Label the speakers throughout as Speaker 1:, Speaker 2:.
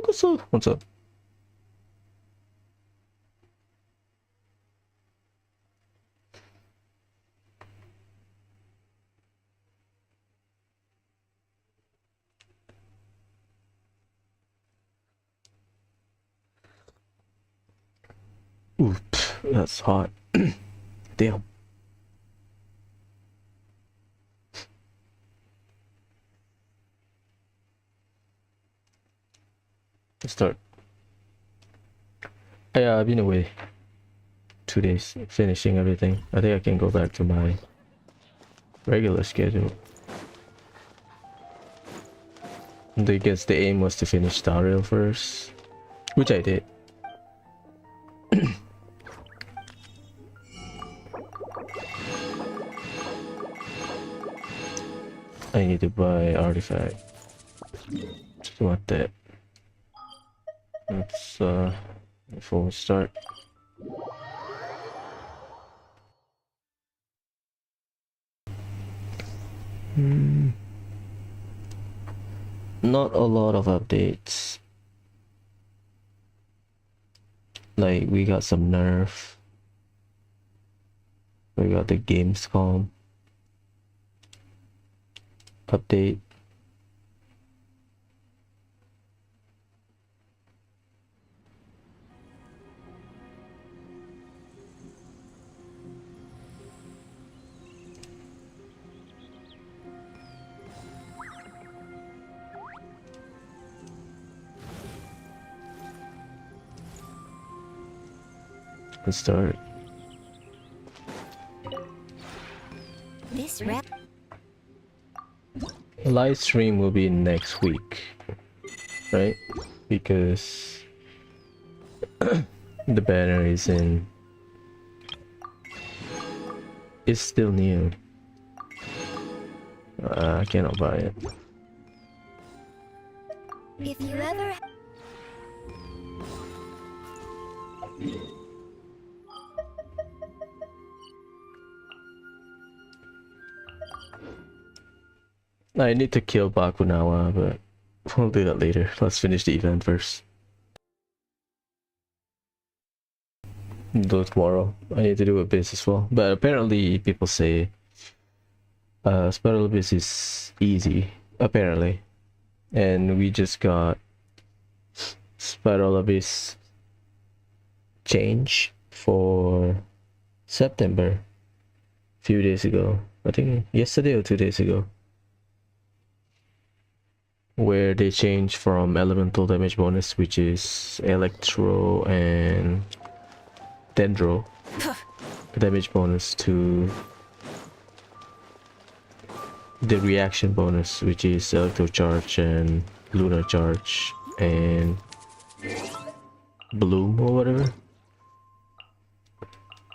Speaker 1: Yokoso! What's up? Ooh, that's hot. Damn. Let's start. Yeah, I've been away 2 days, finishing everything. I think I can go back to my regular schedule. I guess the aim was to finish Star Rail first, which I did. I need to buy artifact. Just want that. Let's before we start. Not a lot of updates. Like we got some nerf. We got the Gamescom update. Let's start.
Speaker 2: This rep.
Speaker 1: Live stream will be next week, right? Because the banner is in. It's still new. I cannot buy it.
Speaker 2: If you ever.
Speaker 1: I need to kill Bakunawa, but we'll do that later. Let's finish the event first. Do it tomorrow. I need to do a biz as well. But apparently people say Spiral Biz is easy, apparently. And we just got Spiral Abyss change for September a few days ago. I think yesterday or 2 days ago. Where they changed from elemental damage bonus, which is Electro and Dendro damage bonus, to the reaction bonus, which is Electro Charge and Lunar Charge and Bloom or whatever.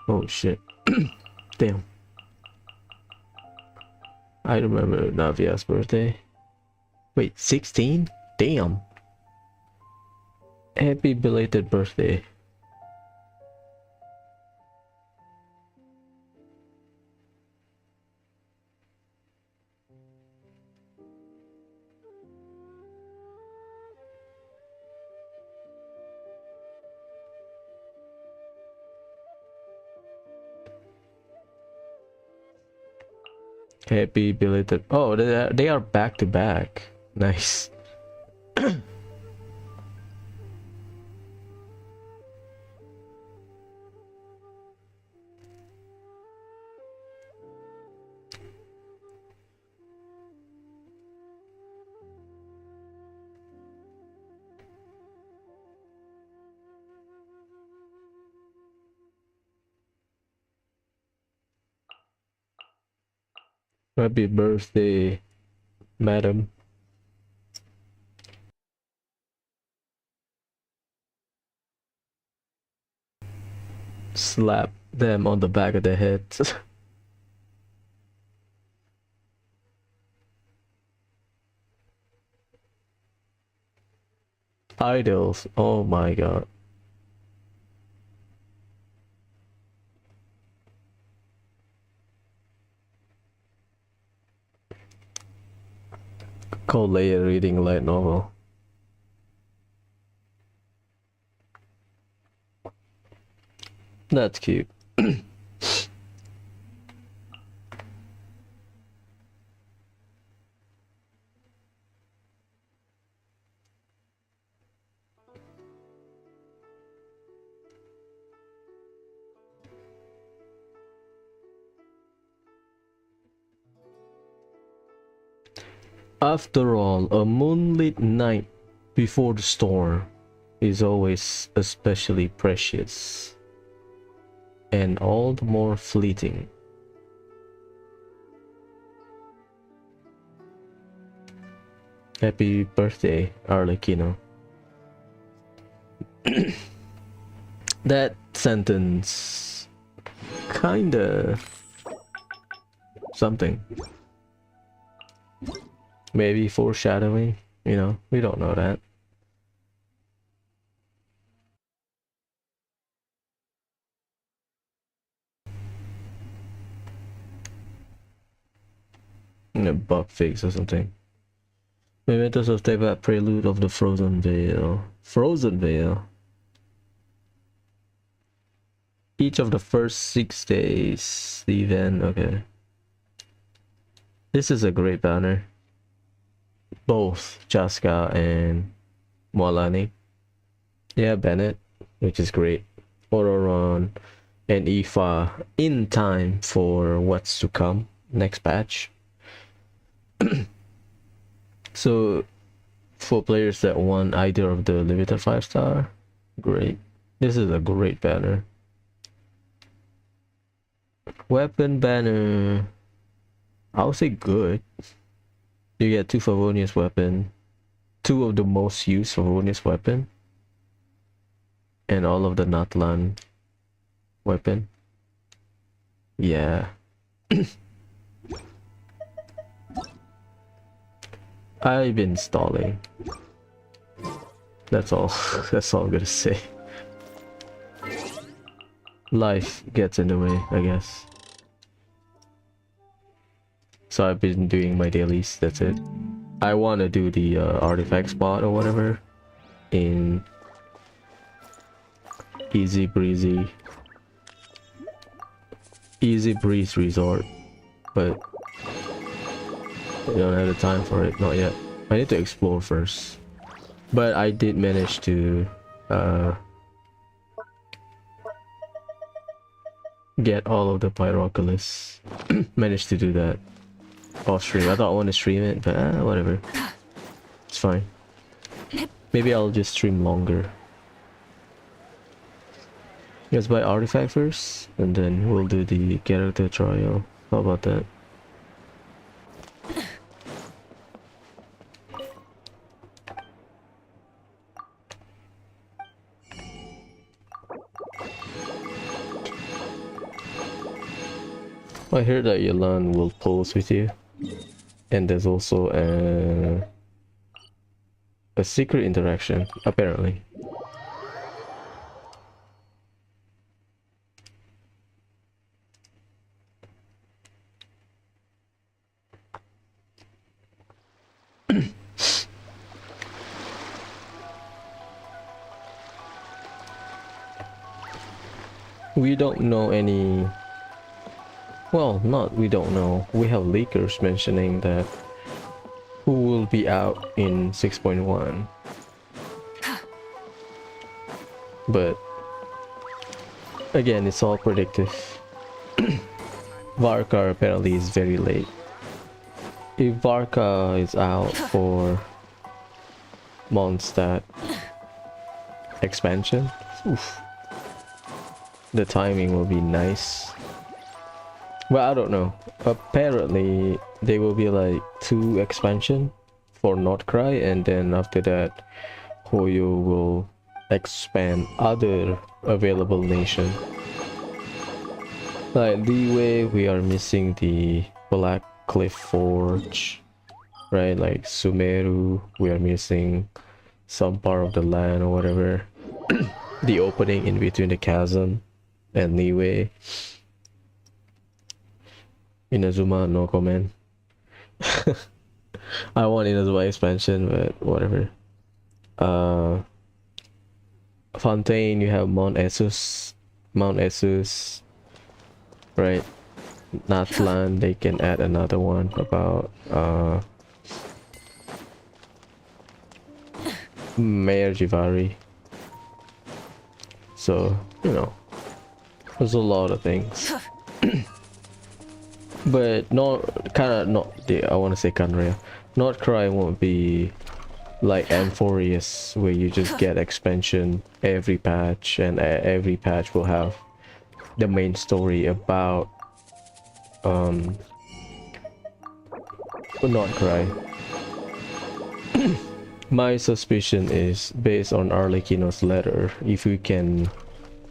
Speaker 1: Oh shit. Damn. I remember Navia's birthday. Wait, 16? Damn. Happy belated birthday. Happy belated. Oh, they are back to back. Nice. Happy birthday, madam. Slap them on the back of the head. Idols. Oh my god. Call Leia reading light novel. That's cute. After all, a moonlit night before the storm is always especially precious and all the more fleeting. Happy birthday, Arlecchino. That sentence kinda something. Maybe foreshadowing, you know, we don't know that. A bug fix or something. Mementos of Teyvat, prelude of the Frozen Veil. Frozen Veil. Each of the first 6 days, the event, okay. This is a great banner. Both Jaska and Moalani. Yeah, Bennett, which is great. Ororon and Ifa in time for what's to come, next patch. So, for players that want either of the limited 5-star, great. This is a great banner. Weapon banner, I would say good. You get 2 Favonius weapon, 2 of the most used Favonius weapon, and all of the Natlan weapon. Yeah. I've been stalling. That's all. That's all I'm gonna say. Life gets in the way, I guess. So I've been doing my dailies, that's it. I want to do the artifact spot or whatever in Easy Breeze Resort, but I don't have the time for it, not yet. I need to explore first. But I did manage to get all of the Pyroculus. Managed to do that off stream. I thought I want to stream it, but whatever. It's fine. Maybe I'll just stream longer. Let's buy artifact first, and then we'll do the character trial. How about that? I heard that Yolan will pose with you, and there's also a secret interaction, apparently. We don't know any. Well, not we don't know. We have leakers mentioning that who will be out in 6.1. But again, it's all predictive. Varka apparently is very late. If Varka is out for Mondstadt expansion, oof, the timing will be nice. Well, I don't know. Apparently, there will be like 2 expansion for Nordcry, and then after that, Hoyo will expand other available nation. Like Liyue, we are missing the Black Cliff Forge, right? Like Sumeru, we are missing some part of the land or whatever. The opening in between the chasm and Liyue. Inazuma, no comment. I want Inazuma expansion, but whatever. Fontaine, you have Mount Essus Mount Esus, right? Natlan, they can add another one about Mayor Jivari. So, you know, there's a lot of things. But not kind of not the I want to say Canrea. Not Cry won't be like Amphorius where you just get expansion every patch, and every patch will have the main story about Not Cry. My suspicion is based on Arlecchino's letter, if we can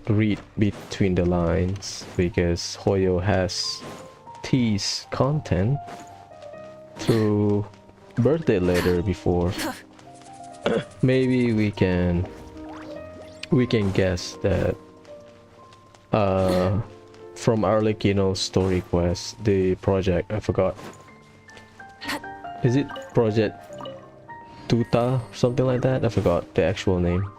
Speaker 1: read between the lines, because Hoyo has teased content through birthday letter before. Maybe we can guess that from Arlecchino's story quest, the project, I forgot, is it Project Tuta, something like that? I forgot the actual name.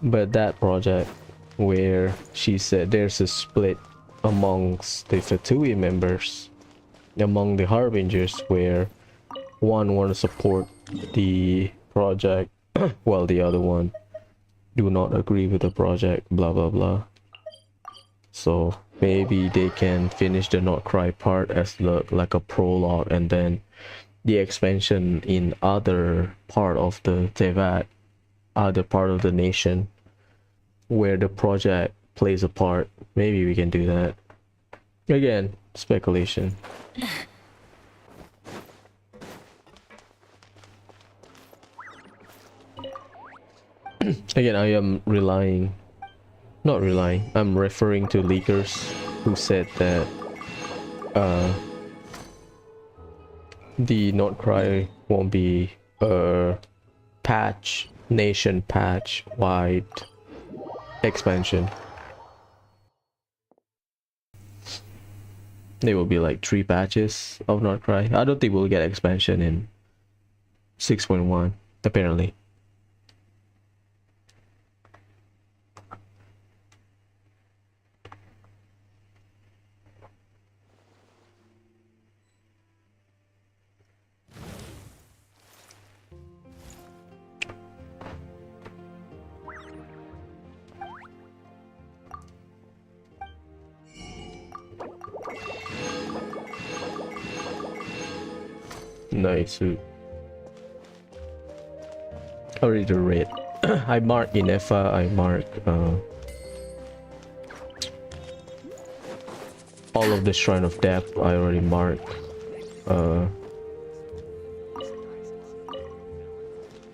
Speaker 1: But that project where she said there's a split amongst the Fatui members, among the Harbingers, where one want to support the project while the other one do not agree with the project, blah blah blah. So maybe they can finish the Not Cry part as like a prologue, and then the expansion in other part of the Tevat, other part of the nation where the project plays a part. Maybe we can do that. Again, speculation. Again, I am not relying, I'm referring to leakers who said that the Not Cry won't be a nation patch wide expansion. There will be like 3 patches of Not Cry. I don't think we'll get expansion in 6.1 apparently. Nice. Already the red. I mark Inefa, I mark all of the Shrine of Death, I already marked. I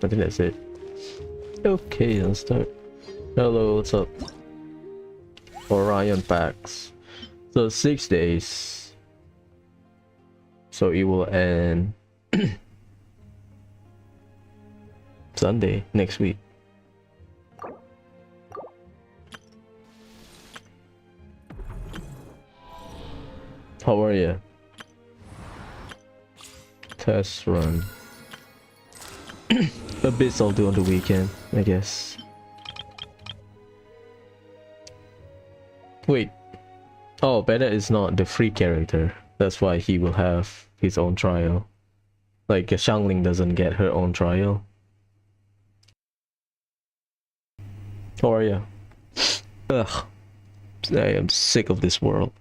Speaker 1: think that's it. Okay, let's start. Hello, what's up? Orion packs. So 6 days. So it will end Sunday next week. How are you? Test run. A bit I'll do on the weekend, I guess. Wait. Oh, Bennett is not the free character. That's why he will have his own trial. Like Xiangling doesn't get her own trial. How are you? Ugh. I am sick of this world.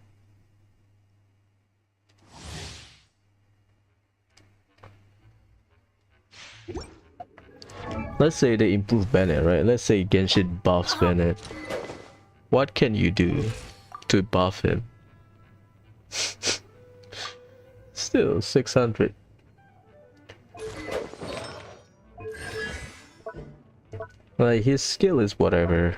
Speaker 1: Let's say they improve Bennett, right? Let's say Genshin buffs Bennett. What can you do to buff him? Still 600. Like, his skill is whatever.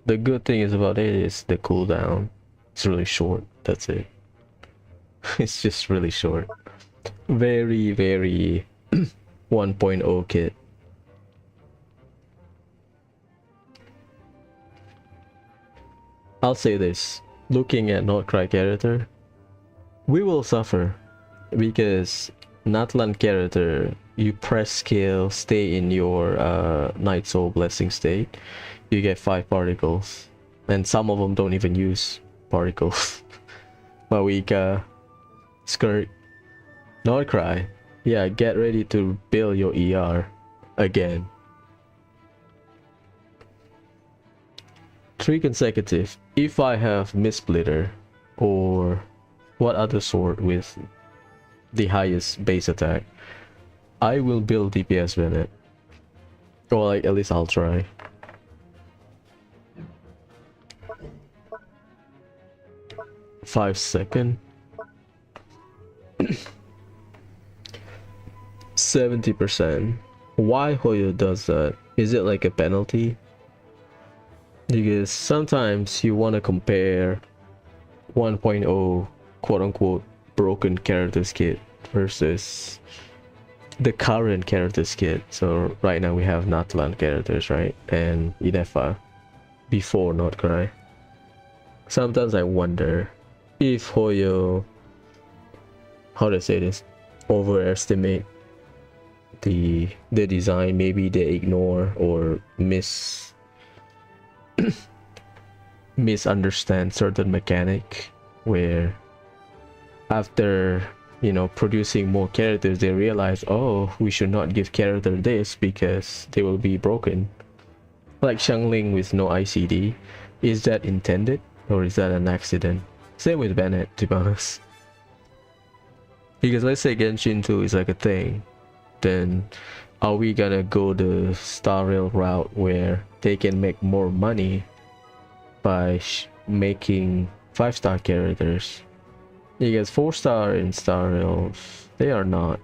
Speaker 1: The good thing is about it is the cooldown. It's really short, that's it. It's just really short. Very, very 1.0 kit. I'll say this, looking at Not Cry character, we will suffer because Natlan character, you press scale, stay in your Night Soul Blessing state, you get 5 particles. and some of them don't even use particles. Mawika, skirt, not cry. Yeah, get ready to build your ER again. 3 consecutive. If I have Mistsplitter or what other sword with the highest base attack, I will build DPS with it. Or like at least I'll try. $5 70%. Why Hoyo does that? Is it like a penalty? Because sometimes you want to compare 1.0 quote-unquote broken characters kit versus the current characters kit. So right now we have Natlan characters, right? And Inefa before Not Cry. Sometimes I wonder if Hoyo, how to say this, overestimate the design. Maybe they ignore or misunderstand certain mechanic, where after, you know, producing more characters they realize, oh, we should not give character this because they will be broken. Like Xiangling with no ICD. Is that intended or is that an accident? Same with Bennett, to be honest. Because let's say Genshin 2 is like a thing, then are we gonna go the Star Rail route where they can make more money by making 5-star characters? Because 4-star in Star Rail, they are not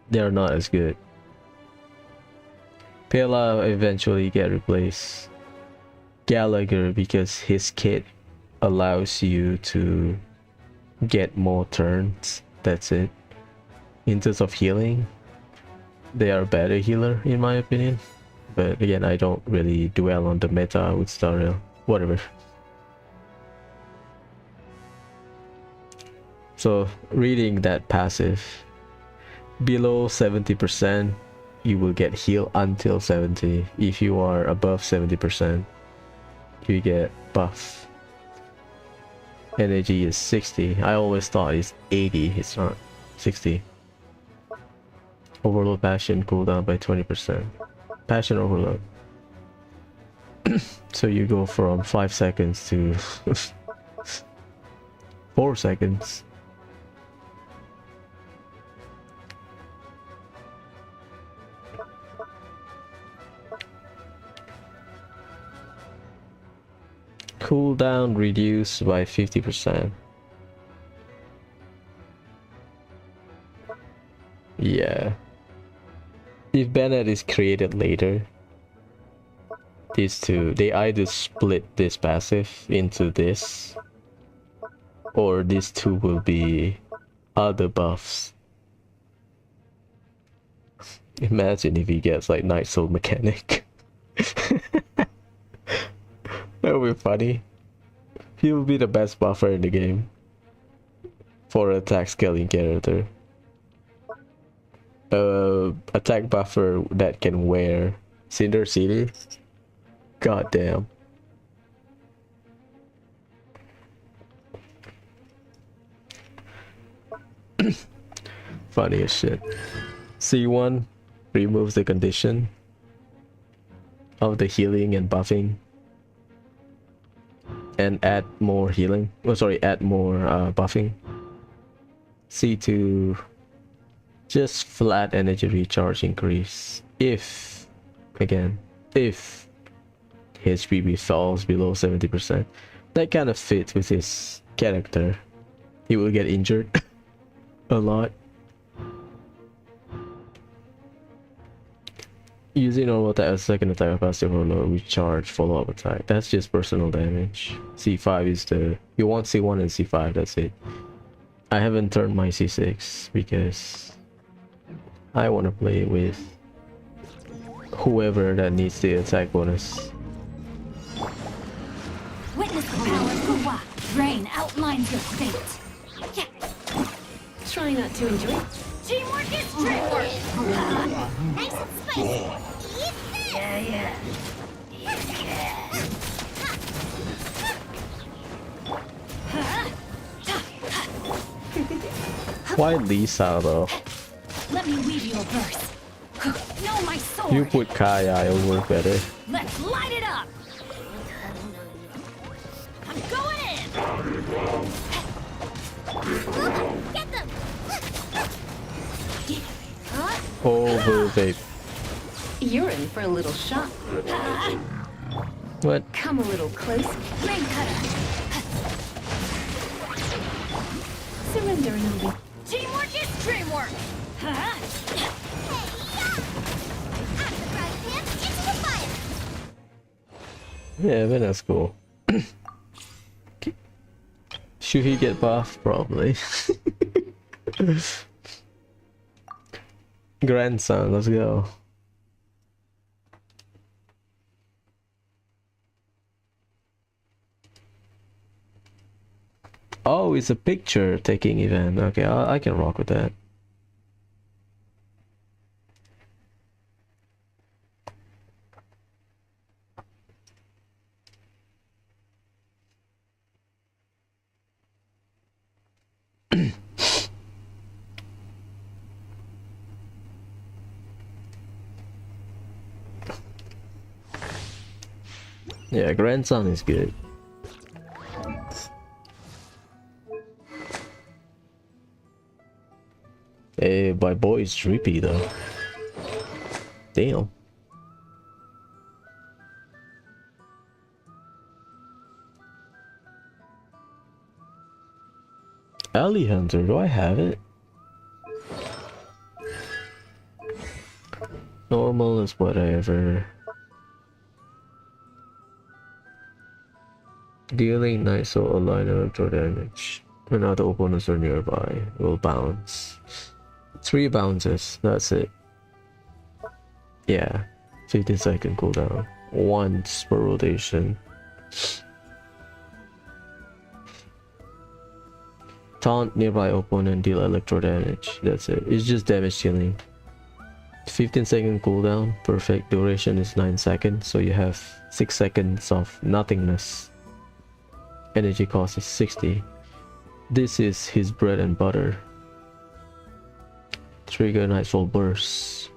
Speaker 1: as good. Pela eventually get replaced. Gallagher, because his kit allows you to get more turns. That's it. In terms of healing, they are a better healer in my opinion. But again, I don't really dwell on the meta with Star Rail. Whatever. So reading that passive, below 70% you will get heal until 70. If you are above 70% you get buff. Energy is 60. I always thought it's 80. It's not. 60. Overload passion cooldown by 20%. Passion overload. So you go from 5 seconds to 4 seconds. Cooldown reduced by 50%. Yeah. If Bennett is created later, these two, they either split this passive into this, or these two will be other buffs. Imagine if he gets like Night Soul Mechanic. That would be funny. He will be the best buffer in the game for attack scaling character. Attack buffer that can wear Cinder City. God damn. Funny as shit. C1 removes the condition of the healing and buffing, and add more healing. Oh, sorry, add more buffing. C2, just flat energy recharge increase. If, again, if his HP falls below 70%, that kind of fits with his character. He will get injured a lot. Using normal attack as second attack of passive overload, recharge, follow-up attack. That's just personal damage. C5 is the... You want C1 and C5, that's it. I haven't turned my C6 because I want to play with whoever that needs the attack bonus.
Speaker 2: Witness the power of Guwa. Rain outlines your fate. Yeah.
Speaker 3: Try not to enjoy it.
Speaker 2: Teamwork is teamwork. Nice and spicy. Eat this. Yeah.
Speaker 1: Why Lisa though?
Speaker 2: Let me weave you a verse. Know my sword.
Speaker 1: You put Kaya, it'll work better.
Speaker 2: Let's light it up. I'm going in. Get them.
Speaker 1: Over, babe.
Speaker 3: You're in for a little shock.
Speaker 1: What?
Speaker 3: Come a little closer.
Speaker 2: Rain cutter.
Speaker 3: Surrender and I'll be...
Speaker 2: Teamwork is dreamwork. Huh?
Speaker 1: Yeah, but that's cool. Should he get buffed? Probably. Grandson, let's go. Oh, it's a picture taking event. Okay, I can rock with that. Yeah, grandson is good. Hey, my boy is drippy though. Damn. Alley Hunter, do I have it? Normal is whatever. Dealing nice or a line of electro damage. When other opponents are nearby, will bounce. 3 bounces, that's it. Yeah, 15-second cooldown. Once per rotation. Taunt nearby opponent, deal electro damage. That's it. It's just damage dealing. 15-second cooldown. Perfect duration is 9 seconds, so you have 6 seconds of nothingness. Energy cost is 60. This is his bread and butter. Trigger Nightfall Burst.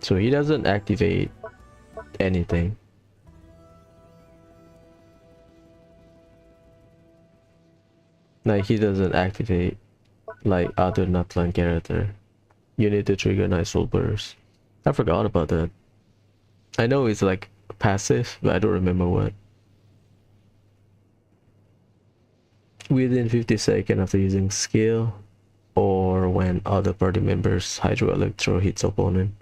Speaker 1: So he doesn't activate anything. Like he doesn't activate like other Nutland character. You need to trigger Nightfall Burst. I forgot about that. I know it's like passive, but I don't remember what. Within 50 seconds after using skill, or when other party members Hydro Electro hits opponent.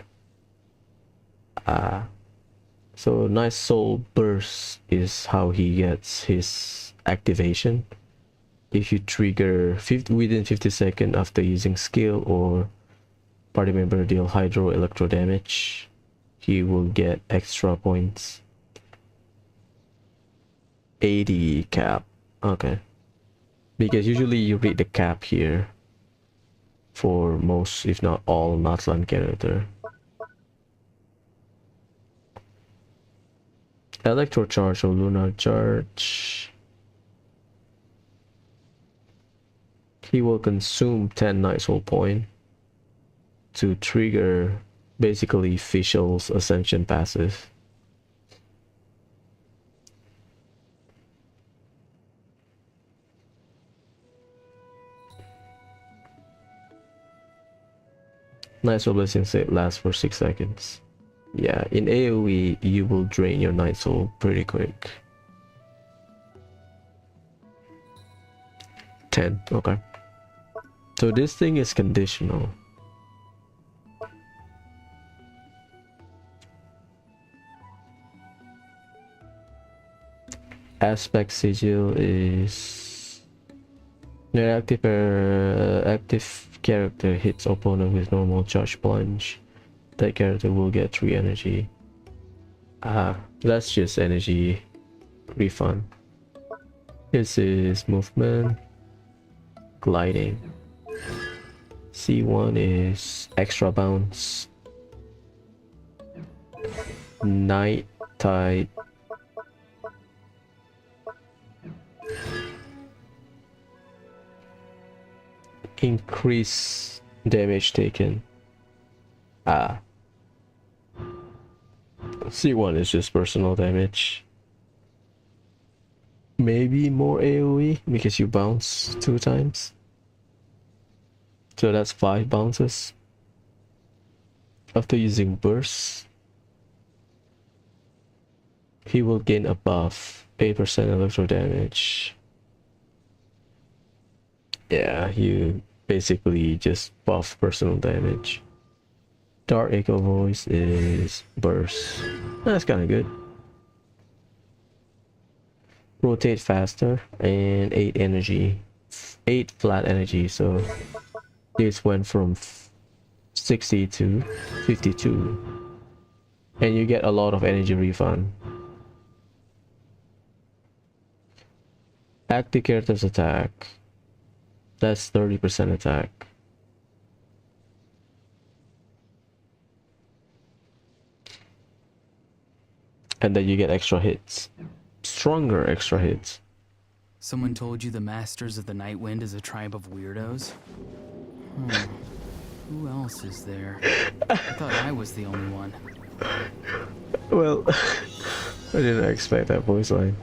Speaker 1: So Nice Soul Burst is how he gets his activation. If you trigger within 50 seconds after using skill or party member deal Hydro Electro damage, he will get extra points. 80 cap. Okay. Because usually you read the cap here for most, if not all, Nutland character. Electro Charge or Lunar Charge. He will consume 10 Night Soul Point to trigger basically Fischl's Ascension passive. Night Soul Blessing set lasts for 6 seconds. Yeah, in AoE you will drain your Night Soul pretty quick. 10, okay. So this thing is conditional. Aspect Sigil is your active character hits opponent with normal charge plunge. That character will get 3 energy. That's just energy refund. This is movement, gliding. C1 is extra bounce. Night Tide. Increase damage taken. C1 is just personal damage. Maybe more AoE because you bounce 2 times. So that's 5 bounces. After using burst, he will gain a buff, 8% electro damage. Yeah, you basically just buff personal damage. Dark Echo Voice is burst. That's kind of good. Rotate faster and 8 energy. 8 flat energy, so this went from 60 to 52. And you get a lot of energy refund. Active character's attack. That's 30% attack. And then you get extra hits. Stronger extra hits.
Speaker 4: Someone told you the Masters of the Night Wind is a tribe of weirdos? Who else is there? I thought I was the only one.
Speaker 1: Well, I didn't expect that voice line.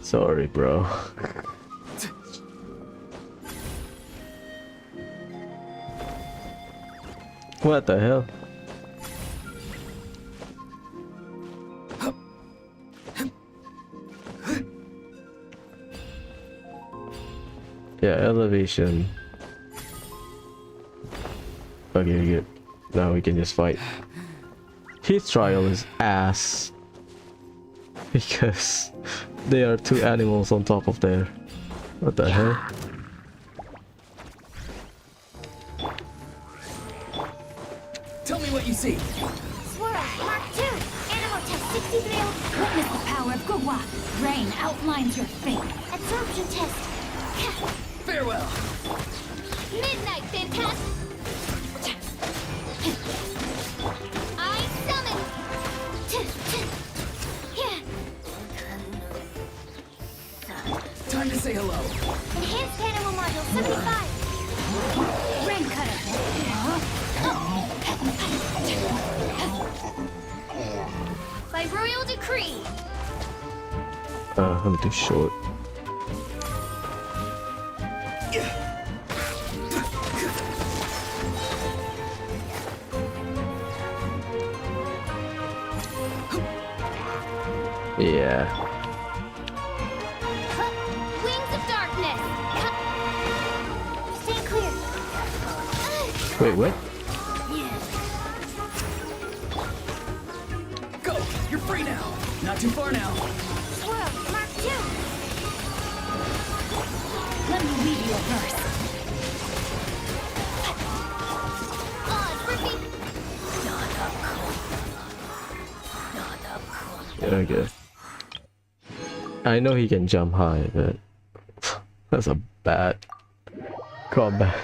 Speaker 1: Sorry, bro. What the hell? Yeah, elevation. Okay, good. Now we can just fight. His trial is ass. Because there are 2 animals on top of there. What the hell?
Speaker 4: Tell me what you see.
Speaker 2: Swirl, Mark 2. Animal test 63. Witness the power of Gugwa. Rain outlines your fate. Absorption test.
Speaker 4: Farewell.
Speaker 2: Midnight, fantastic. I summon.
Speaker 4: Time to say hello.
Speaker 2: Enhanced animal module 75. Rain cutter. By royal decree.
Speaker 1: I'm too short. Yeah.
Speaker 2: Wings of darkness. Stay clear.
Speaker 1: Wait, what?
Speaker 4: Go! You're free now. Not too far now.
Speaker 2: Swirl, Mark 2. Let me read you a verse.
Speaker 1: Okay. I know he can jump high, but that's a bad combat.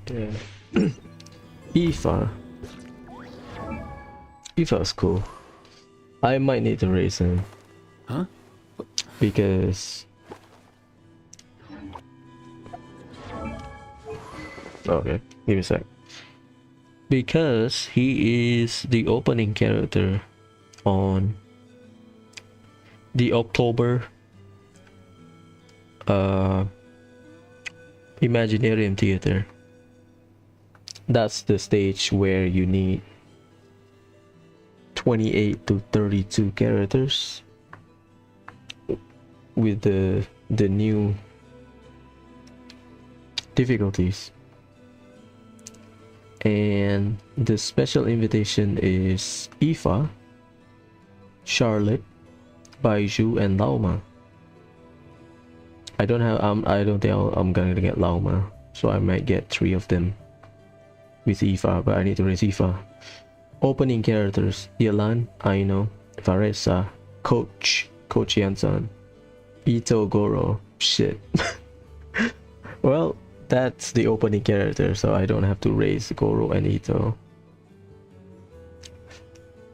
Speaker 1: Yeah. Aoife. Aoife's cool. I might need to raise him.
Speaker 4: Huh?
Speaker 1: Because... Okay, give me a sec. Because he is the opening character on the October Imaginarium Theater. That's the stage where you need 28 to 32 characters with the new difficulties. And the special invitation is Aoife, Charlotte, Baiju, and Lauma. I don't think I'm gonna get Lauma, so I might get 3 of them with Aoife, but I need to raise Aoife. Opening characters: Yelan, Aino, Varesa, Coach Yansan, Ito, Goro. Shit. Well, that's the opening character, so I don't have to raise Goro and Ito.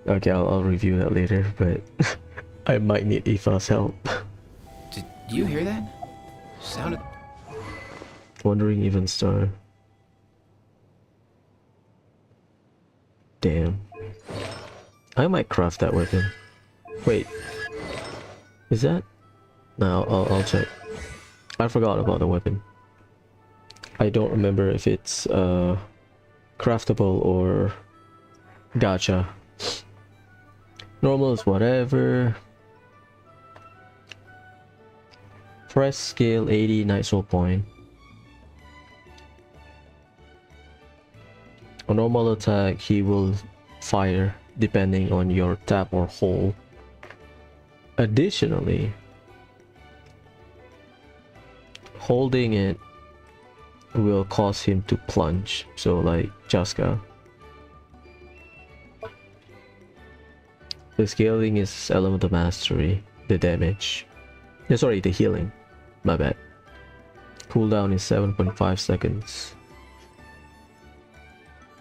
Speaker 1: Okay, I'll review that later, but I might need Aoife's help.
Speaker 5: Did you hear that? Sounded.
Speaker 1: Wandering Even Star. Damn. I might craft that weapon. Wait. Is that? No, I'll check. I forgot about the weapon. I don't remember if it's craftable or gacha. Normal is whatever. Press skill 80 night soul point. A normal attack, he will fire depending on your tap or hold. Additionally, holding it will cause him to plunge, so like Jaska. The scaling is element of mastery. The damage, sorry, the healing, my bad. Cooldown is 7.5 seconds.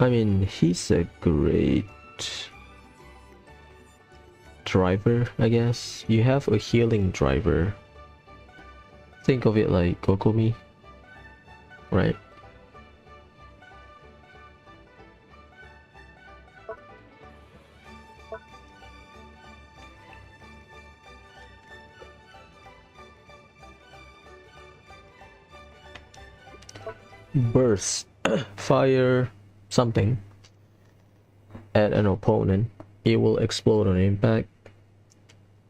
Speaker 1: I mean, he's a great driver, I guess. You have a healing driver. Think of it like Kokumi, right? Burst. Fire something at an opponent. It will explode on impact,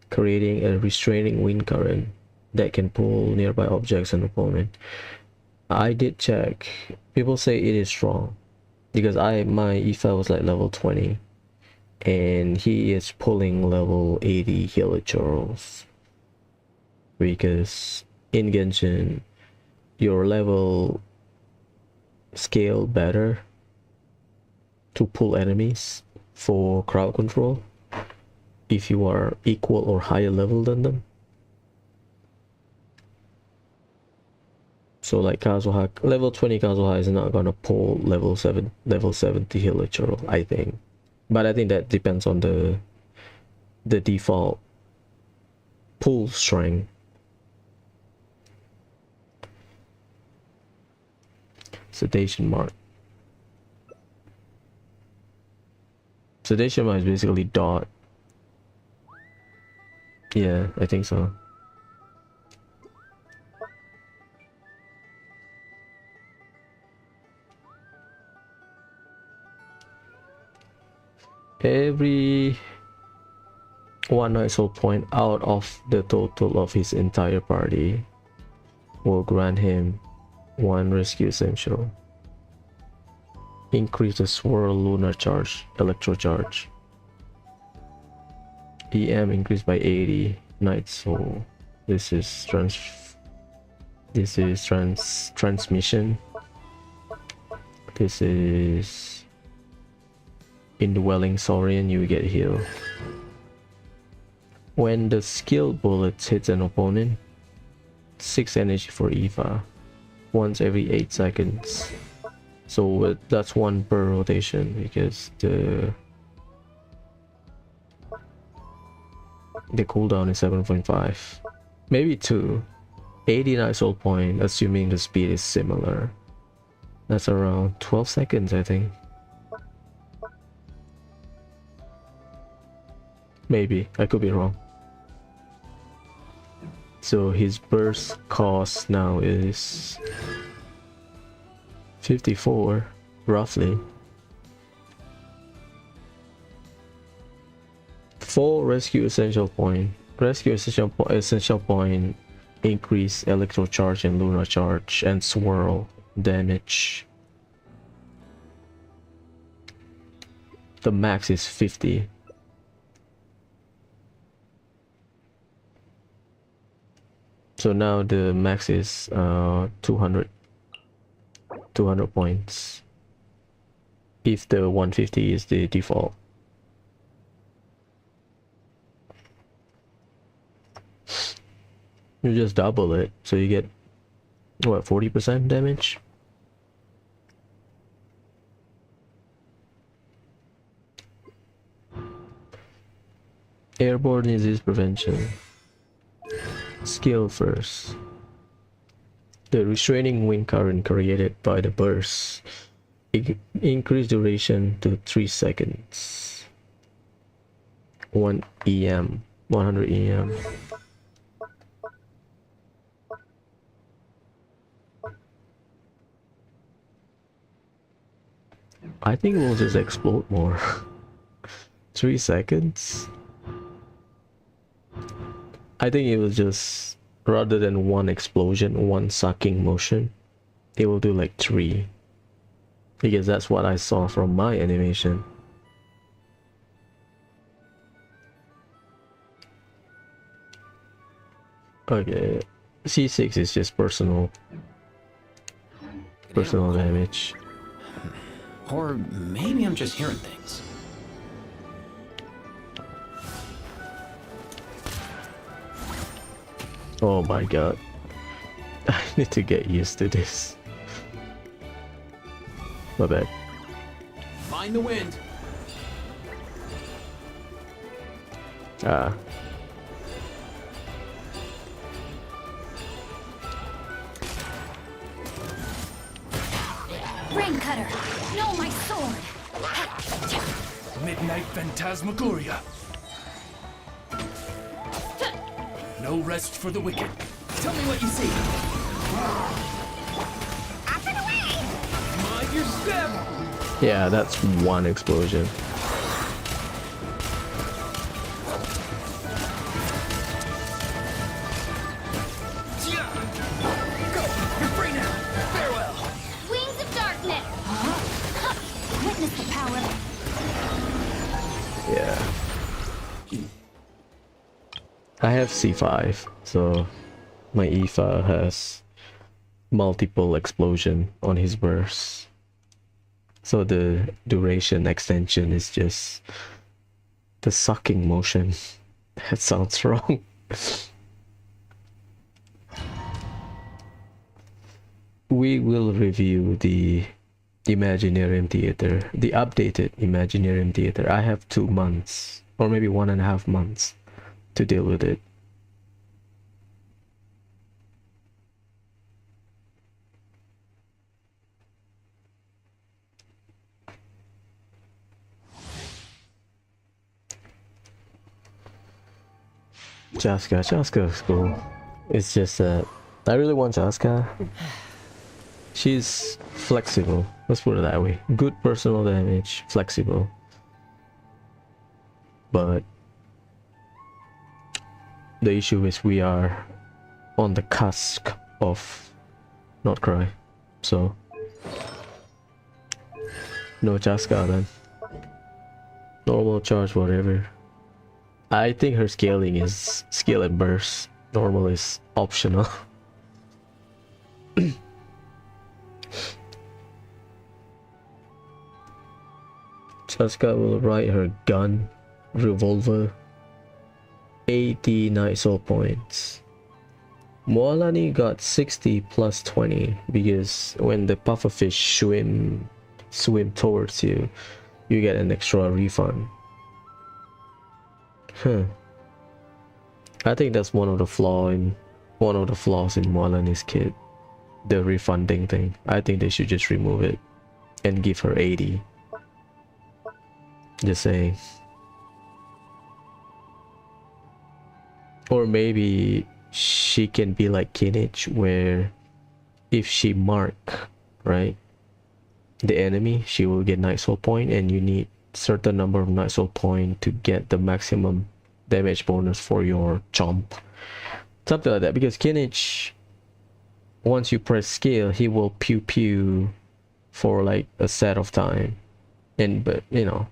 Speaker 1: creating a restraining wind current that can pull nearby objects and opponent. I did check. People say it is strong because my Aoife was like level 20 and he is pulling level 80 Hilichurls, because in Genshin your level scale better to pull enemies for crowd control if you are equal or higher level than them. So like Kazuha, level 20 Kazuha is not gonna pull level 70 Hilichurl, I think. But I think that depends on the default pull strength. Sedation mark. Sedation mark is basically dot. Yeah, I think so. Every 1 night soul point out of the total of his entire party will grant him 1 rescue essential. Increase the swirl lunar charge, electro charge. EM increased by 80 night soul. This is transmission. This is indwelling Saurian, you get healed. When the skill bullet hits an opponent, 6 energy for Aoife, once every 8 seconds. So that's 1 per rotation, because the cooldown is 7.5. Maybe 2. 80 night soul point, assuming the speed is similar. That's around 12 seconds, I think. Maybe, I could be wrong. So his burst cost now is 54, roughly. Full rescue essential point. Rescue essential point. Increase electro charge and lunar charge and swirl damage. The max is 50. So now the max is 200 points. If the 150 is the default. You just double it, so you get what, 40% damage? Airborne disease prevention. Skill first. The restraining wind current created by the burst. Increase duration to 3 seconds. 1 EM. 100 EM. I think we'll just explode more. 3 seconds? I think it will just, rather than one explosion, one sucking motion, it will do like 3. Because that's what I saw from my animation. Okay, C6 is just personal damage.
Speaker 5: Or maybe I'm just hearing things.
Speaker 1: Oh my god. I need to get used to this. My bad.
Speaker 5: Mind the wind.
Speaker 1: Ah.
Speaker 2: Rain cutter. No, my sword.
Speaker 6: Midnight Phantasmagoria. No rest for the wicked. Tell me what you see.
Speaker 2: Up and away.
Speaker 6: Mind your step.
Speaker 1: Yeah, that's one explosion.
Speaker 6: Go. You're free now. Farewell.
Speaker 2: Wings of darkness. Witness the power.
Speaker 1: Yeah. I have C5, so my Aoife has multiple explosion on his burst. So the duration extension is just the sucking motion. That sounds wrong. We will review the Imaginarium Theater, the updated Imaginarium Theater. I have 2 months, or maybe 1.5 months to deal with it. Jaska is cool. It's just that I really want Jaska. She's flexible, let's put it that way. Good personal damage, flexible. But the issue is we are on the cusp of not cry. So no Jaska then. Normal charge, whatever. I think her scaling is skill and burst. Normal is optional. Jaska will ride her gun, revolver, 80 night soul points. Moalani got 60 plus 20 because when the pufferfish swim towards you, you get an extra refund. I think that's one of the flaws in Moalani's kit. The refunding thing. I think they should just remove it and give her 80. Just saying. Or maybe she can be like Kinich, where if she mark, right, the enemy, she will get night soul point, and you need certain number of Night Soul point to get the maximum damage bonus for your chomp, something like that. Because Kinich, once you press scale, he will pew pew for like a set of time, and but you know,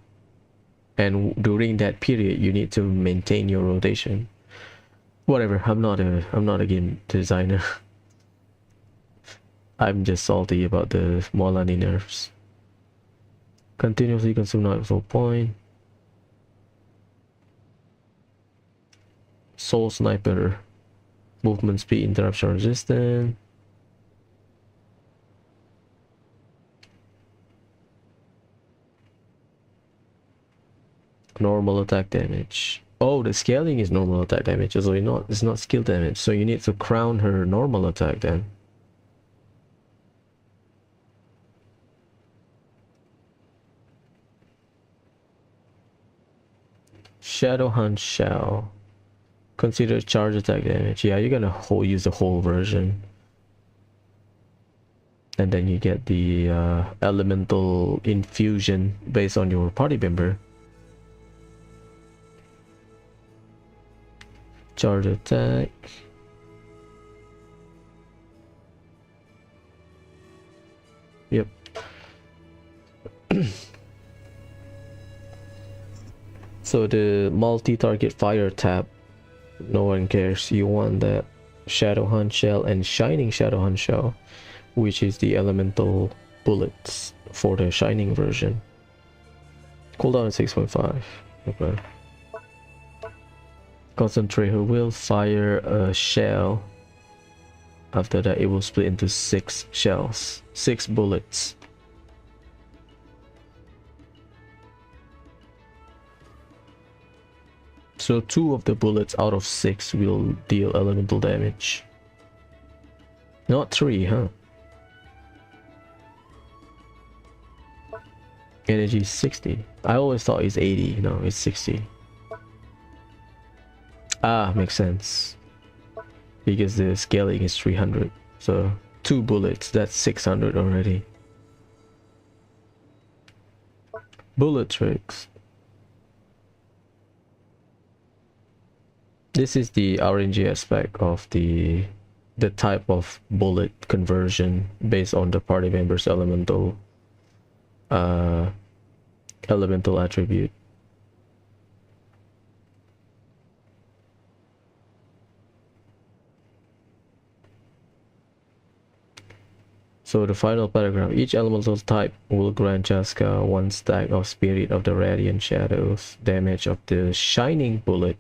Speaker 1: and during that period you need to maintain your rotation. Whatever, I'm not a game designer. I'm just salty about the Molani nerfs. Continuously consume Night Soul point. Soul Sniper, movement speed interruption resistant. Normal attack damage. Oh, the scaling is normal attack damage, so it's not skill damage. So you need to crown her normal attack then. Shadow Hunt Shell. Consider charge attack damage. Yeah, you're gonna use the whole version. And then you get the elemental infusion based on your party member. Charge attack. Yep. So the multi-target fire tab, no one cares. You want that Shadow Hunt Shell and Shining Shadow Hunt Shell, which is the elemental bullets for the Shining version. Cooldown is 6.5. Okay. Concentrator will fire a shell. After that, it will split into 6 shells, 6 bullets. So 2 of the bullets out of 6 will deal elemental damage. Not 3, huh? Energy 60. I always thought it's 80. No, it's 60. Ah, makes sense. Because the scaling is 300. So 2 bullets, that's 600 already. Bullet tricks. This is the RNG aspect of the type of bullet conversion based on the party member's elemental attribute. So the final paragraph, each elemental type will grant Jaska 1 stack of Spirit of the Radiant Shadows, damage of the Shining Bullet,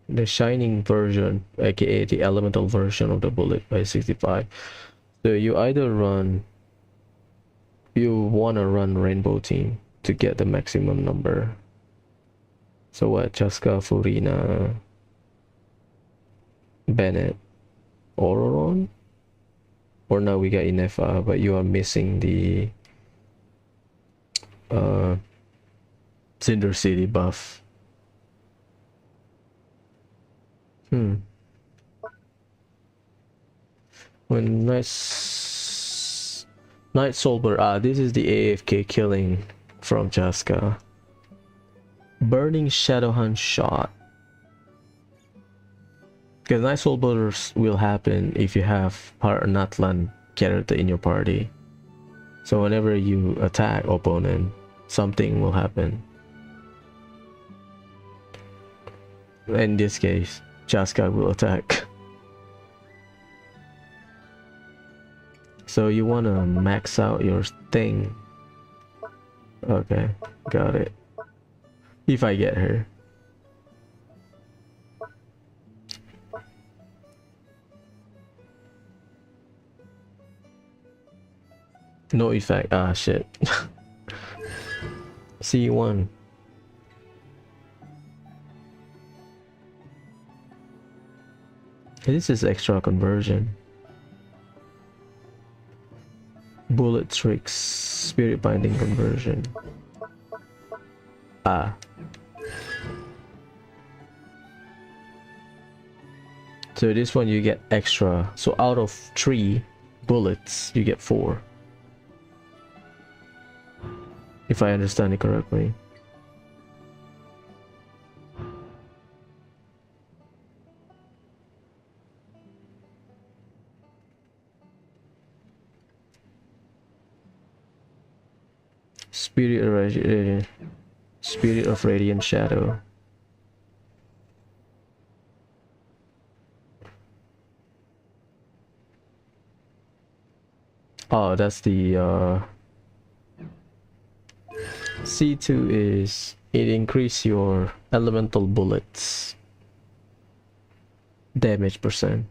Speaker 1: the Shining version, aka the elemental version of the bullet, by 65. So you either wanna run Rainbow Team to get the maximum number. So what, Jaska, Furina, Bennett, Ororon? Or now we got Inefa, but you are missing the Cinder City buff. When Night Soulbur, this is the AFK killing from Jaska. Burning Shadowhunt Shot. Because Night Soulburs will happen if you have Natlan character in your party. So whenever you attack opponent, something will happen. In this case, Jaska will attack. So you wanna max out your thing. Okay, got it. If I get her. No effect. Ah, shit. C1. This is extra conversion. Bullet tricks, spirit binding conversion. Ah. So this one you get extra. So out of 3 bullets, you get 4. if I understand it correctly. Spirit of Radiant Shadow. Oh, that's the C2 is it increase your elemental bullets damage percent.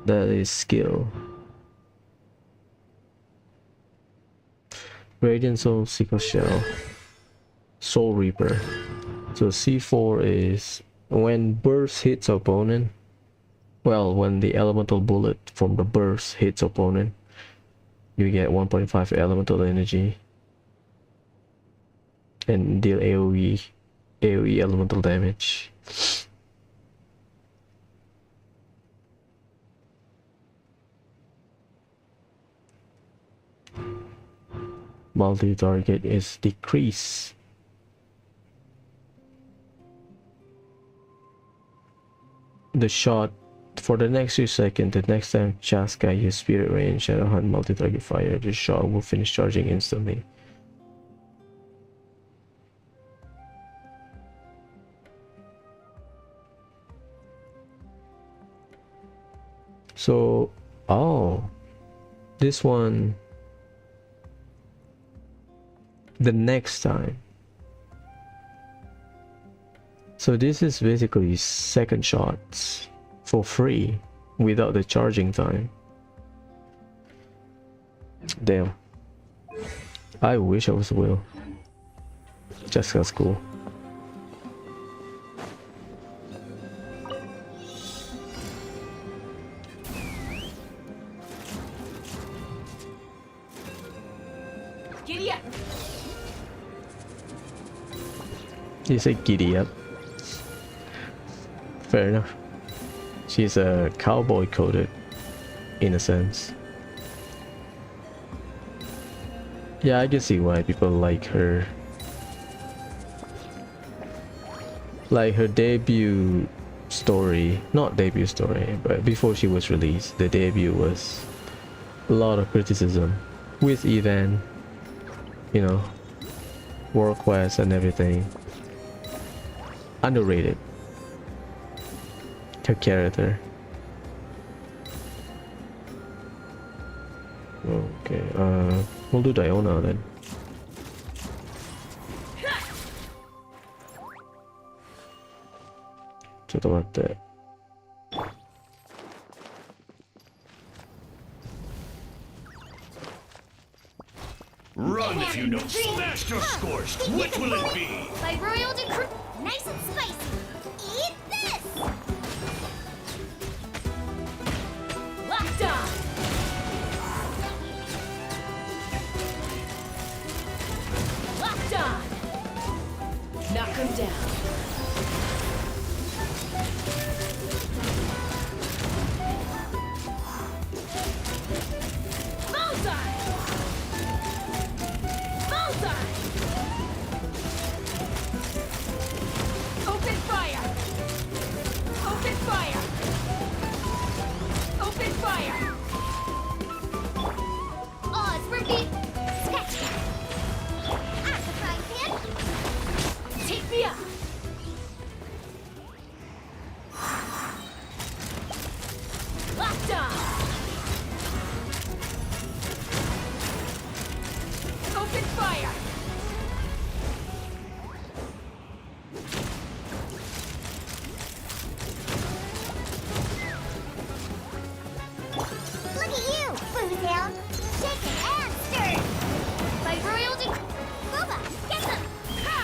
Speaker 1: That is skill. Radiant Soul Sickle Shell. Soul Reaper. So C4 is when burst hits opponent. Well, when the elemental bullet from the burst hits opponent, you get 1.5 elemental energy and deal AoE elemental damage. Multi-target is decrease. The shot for the next few seconds, the next time Chaska use Spirit Rain, Shadow Hunt, multi-target fire, the shot will finish charging instantly. So, oh, this one, the next time. So this is basically second shots for free without the charging time. Damn. I wish I was Will. Just got cool.
Speaker 2: Giddy up!
Speaker 1: You say giddy up. Fair enough. She's a cowboy coded, in a sense. Yeah, I can see why people like her. Like her debut story, not debut story, but before she was released, the debut was a lot of criticism with Evan, you know, World Quest and everything. Underrated. Her character. Okay, we'll do Diona then. Just about that.
Speaker 6: Run if you know. Smash your scorched. Which will it be?
Speaker 2: By royal decree. Nice and spicy. Eat this! Locked on! Locked on!
Speaker 3: Knock him down.
Speaker 2: Bullseye! Bullseye! Open fire! Open fire! Open fire! Oz, repeat! Scratch that! I'm the frying pan! Take me up! Locked on! Open fire! Look at you, Food Hound! Shaken and stirred! By royal decree! Booba, get them! Ha!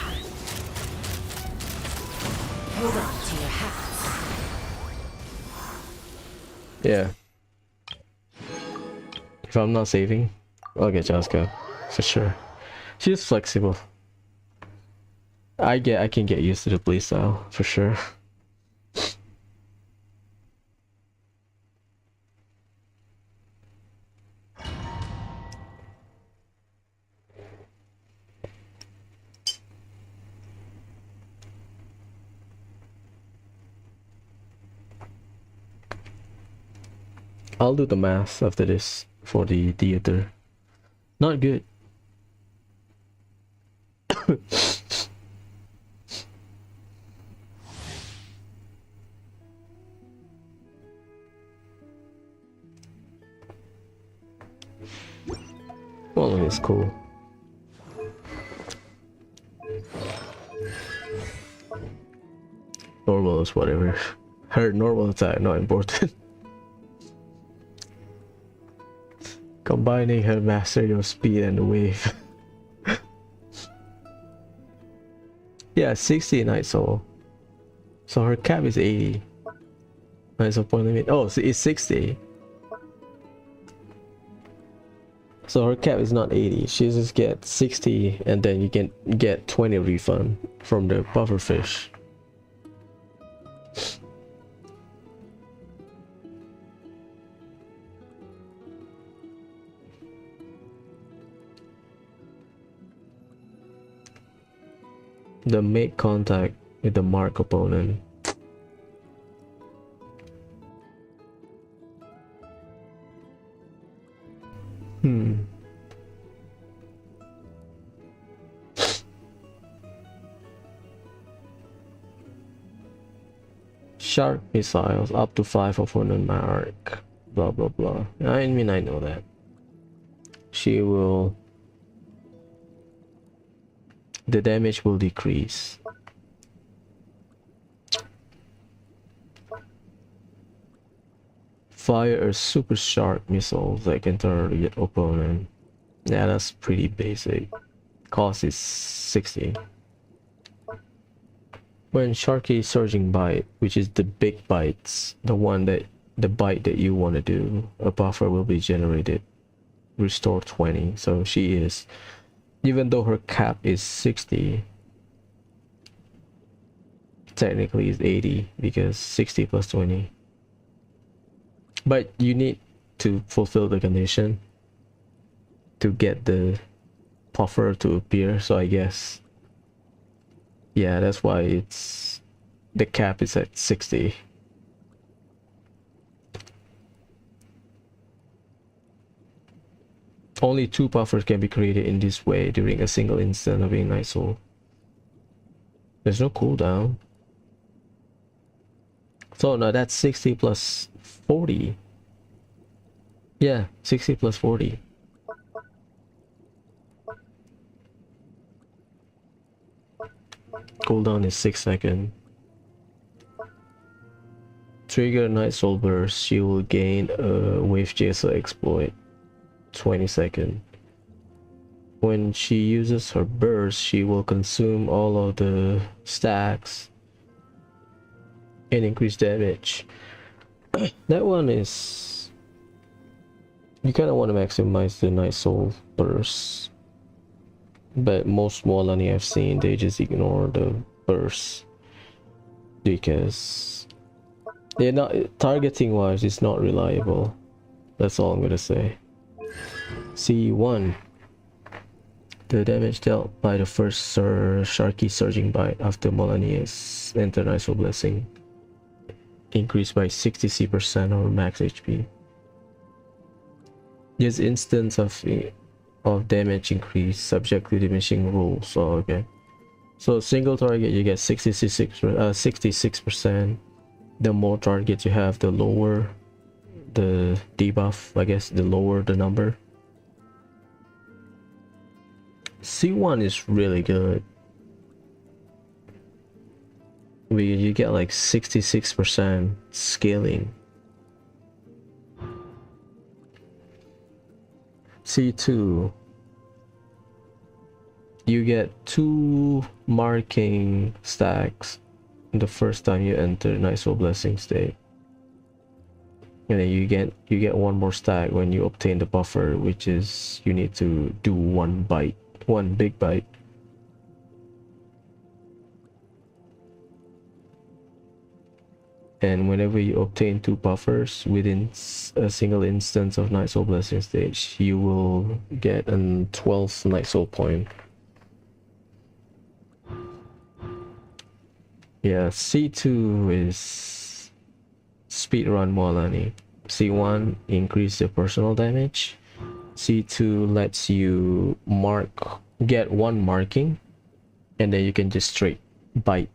Speaker 3: Hold on to your hats.
Speaker 1: Yeah. If I'm not saving, I'll get Jaska for sure. She's flexible. I can get used to the playstyle for sure. I'll do the math after this for the theater. Not good. Well, it's cool. Normal is whatever. Her normal attack not important. Combining her mastery of speed and the wave. Yeah, 60 Night Soul. So her cap is 80. Night Soul point limit. Oh, so it's 60. So her cap is not 80. She just gets 60 and then you can get 20 refund from the puffer fish. The make contact with the mark opponent. Shark missiles up to 5 opponent mark. Blah blah blah. I mean, I know that. She will. The damage will decrease. Fire a super shark missile that can target opponent. Yeah, that's pretty basic. Cost is 60. When Sharky Surging Bite, which is the big bites, the bite that you want to do, a buffer will be generated. Restore 20. So she is, even though her cap is 60, technically is 80 because 60 plus 20. But you need to fulfill the condition to get the buffer to appear, so I guess, yeah, that's why it's, the cap is at 60. Only 2 buffers can be created in this way during a single instant of being Night Soul. There's no cooldown. So now that's 60 plus 40. Yeah, 60 plus 40. Cooldown is 6 seconds. Trigger Night Soul Burst. She will gain a Wave Chaser exploit. 20 seconds. When she uses her burst, she will consume all of the stacks and increase damage. That one is, you kind of want to maximize the Night Soul burst, but most Molani I've seen, they just ignore the burst because they're not, targeting wise, it's not reliable. That's all I'm gonna say. C1. The damage dealt by the first Sharky Surging Bite after Molania's enter Night Soul Blessing increased by 60% or max HP. This instance of damage increase subject to diminishing rules. So okay. So single target you get 66%. The more targets you have, the lower the debuff, I guess, the lower the number. C1 is really good. You get like 66% scaling. C2, you get 2 marking stacks the first time you enter Night Soul Blessing state, and then you get 1 more stack when you obtain the buffer, which is you need to do 1 big bite. And whenever you obtain 2 buffers within a single instance of Night Soul Blessing stage, you will get a 12th Night Soul point. Yeah, C2 is speedrun Moalani. C1 increase your personal damage. C2 lets you get one marking, and then you can just straight bite.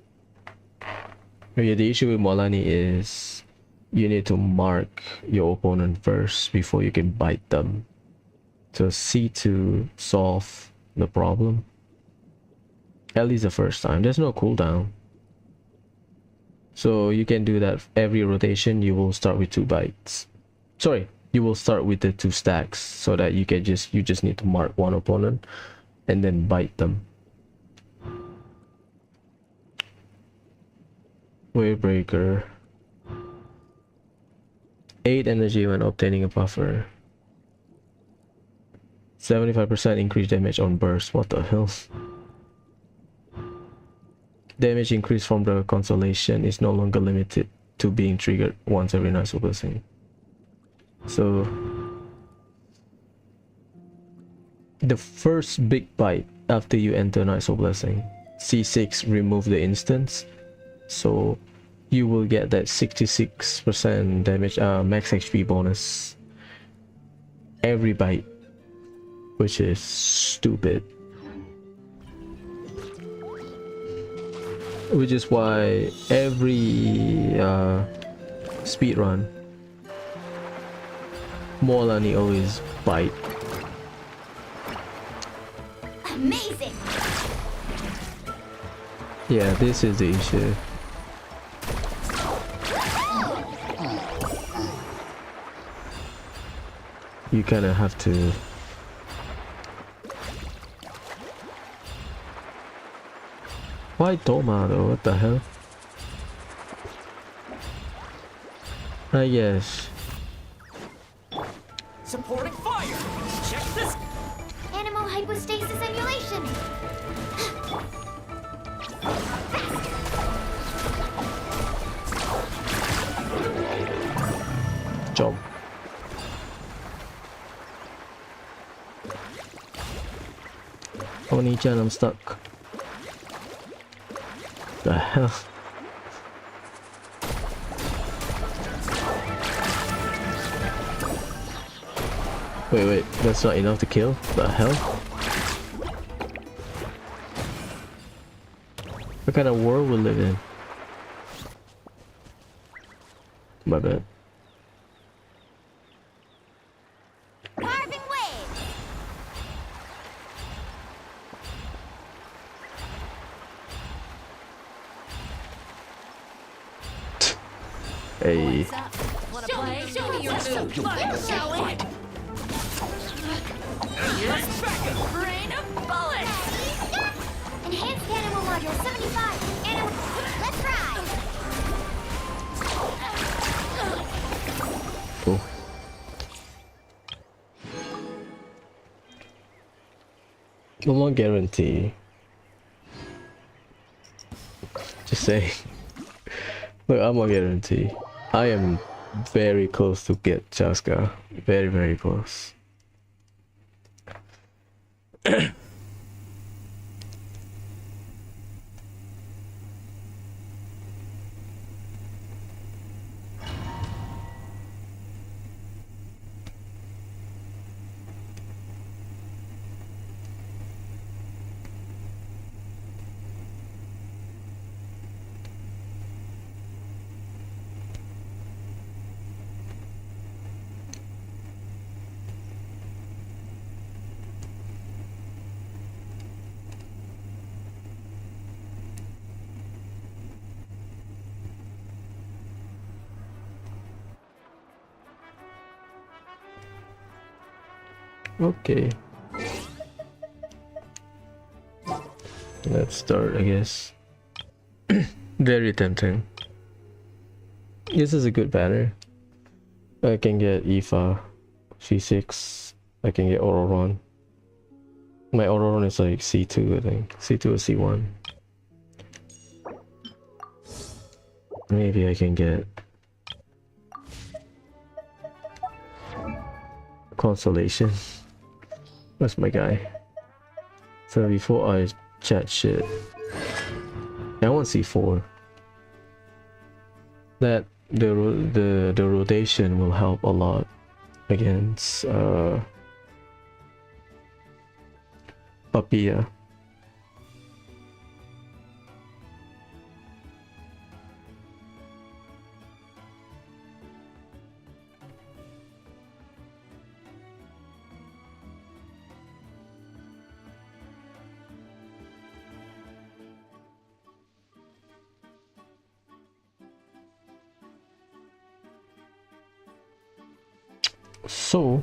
Speaker 1: Okay, the issue with Molani is you need to mark your opponent first before you can bite them. So C2 solve the problem. At least the first time. There's no cooldown. So you can do that every rotation. You will start with 2 bites. Sorry, you will start with the 2 stacks, so that you just need to mark one opponent and then bite them. Wavebreaker. 8 energy when obtaining a buffer. 75% increased damage on burst. What the hell? Damage increase from the constellation is no longer limited to being triggered once every Night's Blessing. So the first big bite after you enter Night's Blessing, C6 remove the instance, so you will get that 66% damage max HP bonus every bite, which is stupid. Which is why every speed run, Molani always bite.
Speaker 2: Amazing!
Speaker 1: Yeah, this is the issue. You kind of have to why Toma though? What the hell? I guess.
Speaker 7: Supporting fire! Check this!
Speaker 2: Animal hypostasis emulation!
Speaker 1: Jump. Oni-chan, I'm stuck. The hell? Wait, that's not enough to kill? The hell? What kind of world we live in? My bad.
Speaker 2: Carving wave!
Speaker 1: Hey.
Speaker 3: Wanna play? Show me your moves.
Speaker 2: Shall we?
Speaker 3: Rain of bullets!
Speaker 2: Enhanced animal module 75. Animal. Let's ride!
Speaker 1: Cool. No more guarantee. Just saying. Look, I'm a guarantee. I am very close to get Chaska. Very, very close. Okay. Let's start, I guess. Very tempting. This is a good banner. I can get Aoife, C6. I can get Ororon. My Ororon is like C2, I think. C2 or C1. Maybe I can get Constellation. That's my guy. So before I chat shit, I want C4. That the rotation will help a lot against Papilla. So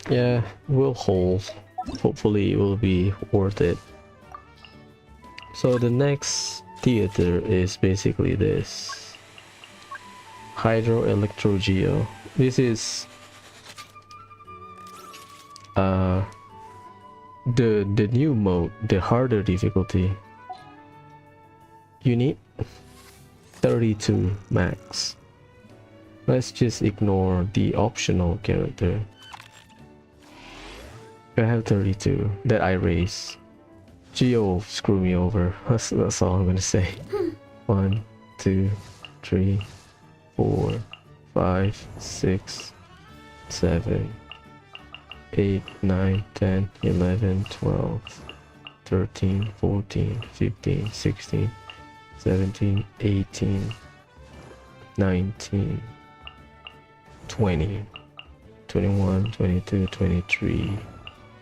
Speaker 1: yeah, we'll hold. Hopefully it will be worth it. So the next theater is basically this Hydro Electro Geo. This is the new mode, the harder difficulty. You need 32 max. Let's just ignore the optional character. I have 32 that I raise. Geo screw me over. That's all I'm gonna say. 1, 2, 3, 4, 5, 6, 7, 8, 9, 10, 11, 12, 13, 14, 15, 16, 17, 18, 19, 20, 21, 22, 23,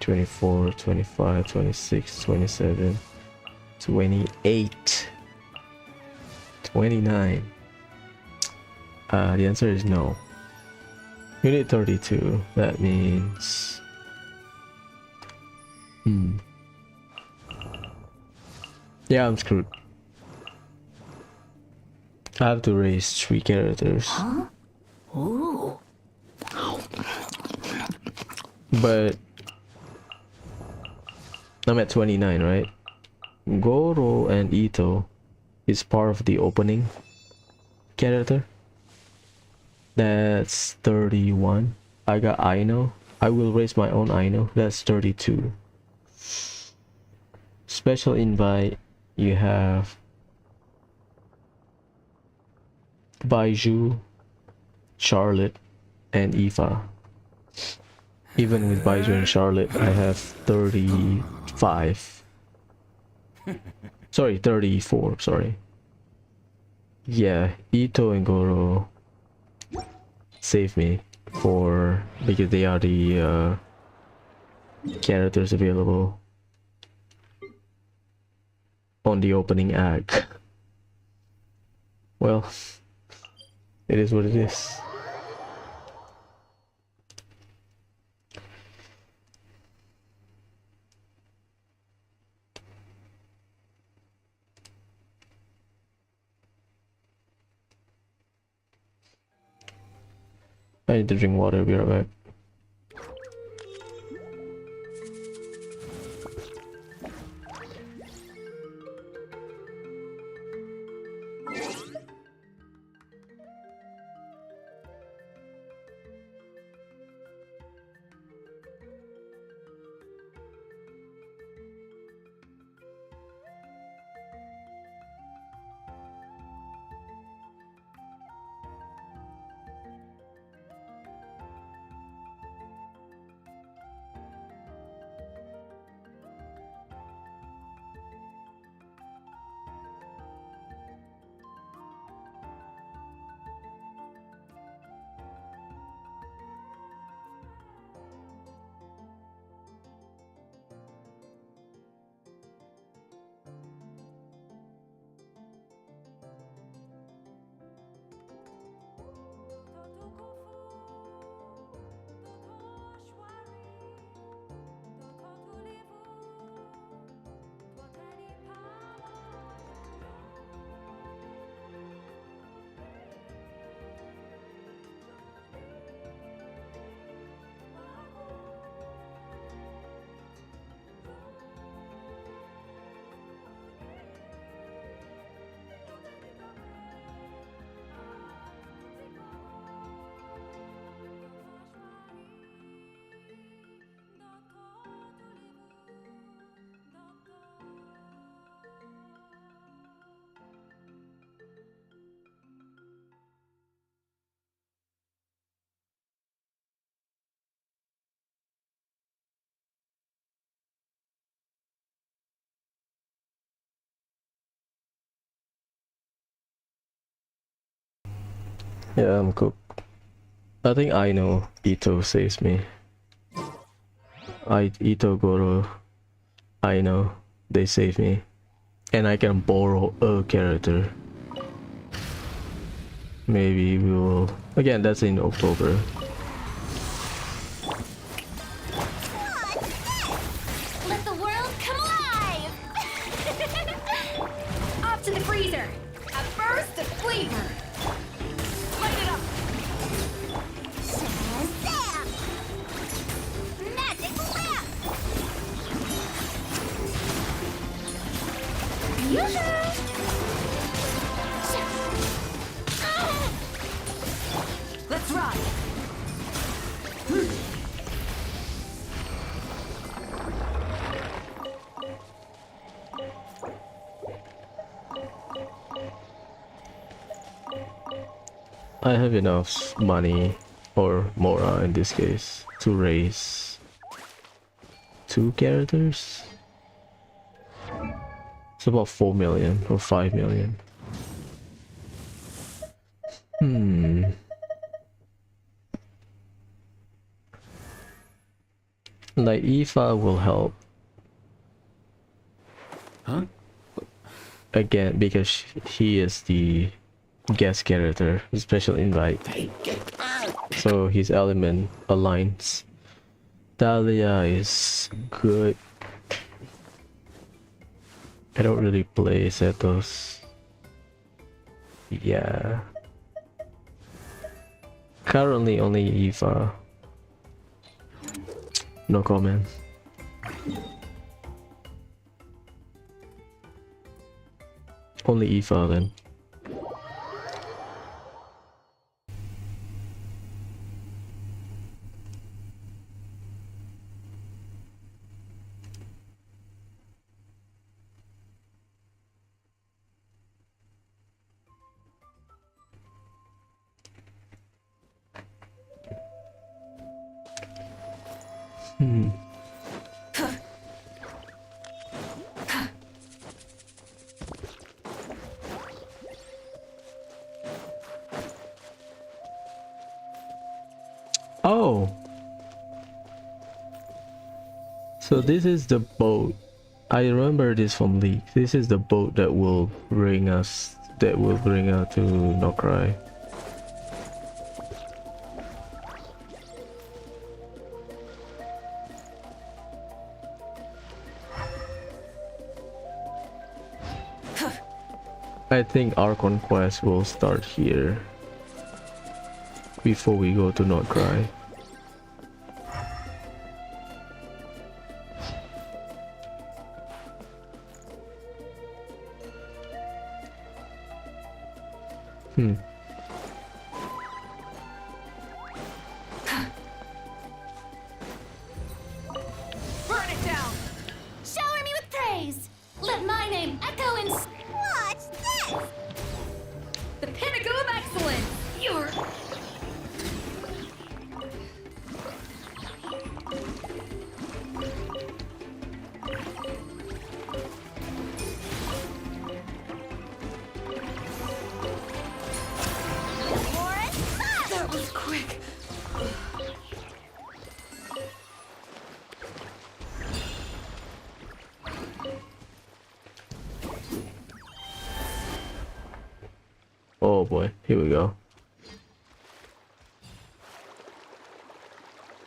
Speaker 1: 24, 25, 26, 27, 28, 29. The answer is no. You need 32. That means yeah, I'm screwed. I have to raise 3 characters. But I'm at 29, right? Goro and Ito is part of the opening character. That's 31. I got Aino. I will raise my own Aino. That's 32. Special invite, you have Baiju, Charlotte, and Eva. Even with Baiju and Charlotte, I have 35. Sorry, 34, sorry. Yeah, Ito and Goro save me because they are the characters available on the opening act. Well, it is what it is. I need to drink water, be right back. Yeah, I'm cooked. I think I know Ito saves me. Ito Goro, I know they save me. And I can borrow a character. Maybe we will... Again, that's in October.
Speaker 2: Let the world come alive! Off to the freezer! A burst of flavor! Light it up! Shazam! Magic lamp! Yoo-hoo!
Speaker 3: Let's ride.
Speaker 1: I have enough money, or Mora in this case, to raise 2 characters. It's about 4 million or 5 million. Like Aoife will help.
Speaker 5: Huh?
Speaker 1: Again, because he is the guest character, special invite. So his element aligns. Dahlia is good. I don't really play Setos. Yeah. Currently only Aoife. No comment. Only Aoife then. Oh, so this is the boat. I remember this from League. This is the boat that will bring us to Nokrai. I think our conquest will start here before we go to Nokrai.
Speaker 3: Burn it down.
Speaker 2: Shower me with praise! Let my name echo in... Watch this!
Speaker 3: The pinnacle of excellence. You're... That was quick.
Speaker 1: Oh boy, here we go.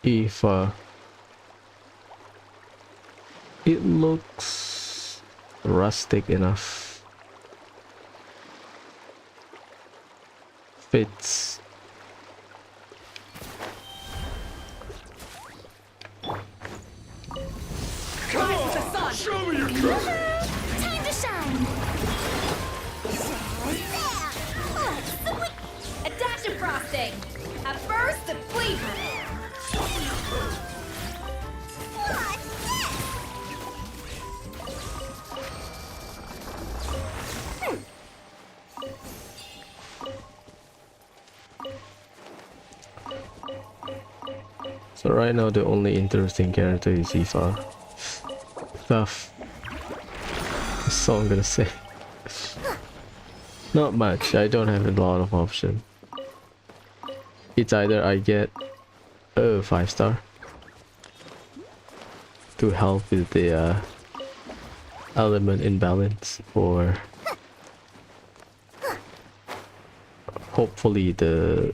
Speaker 1: If it looks rustic enough, fits.
Speaker 6: Come on! Show me your colors!
Speaker 2: Time to shine!
Speaker 3: A dash of frosting. A burst of flavor.
Speaker 1: So right now the only interesting character is Aoife. Tough. That's all I'm gonna say. Not much, I don't have a lot of option. it's either I get a 5-star to help with the element imbalance, or hopefully the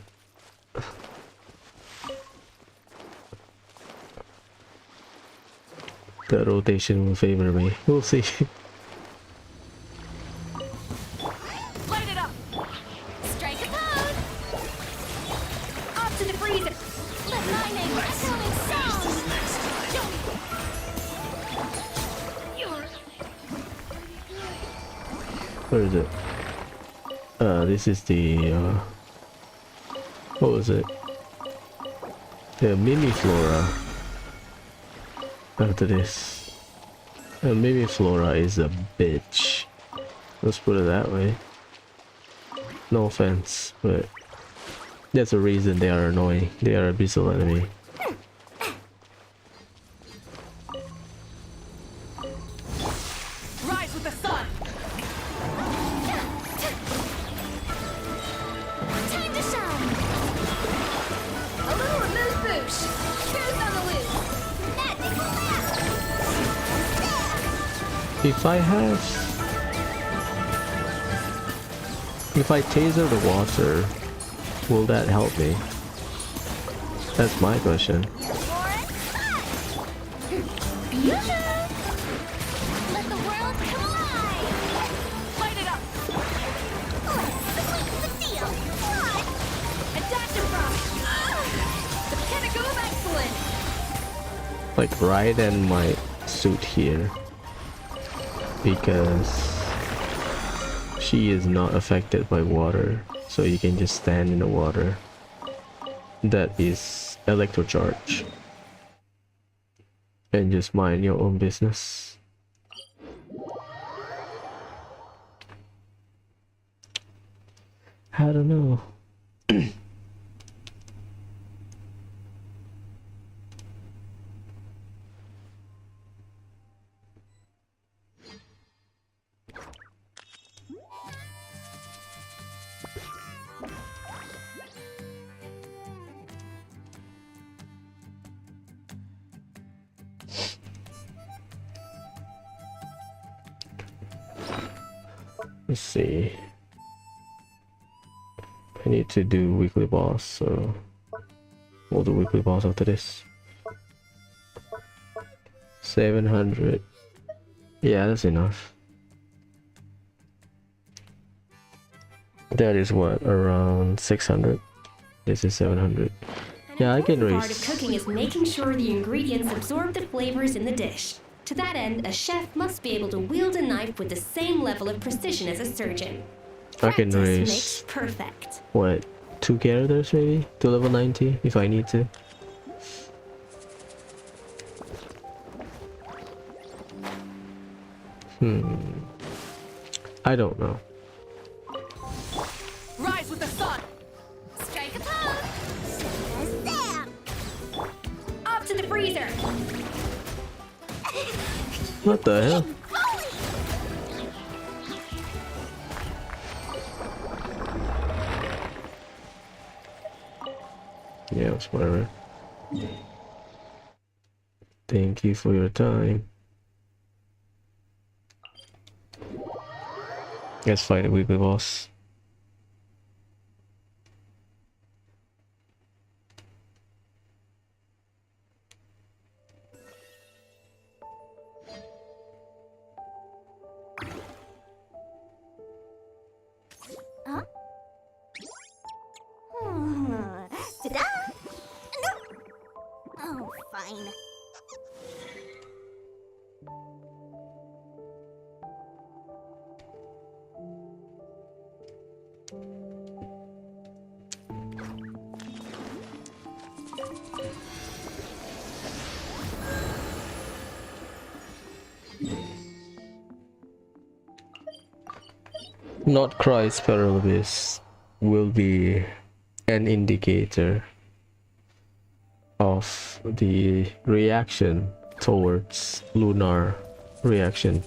Speaker 1: rotation will favor me. We'll see.
Speaker 3: Light it up. Strike a pose. Off to the freezer.
Speaker 2: Let my name echo in song.
Speaker 3: You're
Speaker 1: Where is it? This is the what was it? The mini flora. After this, mini flora is a bitch. Let's put it that way. No offense, but there's a reason they are annoying. They are abyssal enemy.
Speaker 3: rise with the sun.
Speaker 2: Time to shine.
Speaker 3: A little remove boosh. Here's on the loose.
Speaker 2: Magical laugh.
Speaker 1: If I taser the water, will that help me? That's my question.
Speaker 2: Let the world come alive.
Speaker 3: Light it up.
Speaker 2: Let's sweeten the deal. What?
Speaker 3: Adaptive rock. The pinnacle of excellence.
Speaker 1: Like right in my suit here, because she is not affected by water, so you can just stand in the water. That is electrocharge, and just mind your own business. I don't know. Let's see. I need to do weekly boss, so we'll do weekly boss after this. 700. Yeah, that's enough. That is what, around 600. This is 700. Yeah, I can
Speaker 8: Part of
Speaker 1: raise.
Speaker 8: cooking is making sure the ingredients absorb the flavors in the dish. To that end, a chef must be able to wield a knife with the same level of precision as a surgeon.
Speaker 1: I can
Speaker 8: Practice
Speaker 1: raise
Speaker 8: makes perfect.
Speaker 1: what, 2 characters maybe to level 90 if I need to. I don't know.
Speaker 3: Rise with the sun.
Speaker 2: Strike a pose. Shazam.
Speaker 3: Off to the freezer.
Speaker 1: What the hell?
Speaker 2: Holy.
Speaker 1: Yeah, it's whatever. Thank you for your time. Let's fight a weekly boss.
Speaker 2: Huh? Ta-da! No. Oh, fine.
Speaker 1: Not Christ Paralabis will be an indicator of the reaction towards lunar reaction.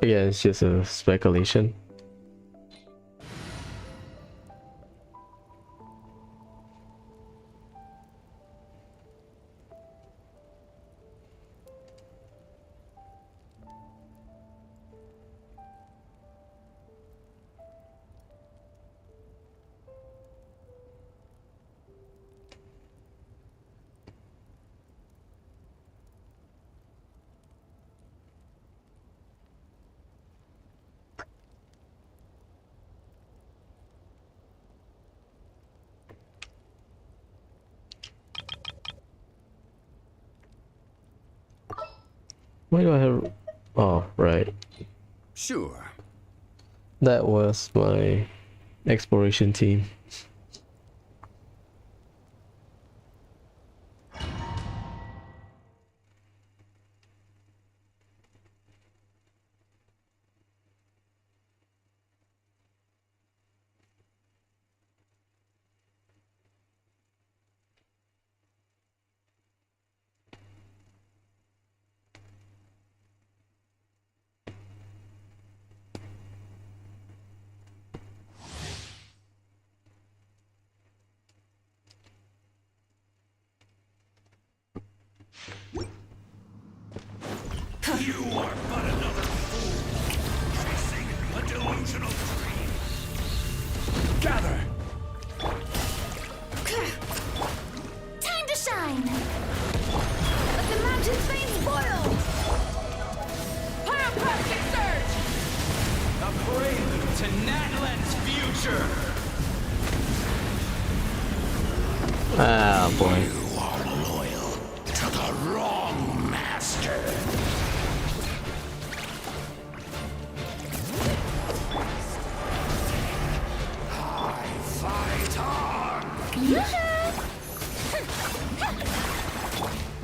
Speaker 1: Again, it's just a speculation. Why do I have... Oh, right.
Speaker 5: Sure.
Speaker 1: That was my exploration team.
Speaker 6: You are but another fool, chasing a delusional dream. Gather!
Speaker 2: Time to shine!
Speaker 3: Let the mountain's veins boil! Pyroplastic surge!
Speaker 7: A prelude to Natlan's future.
Speaker 1: Ah, boy.
Speaker 6: You are loyal to the wrong master. I fight on!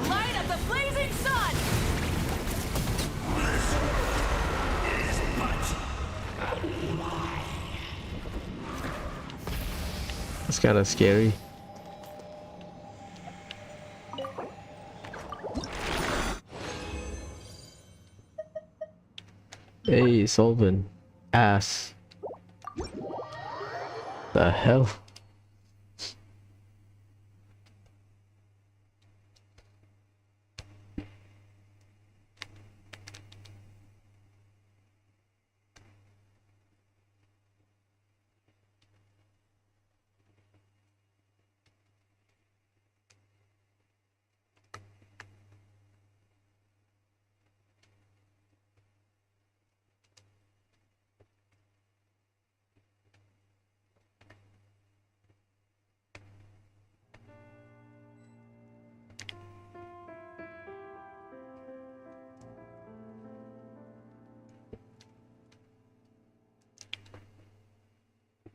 Speaker 3: Light up the blazing sun!
Speaker 1: It's kind of scary. Hey, Solvin. Ass. The hell?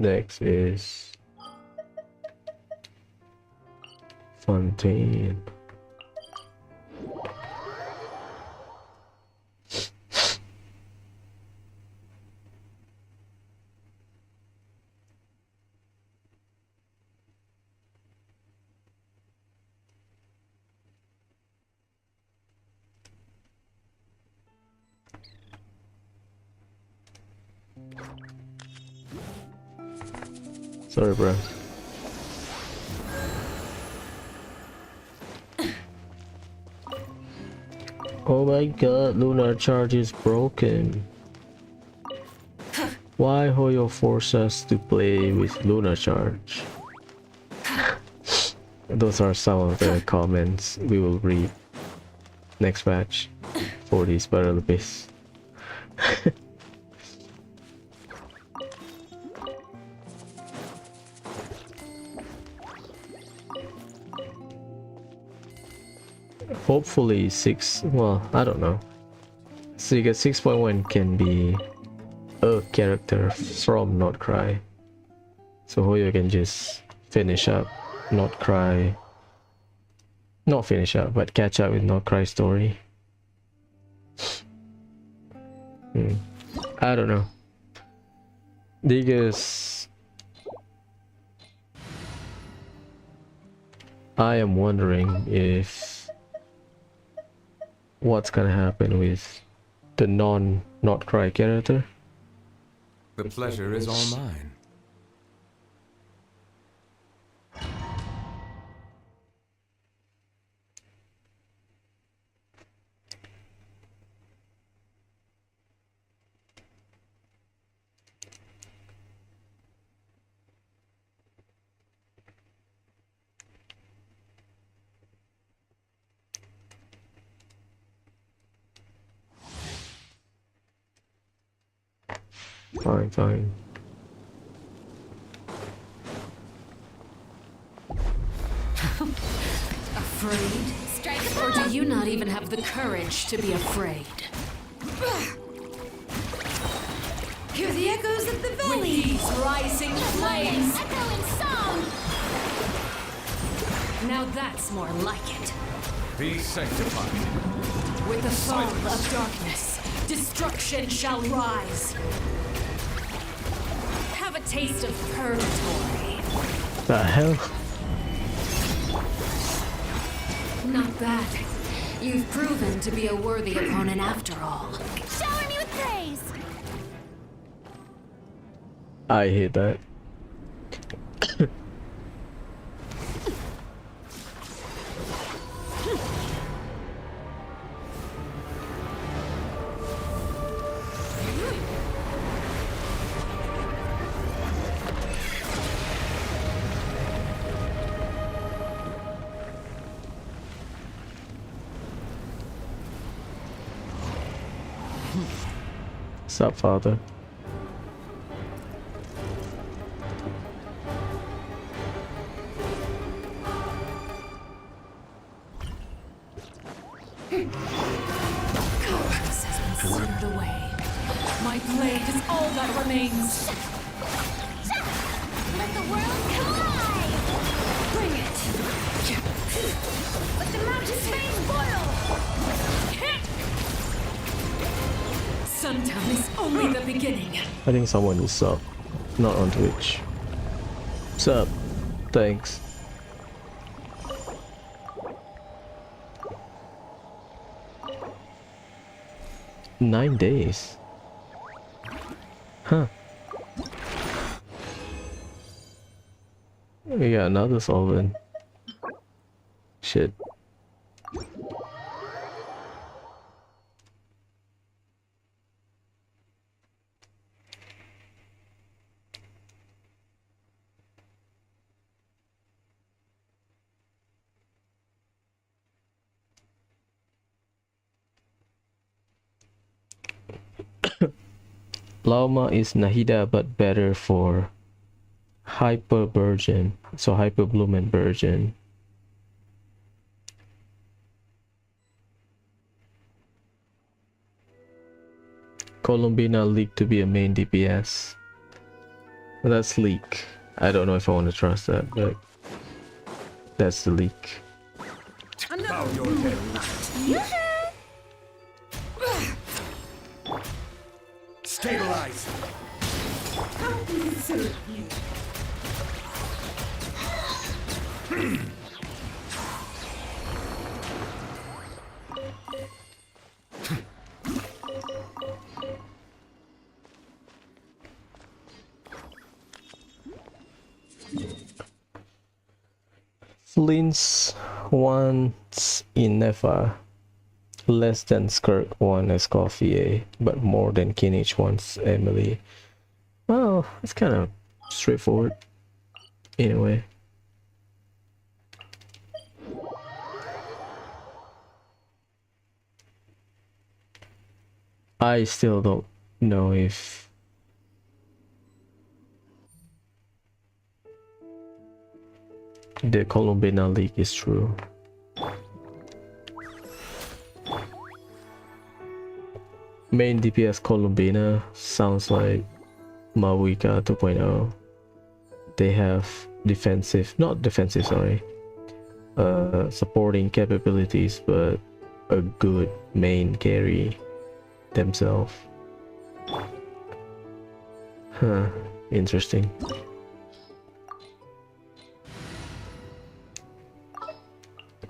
Speaker 1: Next is Fontaine. Sorry, bro. Oh my god, Lunar Charge is broken. Why Hoyo force us to play with Lunar Charge? Those are some of the comments we will read next batch for this Battle Abyss. Hopefully 6, well, I don't know. So you get 6.1 can be a character from Not Cry. So Hoyo can just finish up Not Cry. Not finish up, but catch up with Not Cry story. I don't know. Because I am wondering if what's gonna happen with the Not Cry character.
Speaker 5: The pleasure is all mine.
Speaker 1: Fine.
Speaker 2: Afraid?
Speaker 3: strike
Speaker 9: Or do you not even have the courage to be afraid?
Speaker 3: Hear the echoes of the
Speaker 9: With
Speaker 3: valley.
Speaker 9: these rising flames,
Speaker 2: Echoing song!
Speaker 9: now that's more like it.
Speaker 7: Be sanctified.
Speaker 9: With the fall of darkness, destruction shall rise. Have a taste of purgatory.
Speaker 1: The hell?
Speaker 9: Not bad. You've proven to be a worthy opponent after all.
Speaker 2: Shower me with praise!
Speaker 1: I hate that. Sup, father?
Speaker 9: Darkness has been swept away. My blade is all that remains.
Speaker 2: Let the world collide!
Speaker 9: Bring it!
Speaker 3: Let the mountain's veins boil.
Speaker 9: Sundown is only the beginning.
Speaker 1: I think someone is sub, not on Twitch. Sup? Thanks. Nine days. Huh. We got another solvent. Shit. Lauma is Nahida but better for Hyper Virgin. So Hyper Bloom and Virgin. Columbina leaked to be a main DPS. That's leak. I don't know if I want to trust that, but that's the leak.
Speaker 6: Bow your head. Stabilize.
Speaker 1: Flint's once in Nefa, less than Skirk one as Coffee, but more than Kinich wants Emily. Well, it's kind of straightforward in a way. I still don't know if the Columbina leak is true. Main DPS Columbina sounds like Mawika 2.0. They have defensive, not defensive, sorry, supporting capabilities, but a good main carry themselves. Huh, interesting.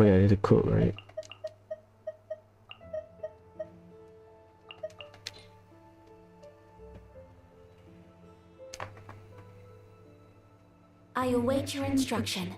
Speaker 1: Oh yeah, I need to cook, right?
Speaker 2: I await your instruction.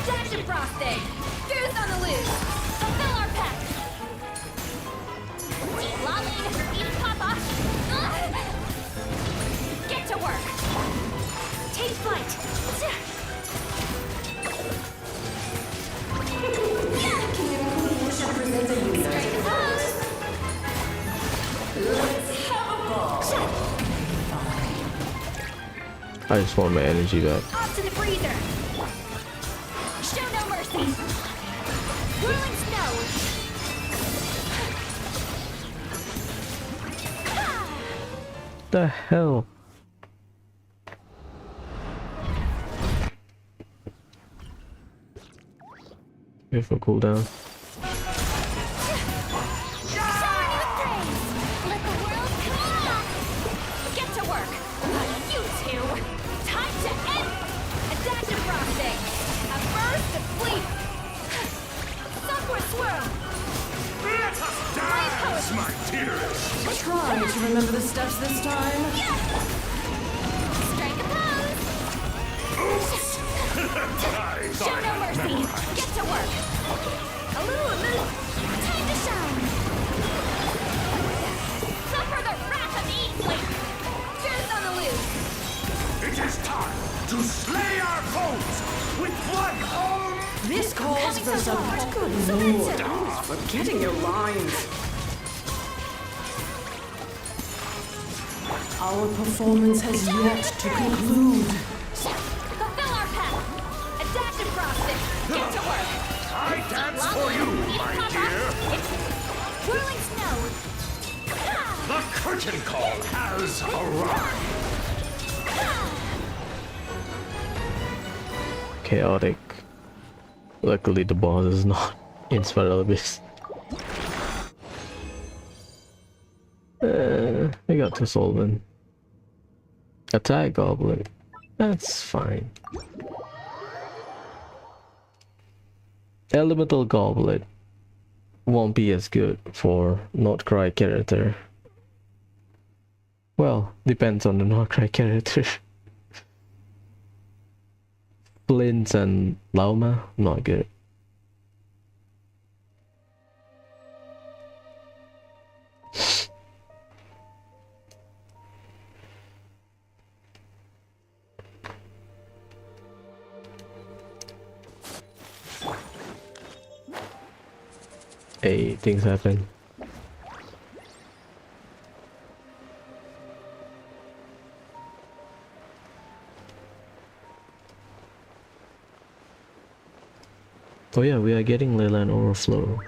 Speaker 3: Adaptive frosting! Goose on the loose! Fulfill our pact! Lolly, eat Papa! Get to work! Take flight! Strike a pose! Let's have a ball!
Speaker 1: I just want my energy back.
Speaker 3: Off to the freezer! Show no mercy! Whirling snow!
Speaker 1: The hell? Here for cooldown.
Speaker 3: Showering you with praise! Let the world come! Get to work! You two! Time to end! Adaptive frosting! A burst of sleep! Southward swirl!
Speaker 6: Let us dance, my dearest!
Speaker 9: Try to remember the steps this time.
Speaker 3: Strike a pose! Show no mercy! Get to work! A little time to shine! Suffer the wrath of Easley! Goose on the loose!
Speaker 6: It is time to slay our foes with one home!
Speaker 9: This calls for some good lord. Forgetting your lines. Our performance has yet to conclude.
Speaker 3: Fulfill our path! Adaptive frosting! Get to work!
Speaker 6: I dance for you, my dear!
Speaker 3: Whirling snow!
Speaker 6: The curtain call has arrived!
Speaker 1: Chaotic. Luckily the boss is not in Spiral Abyss. I got to Solvent. Attack Goblin. That's fine. Elemental Goblet won't be as good for not cry character. Well, depends on the not cry character. Flint and Lauma, not good. Hey, things happen. Oh yeah, we are getting Leyland Overflow.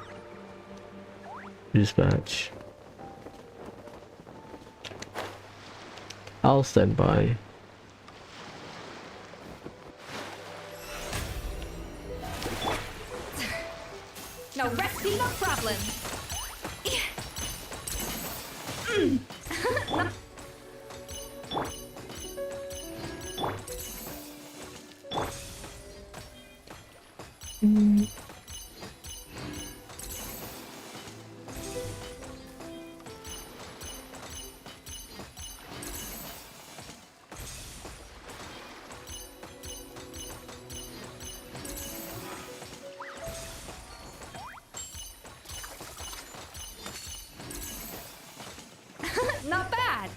Speaker 1: Dispatch. I'll stand by.
Speaker 3: No recipe, no problem! Not bad!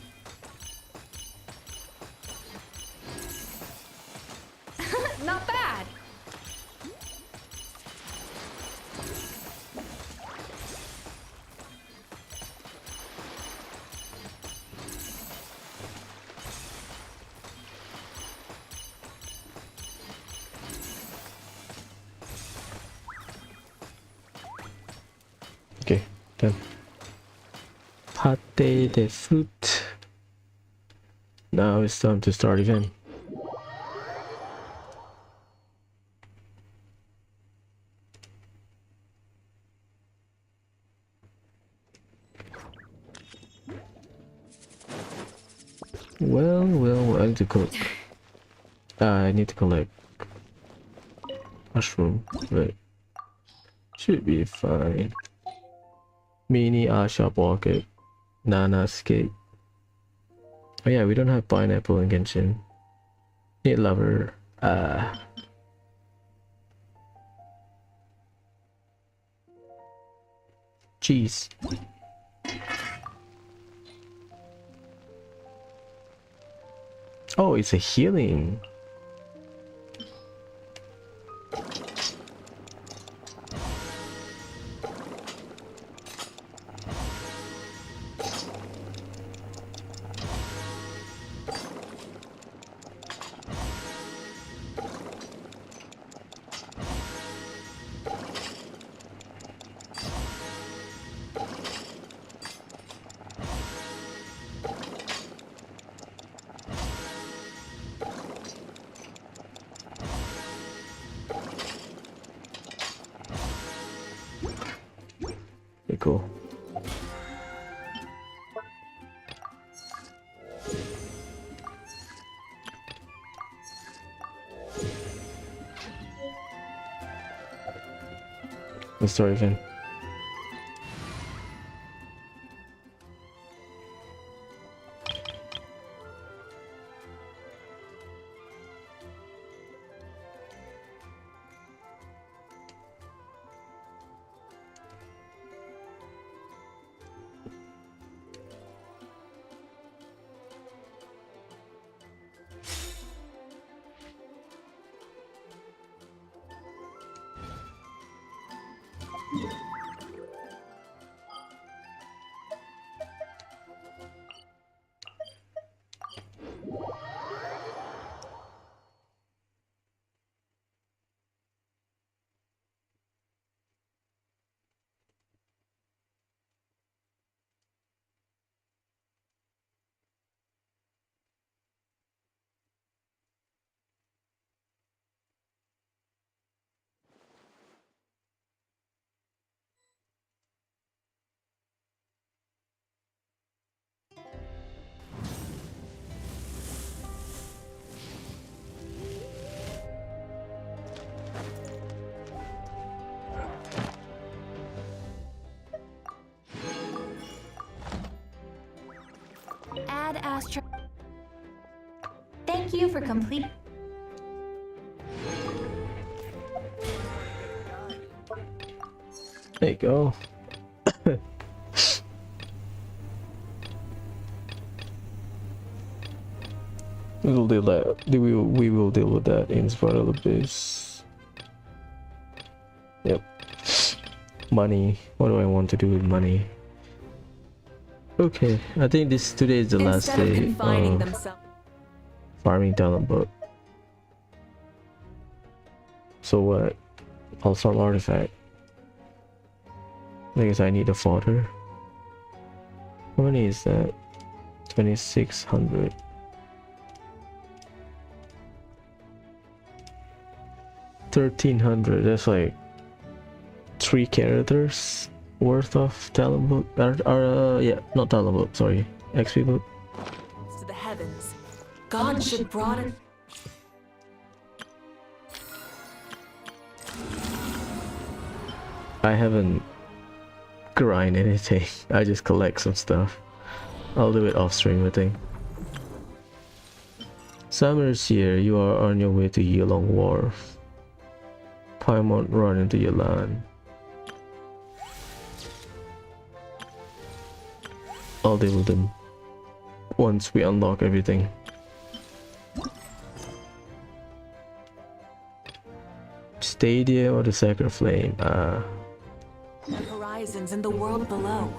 Speaker 3: Not bad!
Speaker 1: Okay, done. Pate the fruit. Now it's time to start again. Well, I need to cook. I need to collect mushroom, but should be fine. Mini Shop Walker, Nana Skate. Oh yeah, we don't have pineapple in Genshin. Need lover. Cheese. Oh, it's a healing. Pretty cool. The story event.
Speaker 2: Add Astro. Thank you for complete.
Speaker 1: There you go. We will deal that. We will deal with that in Spiral Abyss. Yep. Money. What do I want to do with money? Okay, I think today is the last
Speaker 3: Instead of
Speaker 1: day
Speaker 3: confining
Speaker 1: of
Speaker 3: themselves.
Speaker 1: farming talent book. So what? I'll farm artifact. I guess I need a fodder. How many is that? 2600. 1300. That's like 3 characters worth of talent book. Yeah, not talent book. Sorry, XP book.
Speaker 3: To the heavens. God should broaden.
Speaker 1: I haven't grind anything. I just collect some stuff. I'll do it off stream, I think. Summer's here. You are on your way to Yilong Wharf. Paimon run into your land. I'll deal with them once we unlock everything. Stadium or the Sacred Flame?
Speaker 3: The horizons and the world below.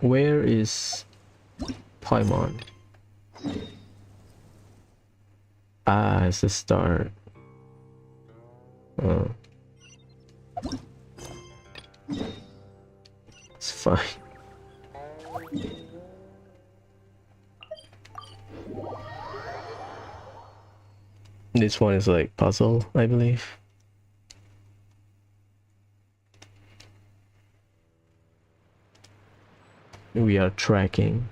Speaker 1: Where is Paimon? Ah, it's the start. It's fine. This one is like puzzle, I believe. We are tracking.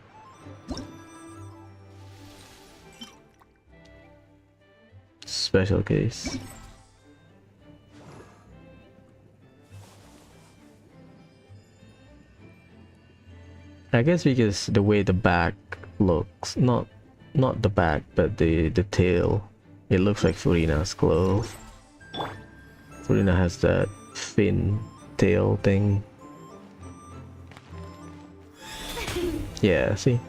Speaker 1: special case. I guess because the way the back looks, not the back, but the tail, it looks like Furina's glove. Furina has that fin tail thing. Yeah, see?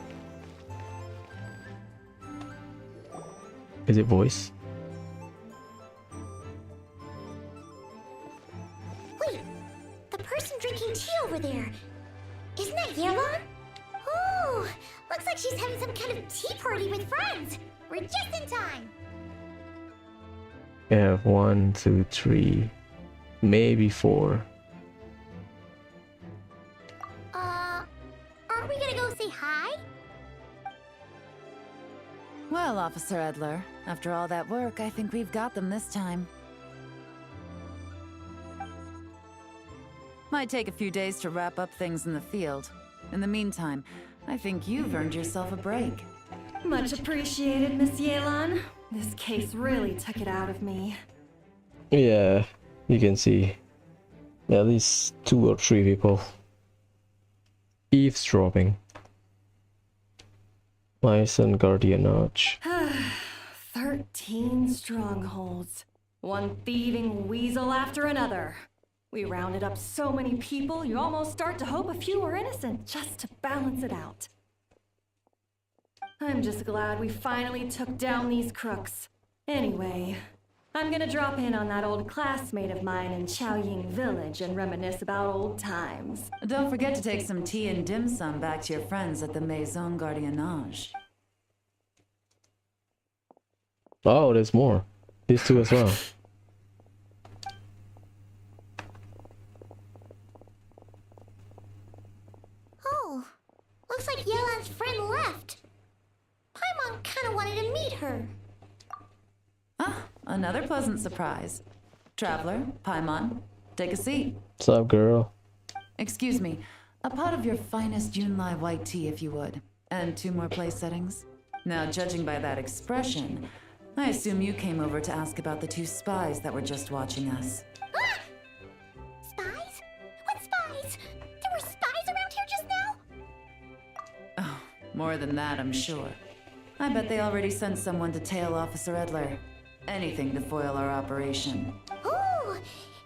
Speaker 1: Is it voice?
Speaker 2: Wait, the person drinking tea over there. Isn't that Yelan? Oh, looks like she's having some kind of tea party with friends. We're just in time.
Speaker 1: We have 1, 2, 3, maybe 4.
Speaker 2: Aren't we gonna go say hi?
Speaker 10: Well, Officer Edler, after all that work, I think we've got them this time. Might take a few days to wrap up things in the field. In the meantime, I think you've earned yourself a break.
Speaker 3: Much appreciated, Miss Yelan. This case really took it out of me.
Speaker 1: Yeah, you can see at least 2 or 3 people eavesdropping. Bison Guardian Arch.
Speaker 3: 13 strongholds. One thieving weasel after another. We rounded up so many people, you almost start to hope a few were innocent, just to balance it out. I'm just glad we finally took down these crooks. Anyway, I'm gonna drop in on that old classmate of mine in Chaoying Village and reminisce about old times.
Speaker 10: Don't forget to take some tea and dim sum back to your friends at the Maison Gardiennage.
Speaker 1: Oh, there's more. These 2 as well.
Speaker 2: Oh, looks like Yelan's friend left. Paimon kinda wanted to meet her.
Speaker 10: Ah, another pleasant surprise. Traveler, Paimon, take a seat.
Speaker 1: What's up, girl?
Speaker 10: Excuse me, a pot of your finest Yunlai white tea, if you would. And 2 more place settings. Now, judging by that expression, I assume you came over to ask about the 2 spies that were just watching us.
Speaker 2: Ah! Spies? What spies? There were spies around here just now?
Speaker 10: Oh, more than that, I'm sure. I bet they already sent someone to tail Officer Edler. Anything to foil our operation.
Speaker 2: Oh,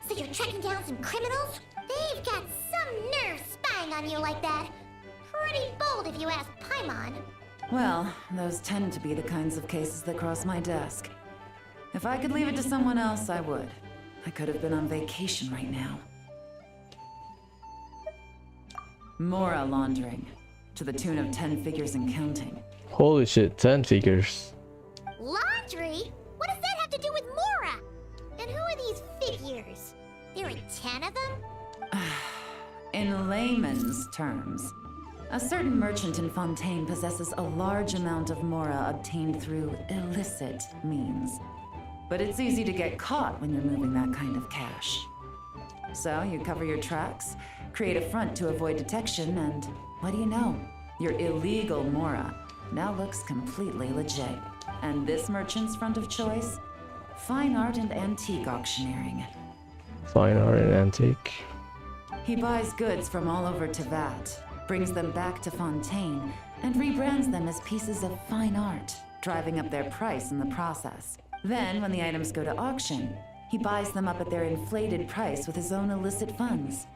Speaker 2: so you're tracking down some criminals? They've got some nerve spying on you like that. Pretty bold if you ask Paimon.
Speaker 10: Well, those tend to be the kinds of cases that cross my desk. If I could leave it to someone else, I would. I could have been on vacation right now. Mora laundering, to the tune of 10 figures and counting.
Speaker 1: Holy shit, 10 figures.
Speaker 2: Laundry? What does that have to do with Mora? And who are these figures? There are 10 of them?
Speaker 10: In layman's terms, a certain merchant in Fontaine possesses a large amount of Mora obtained through illicit means. But it's easy to get caught when you're moving that kind of cash. So you cover your tracks, create a front to avoid detection, and what do you know? Your illegal Mora now looks completely legit. And this merchant's front of choice? Fine art and antique auctioneering.
Speaker 1: Fine art and antique.
Speaker 10: He buys goods from all over Tevat, brings them back to Fontaine, and rebrands them as pieces of fine art, driving up their price in the process. Then, when the items go to auction, he buys them up at their inflated price with his own illicit funds.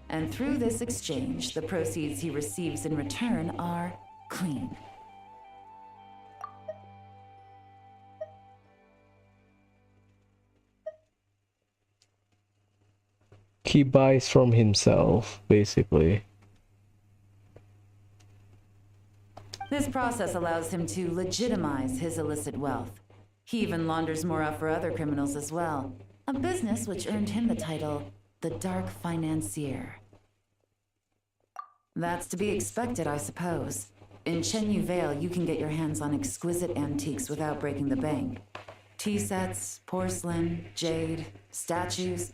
Speaker 10: And through this exchange, the proceeds he receives in return are clean.
Speaker 1: He buys from himself, basically.
Speaker 10: This process allows him to legitimize his illicit wealth. He even launders Mora for other criminals as well. A business which earned him the title, the Dark Financier. That's to be expected, I suppose. In Chenyu Vale, you can get your hands on exquisite antiques without breaking the bank. Tea sets, porcelain, jade, statues,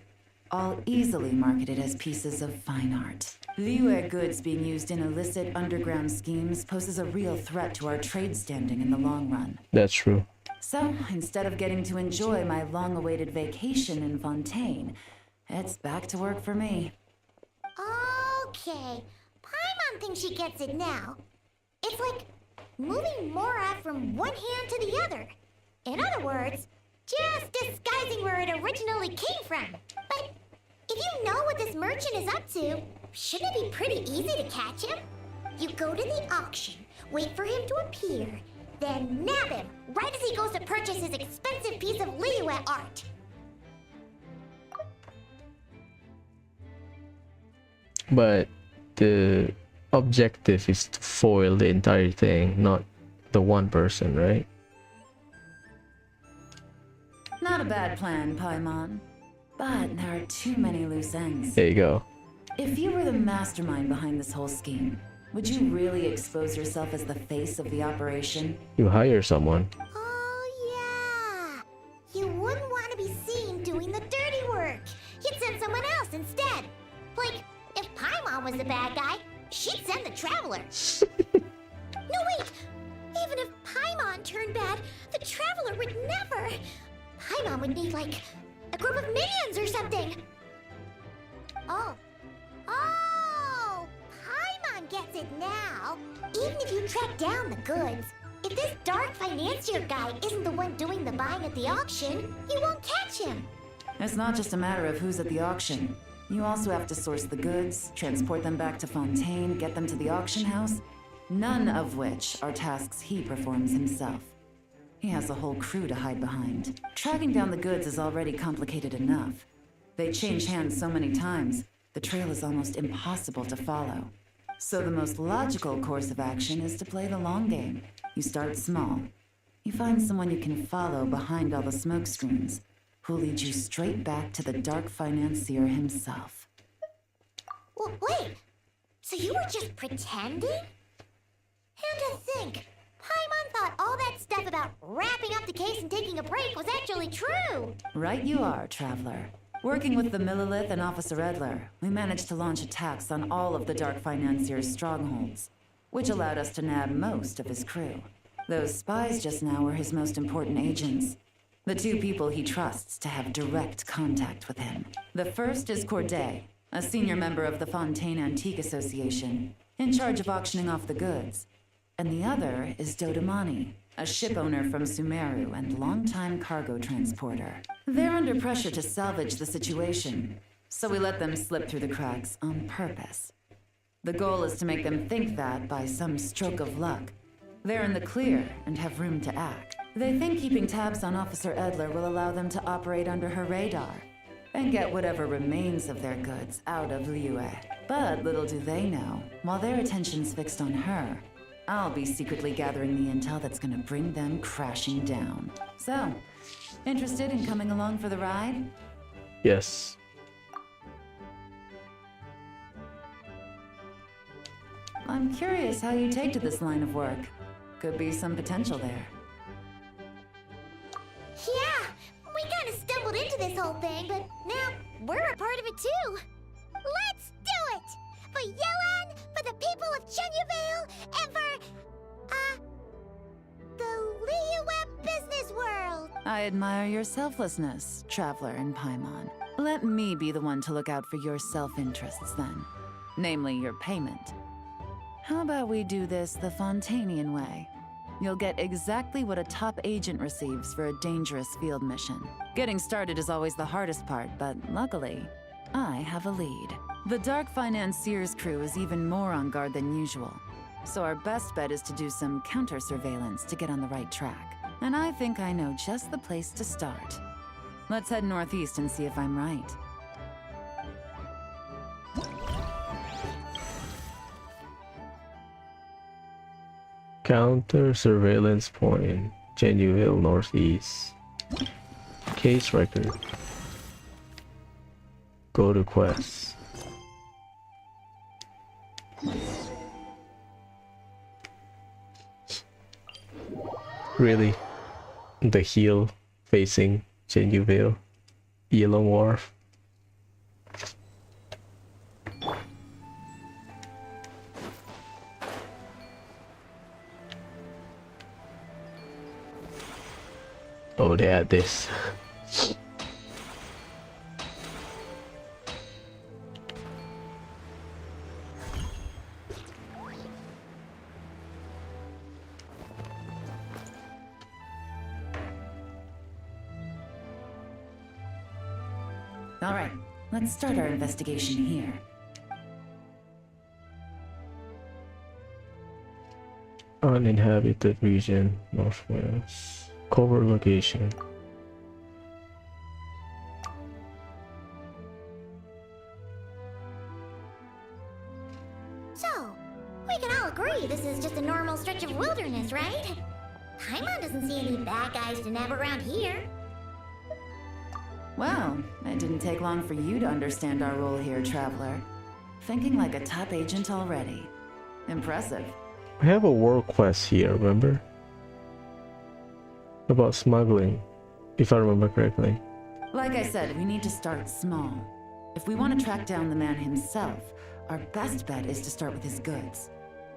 Speaker 10: all easily marketed as pieces of fine art. Liyue goods being used in illicit underground schemes poses a real threat to our trade standing in the long run.
Speaker 1: That's true.
Speaker 10: So, instead of getting to enjoy my long-awaited vacation in Fontaine, it's back to work for me.
Speaker 2: Okay, Paimon thinks she gets it now. It's like moving Mora from one hand to the other. In other words, just disguising where it originally came from. But if you know what this merchant is up to, shouldn't it be pretty easy to catch him? You go to the auction, wait for him to appear, then nab him right as he goes to purchase his expensive piece of Liyue art.
Speaker 1: But the objective is to foil the entire thing, not the one person, right?
Speaker 10: Not a bad plan, Paimon. But there are too many loose ends.
Speaker 1: There you go.
Speaker 10: If you were the mastermind behind this whole scheme, would you really expose yourself as the face of the operation?
Speaker 1: You hire someone.
Speaker 2: Oh yeah! You wouldn't want to be seen doing the dirty work. You'd send someone else instead. Like, if Paimon was the bad guy, she'd send the Traveler. No, wait! Even if Paimon turned bad, the Traveler would never. Paimon would need, like, a group of minions or something. Oh. Oh! Paimon gets it now. Even if you track down the goods, if this dark financier guy isn't the one doing the buying at the auction, you won't catch him.
Speaker 10: It's not just a matter of who's at the auction. You also have to source the goods, transport them back to Fontaine, get them to the auction house, none of which are tasks he performs himself. He has a whole crew to hide behind. Tracking down the goods is already complicated enough. They change hands so many times, the trail is almost impossible to follow. So the most logical course of action is to play the long game. You start small. You find someone you can follow behind all the smoke screens, who'll lead you straight back to the dark financier himself.
Speaker 2: Well, wait, so you were just pretending? And to think, Paimon thought all that stuff about wrapping up the case and taking a break was actually true.
Speaker 10: Right you are, Traveler. Working with the Millilith and Officer Edler, we managed to launch attacks on all of the Dark Financier's strongholds, which allowed us to nab most of his crew. Those spies just now were his most important agents, the two people he trusts to have direct contact with him. The first is Corday, a senior member of the Fontaine Antique Association, in charge of auctioning off the goods. And the other is Dodamani, a ship owner from Sumeru and longtime cargo transporter. They're under pressure to salvage the situation, so we let them slip through the cracks on purpose. The goal is to make them think that, by some stroke of luck, they're in the clear and have room to act. They think keeping tabs on Officer Edler will allow them to operate under her radar and get whatever remains of their goods out of Liyue. But little do they know, while their attention's fixed on her, I'll be secretly gathering the intel that's gonna bring them crashing down. So, interested in coming along for the ride?
Speaker 1: Yes.
Speaker 10: I'm curious how you take to this line of work. Could be some potential there.
Speaker 2: Yeah, we kind of stumbled into this whole thing, but now we're a part of it too. Let's do it! For Yoan, for the people of Chenyavale, and for, the Liyue business world!
Speaker 10: I admire your selflessness, Traveler and Paimon. Let me be the one to look out for your self-interests then. Namely, your payment. How about we do this the Fontainian way? You'll get exactly what a top agent receives for a dangerous field mission. Getting started is always the hardest part, but luckily, I have a lead. The Dark Financier's crew is even more on guard than usual, so our best bet is to do some counter-surveillance to get on the right track. And I think I know just the place to start. Let's head northeast and see if I'm right.
Speaker 1: Counter surveillance point, Genuine Northeast. Case record. Go to quest. Really? The heel facing Genuine Yellow Wharf. Oh, they had this.
Speaker 10: All right, let's start our investigation here.
Speaker 1: Uninhabited region, northwest. Cover location.
Speaker 2: So, we can all agree this is just a normal stretch of wilderness, right? Paimon doesn't see any bad guys to nab around here.
Speaker 10: Well, it didn't take long for you to understand our role here, Traveler. Thinking like a top agent already. Impressive.
Speaker 1: We have a world quest here, remember? About smuggling, if I remember correctly.
Speaker 10: Like I said, we need to start small. If we want to track down the man himself, our best bet is to start with his goods.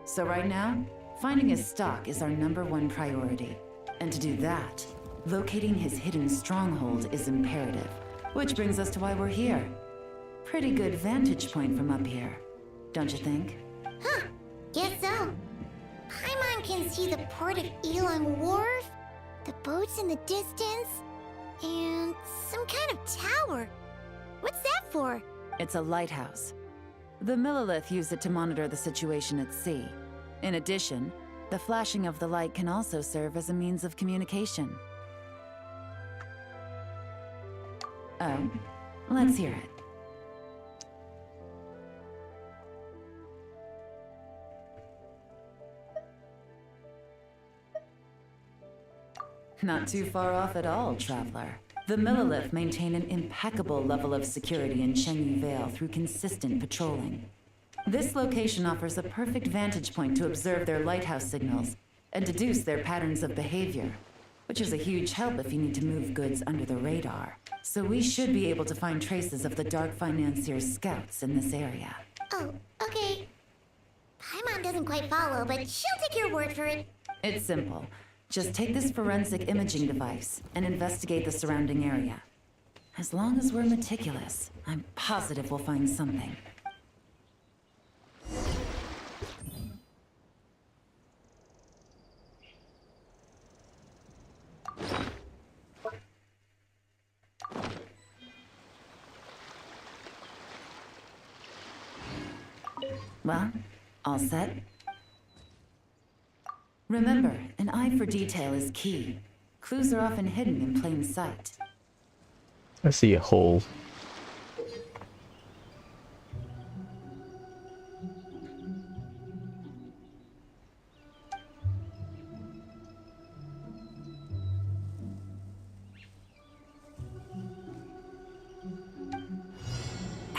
Speaker 10: So right now, finding his stock is our #1 priority. And to do that, locating his hidden stronghold is imperative. Which brings us to why we're here. Pretty good vantage point from up here, don't you think?
Speaker 2: Huh, guess so. Paimon can see the port of Elon Wharf, the boats in the distance, and some kind of tower. What's that for?
Speaker 10: It's a lighthouse. The Millilith use it to monitor the situation at sea. In addition, the flashing of the light can also serve as a means of communication. Oh, let's hear it. Not too far off at all, Traveler. The Millilith maintain an impeccable level of security in Chengyu Vale through consistent patrolling. This location offers a perfect vantage point to observe their lighthouse signals and deduce their patterns of behavior, which is a huge help if you need to move goods under the radar. So we should be able to find traces of the Dark Financier's scouts in this area.
Speaker 2: Oh, okay. Paimon doesn't quite follow, but she'll take your word for it.
Speaker 10: It's simple. Just take this forensic imaging device and investigate the surrounding area. As long as we're meticulous, I'm positive we'll find something. Well, all set? Remember, an eye for detail is key. Clues are often hidden in plain sight.
Speaker 1: I see a hole.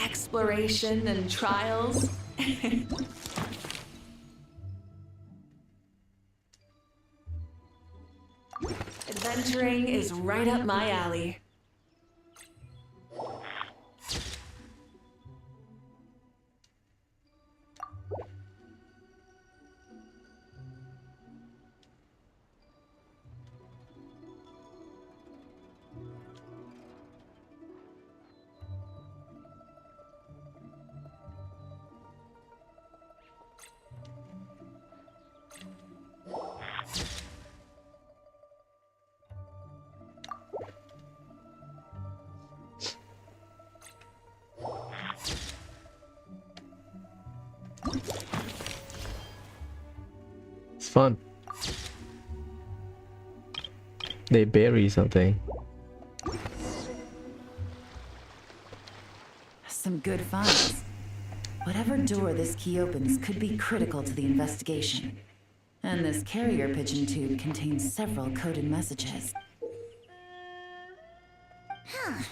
Speaker 3: Exploration and trials. Adventuring is right up my alley.
Speaker 1: It's fun. They bury something.
Speaker 10: Some good finds. Whatever door this key opens could be critical to the investigation. And this carrier pigeon tube contains several coded messages.
Speaker 2: Huh.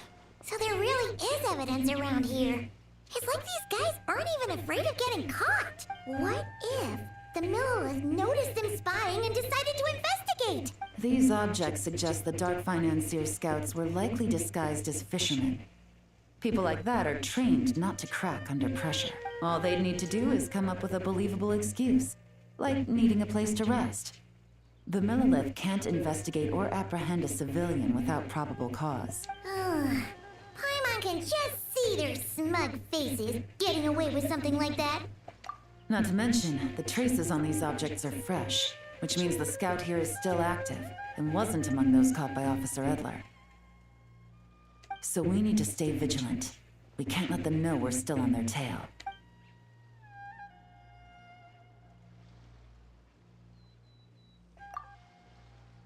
Speaker 2: So there really is evidence around here. It's like these guys aren't even afraid of getting caught. What if the Millilith noticed them spying and decided to investigate?
Speaker 10: These objects suggest the Dark Financier scouts were likely disguised as fishermen. People like that are trained not to crack under pressure. All they'd need to do is come up with a believable excuse, like needing a place to rest. The Millelith can't investigate or apprehend a civilian without probable cause.
Speaker 2: Paimon can just see their smug faces getting away with something like that.
Speaker 10: Not to mention, the traces on these objects are fresh, which means the scout here is still active and wasn't among those caught by Officer Edler. So we need to stay vigilant. We can't let them know we're still on their tail.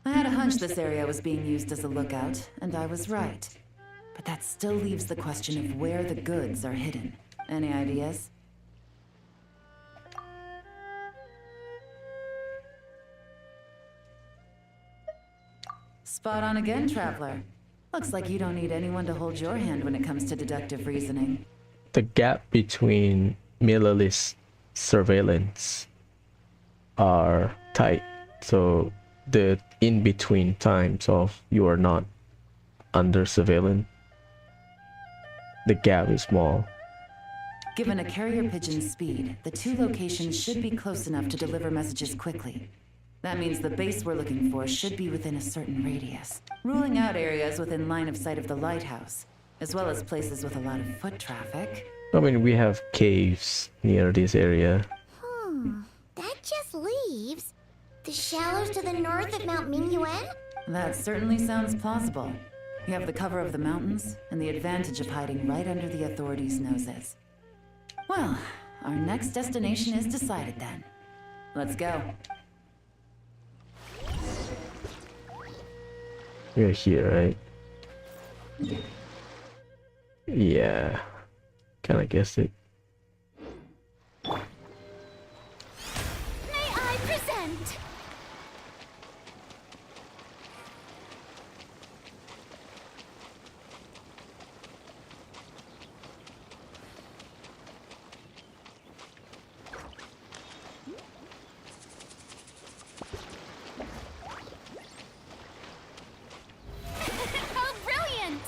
Speaker 10: I had a hunch this area was being used as a lookout, and I was right. But that still leaves the question of where the goods are hidden. Any ideas? Spot on again, Traveler. Looks like you don't need anyone to hold your hand when it comes to deductive reasoning.
Speaker 1: The gap between Millelith's surveillance are tight, so the in-between times of you are not under surveillance, the gap is small.
Speaker 10: Given a carrier pigeon's speed, the two locations should be close enough to deliver messages quickly. That means the base we're looking for should be within a certain radius, ruling out areas within line of sight of the lighthouse, as well as places with a lot of foot traffic.
Speaker 1: I mean, we have caves near this area.
Speaker 2: That just leaves the shallows to the north of Mount Mingyuan?
Speaker 10: That certainly sounds plausible. You have the cover of the mountains, and the advantage of hiding right under the authorities' noses. Well, our next destination is decided then. Let's go.
Speaker 1: We're here, right? Yeah. Kinda guessed it.
Speaker 3: May I present? How brilliant!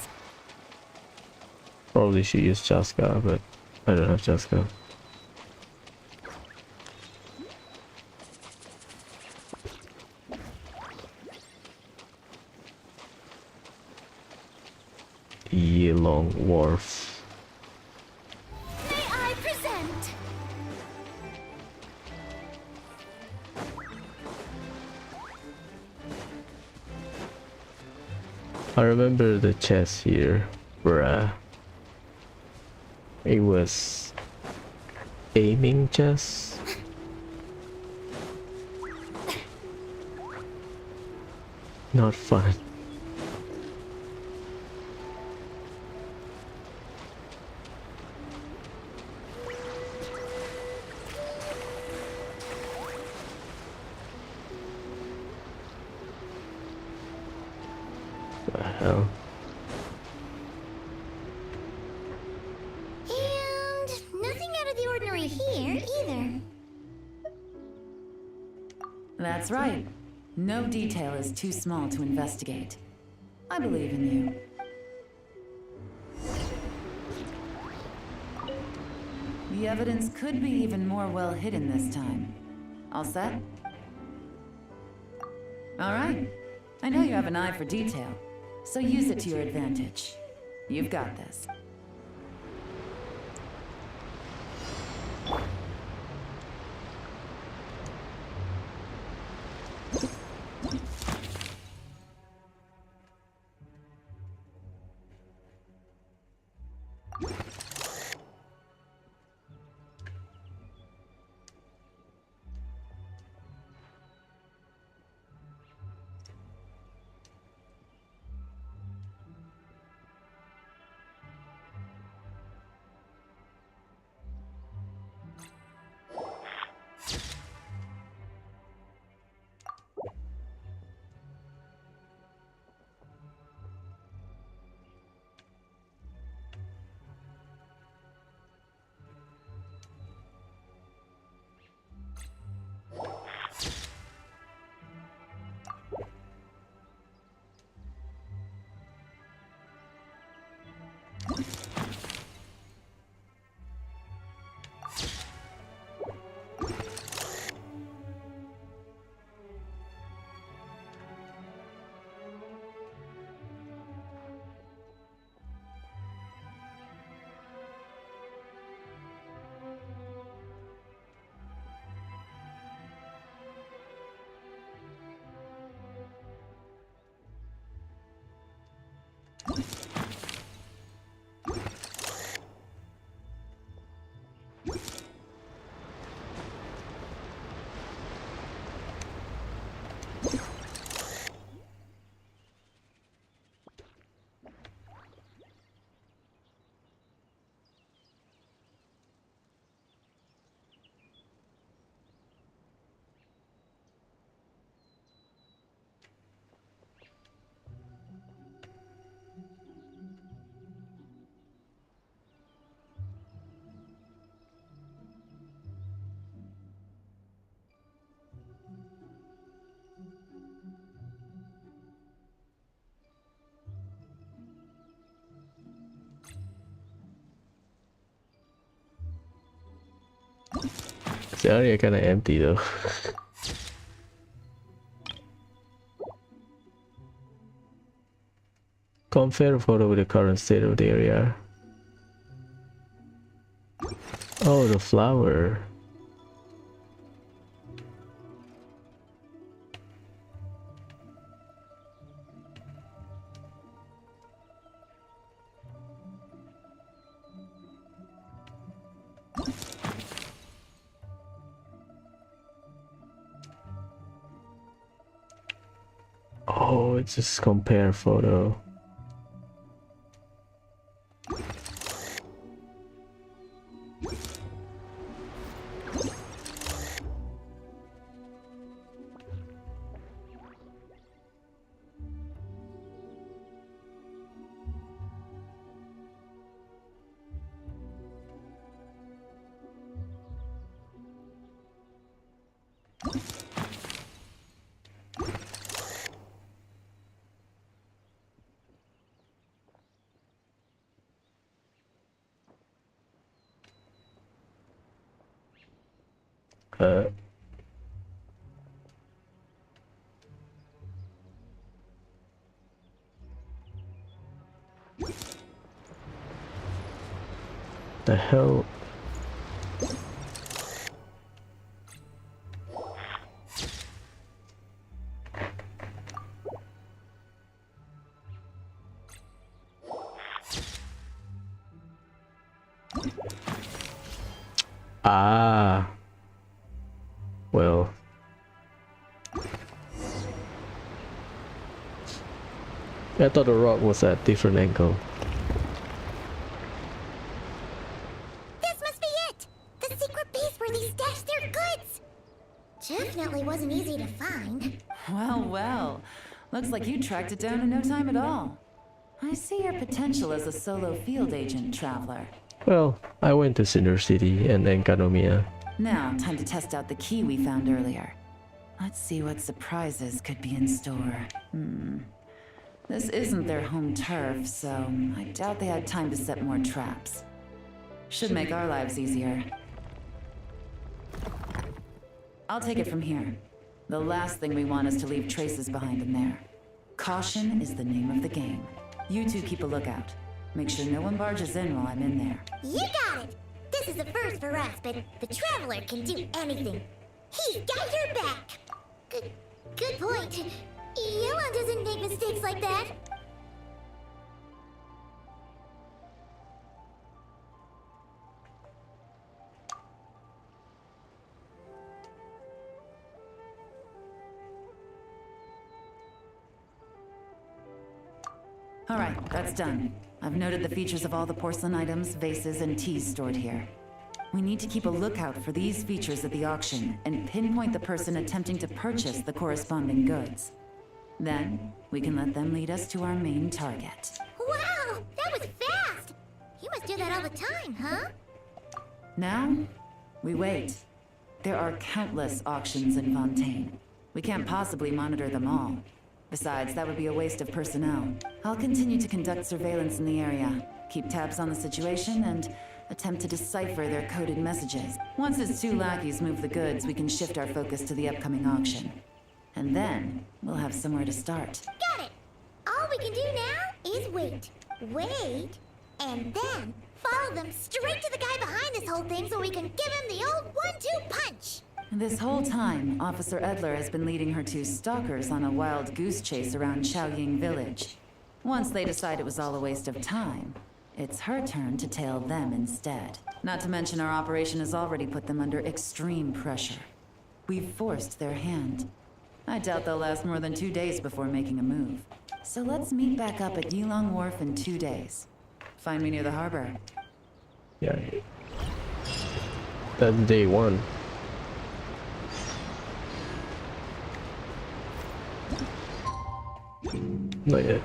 Speaker 1: Probably should use Chaska, but I don't have Chaska. Yelong Wharf.
Speaker 3: May I present?
Speaker 1: I remember the chest here, bruh. It was aiming chest. Not fun. What the hell?
Speaker 2: And nothing out of the ordinary here either.
Speaker 10: That's right. No detail is too small to investigate. I believe in you. The evidence could be even more well hidden this time. All set? All right. I know you have an eye for detail, so use it to your advantage. You've got this.
Speaker 1: The area kinda empty though. Compare photo with the current state of the area. Oh, the flower. Oh, it's just compare photo. The hell? Ah. Well. I thought the rock was at different angle.
Speaker 2: This must be it! The secret base where they stashed their goods! Definitely wasn't easy to find.
Speaker 10: Well, well. Looks like you tracked it down in no time at all. I see your potential as a solo field agent, traveler.
Speaker 1: Well, I went to Cinder City and Enkanomiya.
Speaker 10: Now, time to test out the key we found earlier. Let's see what surprises could be in store. This isn't their home turf, so I doubt they had time to set more traps. Should make our lives easier. I'll take it from here. The last thing we want is to leave traces behind in there. Caution is the name of the game. You two keep a lookout. Make sure no one barges in while I'm in there.
Speaker 2: You got it! This is a first for us, but the Traveler can do anything. He's got your back! Good point. Yellow doesn't make mistakes like that.
Speaker 10: Alright, that's done. I've noted the features of all the porcelain items, vases, and teas stored here. We need to keep a lookout for these features at the auction and pinpoint the person attempting to purchase the corresponding goods. Then, we can let them lead us to our main target.
Speaker 2: Wow, that was fast! You must do that all the time, huh?
Speaker 10: Now, we wait. There are countless auctions in Fontaine. We can't possibly monitor them all. Besides, that would be a waste of personnel. I'll continue to conduct surveillance in the area, keep tabs on the situation, and attempt to decipher their coded messages. Once its two lackeys move the goods, we can shift our focus to the upcoming auction. And then, we'll have somewhere to start.
Speaker 2: Got it! All we can do now is wait. Wait, and then follow them straight to the guy behind this whole thing so we can give him the old 1-2 punch!
Speaker 10: This whole time, Officer Edler has been leading her two stalkers on a wild goose chase around Chaoying Village. Once they decide it was all a waste of time, it's her turn to tail them instead. Not to mention our operation has already put them under extreme pressure. We've forced their hand. I doubt they'll last more than 2 days before making a move. So let's meet back up at Yilong Wharf in 2 days. Find me near the harbor.
Speaker 1: Yeah. That's day one. Not yet.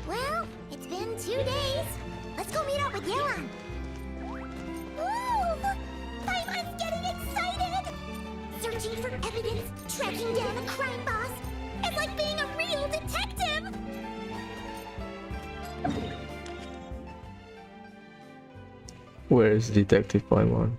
Speaker 2: Well, it's been 2 days. Let's go meet up with Yelan. Ooh! Paimon's getting excited! Searching for evidence, tracking down a crime boss. It's like being a real detective!
Speaker 1: Where is Detective Paimon?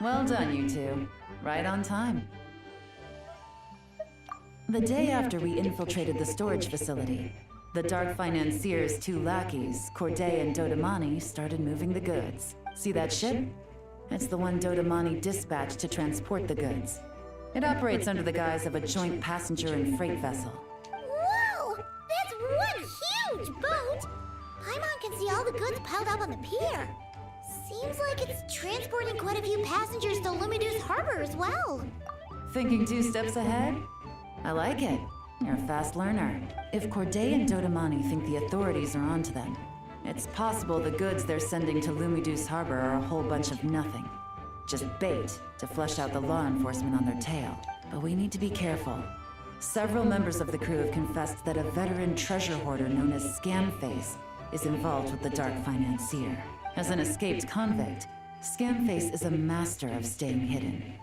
Speaker 10: Well done, you two. Right on time. The day after we infiltrated the storage facility, the Dark Financier's two lackeys, Corday and Dodamani, started moving the goods. See that ship? It's the one Dodamani dispatched to transport the goods. It operates under the guise of a joint passenger and freight vessel.
Speaker 2: Whoa! That's one huge boat! Paimon can see all the goods piled up on the pier. Seems like it's transporting quite a few passengers to Lumidu's harbor as well.
Speaker 10: Thinking 2 steps ahead? I like it. You're a fast learner. If Corday and Dodamani think the authorities are onto them, it's possible the goods they're sending to Lumidu's harbor are a whole bunch of nothing. Just bait to flush out the law enforcement on their tail. But we need to be careful. Several members of the crew have confessed that a veteran treasure hoarder known as Scamface is involved with the Dark Financier. As an escaped convict, Scamface is a master of staying hidden.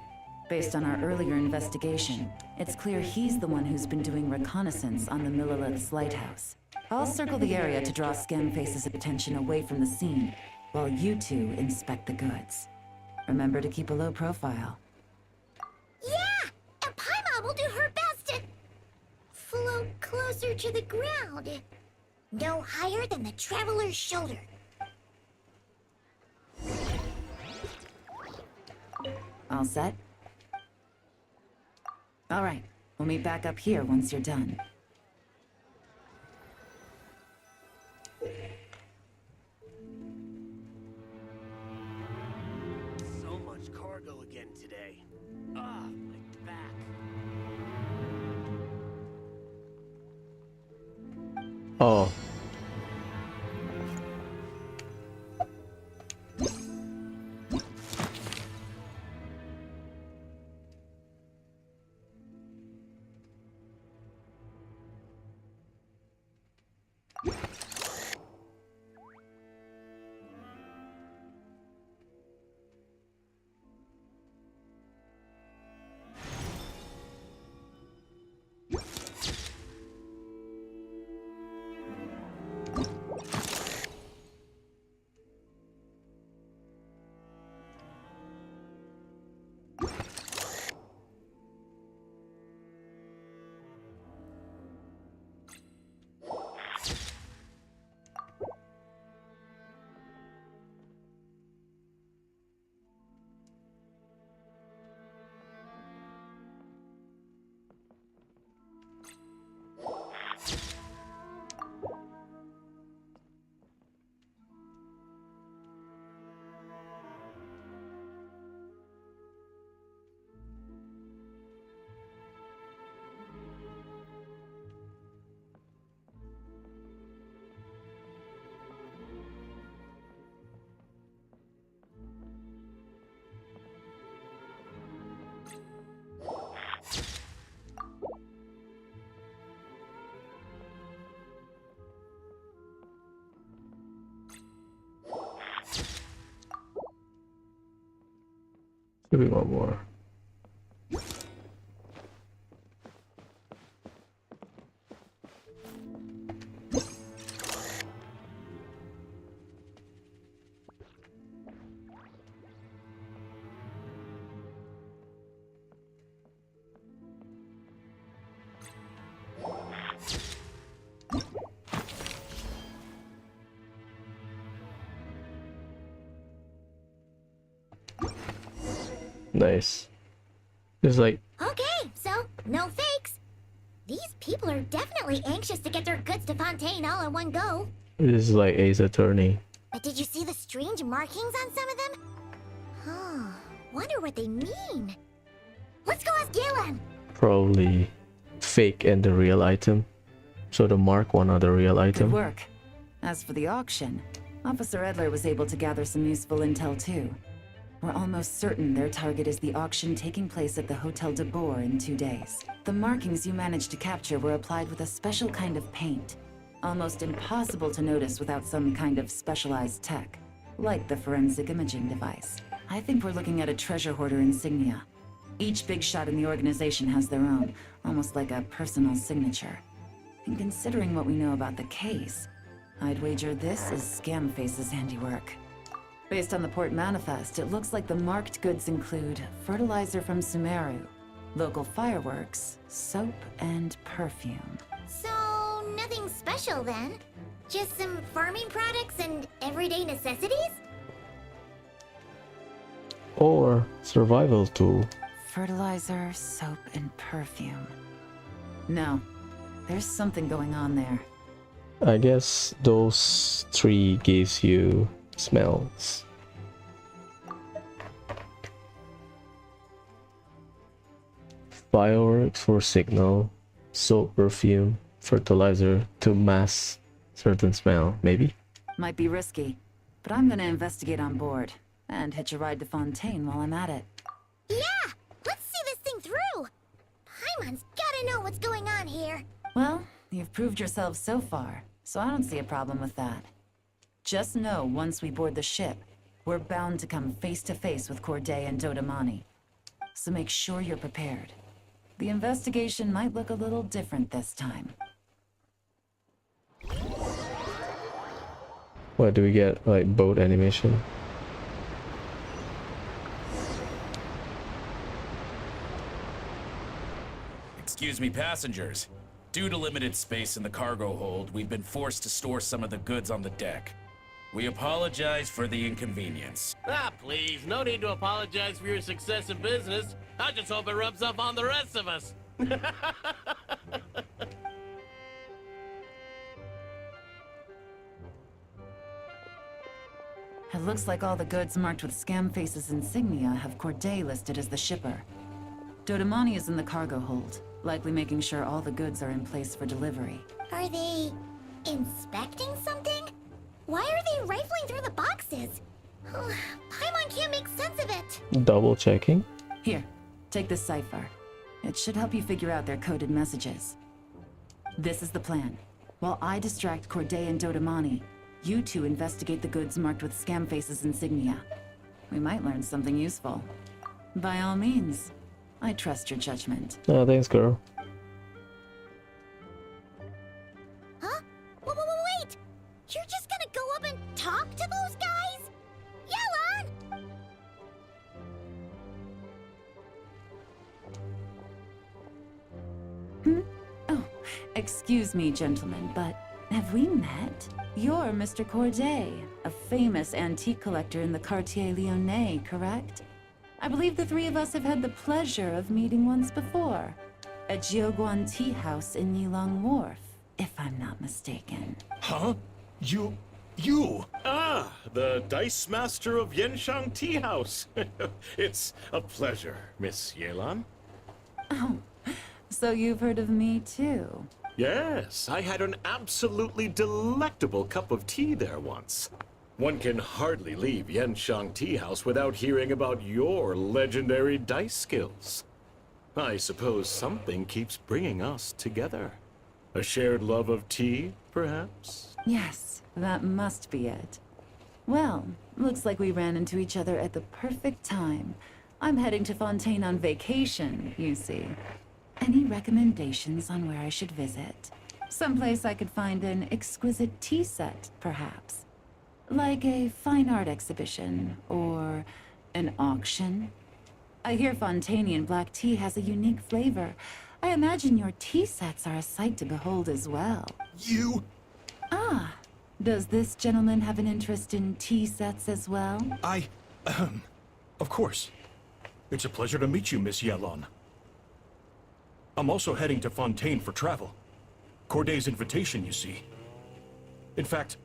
Speaker 10: Based on our earlier investigation, it's clear he's the one who's been doing reconnaissance on the Millilith's lighthouse. I'll circle the area to draw Scamface's attention away from the scene, while you two inspect the goods. Remember to keep a low profile.
Speaker 2: Yeah! And Paimon will do her best to float closer to the ground. No higher than the traveler's shoulder.
Speaker 10: All set? All right, we'll meet back up here once you're done.
Speaker 6: So much cargo again today. Ah, my back.
Speaker 1: Oh. Give me one more. Nice. It's like,
Speaker 2: Okay, so no fakes. These people are definitely anxious to get their goods to Fontaine all in one go.
Speaker 1: this is like Ace Attorney.
Speaker 2: But did you see the strange markings on some of them? Huh. Wonder what they mean. Let's go ask Galen.
Speaker 1: Probably fake and the real item. So the mark one are the real item.
Speaker 10: Good work. As for the auction, Officer Edler was able to gather some useful intel too. We're almost certain their target is the auction taking place at the Hotel de Boer in 2 days. The markings you managed to capture were applied with a special kind of paint. Almost impossible to notice without some kind of specialized tech, like the forensic imaging device. I think we're looking at a treasure hoarder insignia. Each big shot in the organization has their own, almost like a personal signature. And considering what we know about the case, I'd wager this is Scamface's handiwork. Based on the port manifest, it looks like the marked goods include fertilizer from Sumeru, local fireworks, soap, and perfume.
Speaker 2: So, nothing special then? Just some farming products and everyday necessities?
Speaker 1: Or survival tool.
Speaker 10: Fertilizer, soap, and perfume. No, there's something going on there.
Speaker 1: I guess those three gives you smells. Fireworks for signal, soap, perfume, fertilizer to mask certain smell, maybe?
Speaker 10: Might be risky, but I'm gonna investigate on board and hitch a ride to Fontaine while I'm at it.
Speaker 2: Yeah! Let's see this thing through! Paimon's gotta know what's going on here.
Speaker 10: Well, you've proved yourself so far, so I don't see a problem with that. Just know once we board the ship, we're bound to come face to face with Corday and Dodamani. So make sure you're prepared. The investigation might look a little different this time.
Speaker 1: What do we get? Like boat animation?
Speaker 11: Excuse me, passengers. Due to limited space in the cargo hold, we've been forced to store some of the goods on the deck. We apologize for the inconvenience.
Speaker 12: Ah, please, no need to apologize for your success in business. I just hope it rubs off on the rest of us.
Speaker 10: It looks like all the goods marked with Scamface's insignia have Corday listed as the shipper. Dodamani is in the cargo hold, likely making sure all the goods are in place for delivery.
Speaker 2: Are they inspecting something? Why are they rifling through the boxes? Paimon can't make sense of it.
Speaker 1: Double checking?
Speaker 10: Here, take this cipher. It should help you figure out their coded messages. This is the plan. While I distract Corday and Dodamani, you two investigate the goods marked with Scamface's insignia. We might learn something useful. By all means, I trust your judgment.
Speaker 1: Oh, thanks, girl.
Speaker 2: Huh? Wait! You're just gonna go up and talk to those guys? Yelan!
Speaker 10: Oh, excuse me, gentlemen, but have we met? You're Mr. Corday, a famous antique collector in the Quartier Lyonnais, correct? I believe the three of us have had the pleasure of meeting once before. At Jiuguan Tea House in Yilong Wharf, if I'm not mistaken.
Speaker 6: Huh? You? Ah, the Dice Master of Yenshang Tea House. It's a pleasure, Miss Yelan.
Speaker 10: Oh, so you've heard of me too?
Speaker 6: Yes, I had an absolutely delectable cup of tea there once. One can hardly leave Yenshang Tea House without hearing about your legendary dice skills. I suppose something keeps bringing us together. A shared love of tea, perhaps?
Speaker 10: Yes, that must be it. Well, looks like we ran into each other at the perfect time. I'm heading to Fontaine on vacation, you see. Any recommendations on where I should visit? Someplace I could find an exquisite tea set, perhaps. Like a fine art exhibition, or an auction. I hear Fontainian black tea has a unique flavor. I imagine your tea sets are a sight to behold as well.
Speaker 13: You?
Speaker 10: Ah, does this gentleman have an interest in tea sets as well?
Speaker 13: Of course. It's a pleasure to meet you, Miss Yelon. I'm also heading to Fontaine for travel. Corday's invitation, you see. In fact,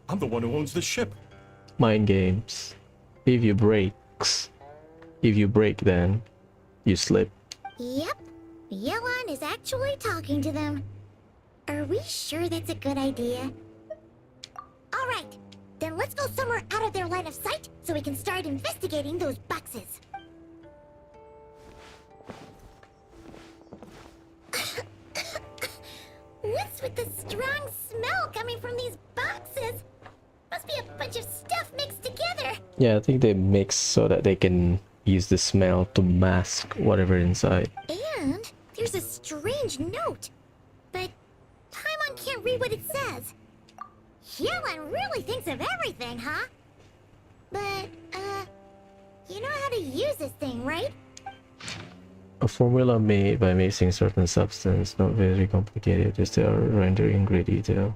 Speaker 13: I'm the one who owns the ship.
Speaker 1: Mind games. If you break, then you slip.
Speaker 2: Yep. Yelon is actually talking to them. Are we sure that's a good idea? Alright, then let's go somewhere out of their line of sight so we can start investigating those boxes. What's with the strong smell coming from these boxes? Must be a bunch of stuff mixed together.
Speaker 1: Yeah, I think they mix so that they can use the smell to mask whatever inside.
Speaker 2: And there's a strange note. But Paimon can't read what it says. Yelon really thinks of everything, huh? But, you know how to use this thing, right?
Speaker 1: A formula made by mixing certain substance, not very complicated, just a rendering in great detail.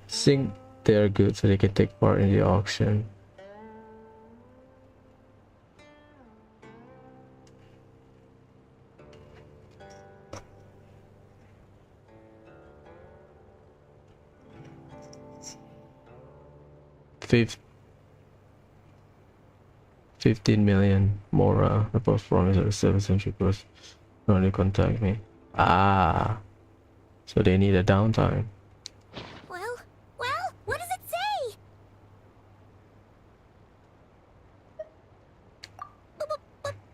Speaker 1: Think they're good so they can take part in the auction. Fifth 15 million more above promise of the 7th century post. Only contact me. Ah, so they need a downtime.
Speaker 2: Well, what does it say?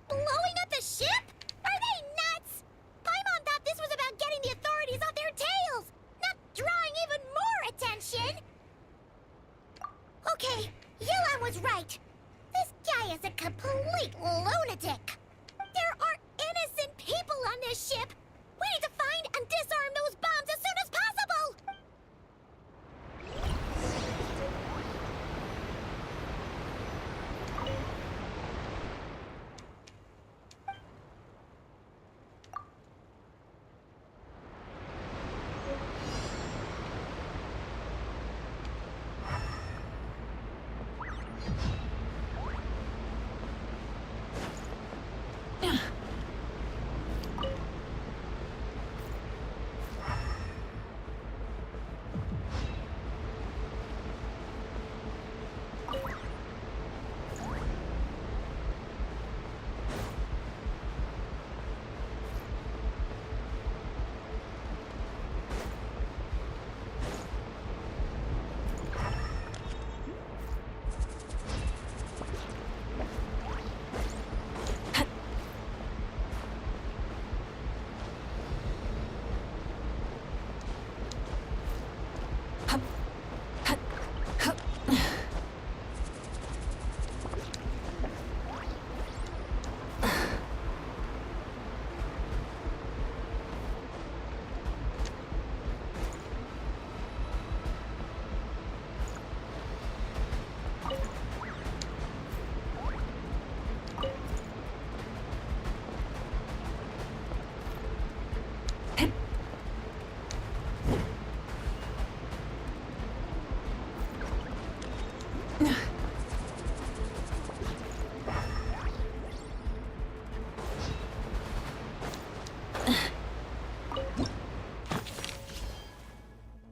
Speaker 2: Blowing up the ship? Are they nuts? Paimon thought this was about getting the authorities off their tails, not drawing even more attention. Okay, Yulon was right. This guy is a complete lunatic. There are innocent people on this ship. We need to find and disarm those bombs as soon as possible.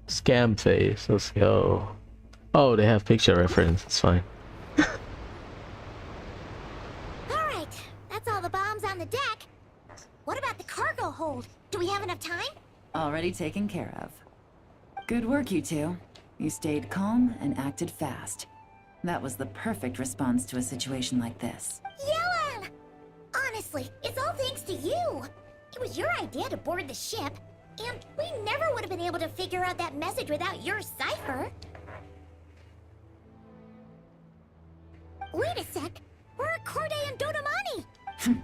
Speaker 1: Scam face, let's go. Oh, they have picture reference, it's fine.
Speaker 2: Alright, that's all the bombs on the deck. What about the cargo hold? Do we have enough time?
Speaker 10: Already taken care of. Good work, you two. You stayed calm and acted fast. That was the perfect response to a situation like this.
Speaker 2: Yelan! Honestly, it's all thanks to you. It was your idea to board the ship, and we never would have been able to figure out that message without your cipher. Wait a sec. Where are Corday and Dodamani?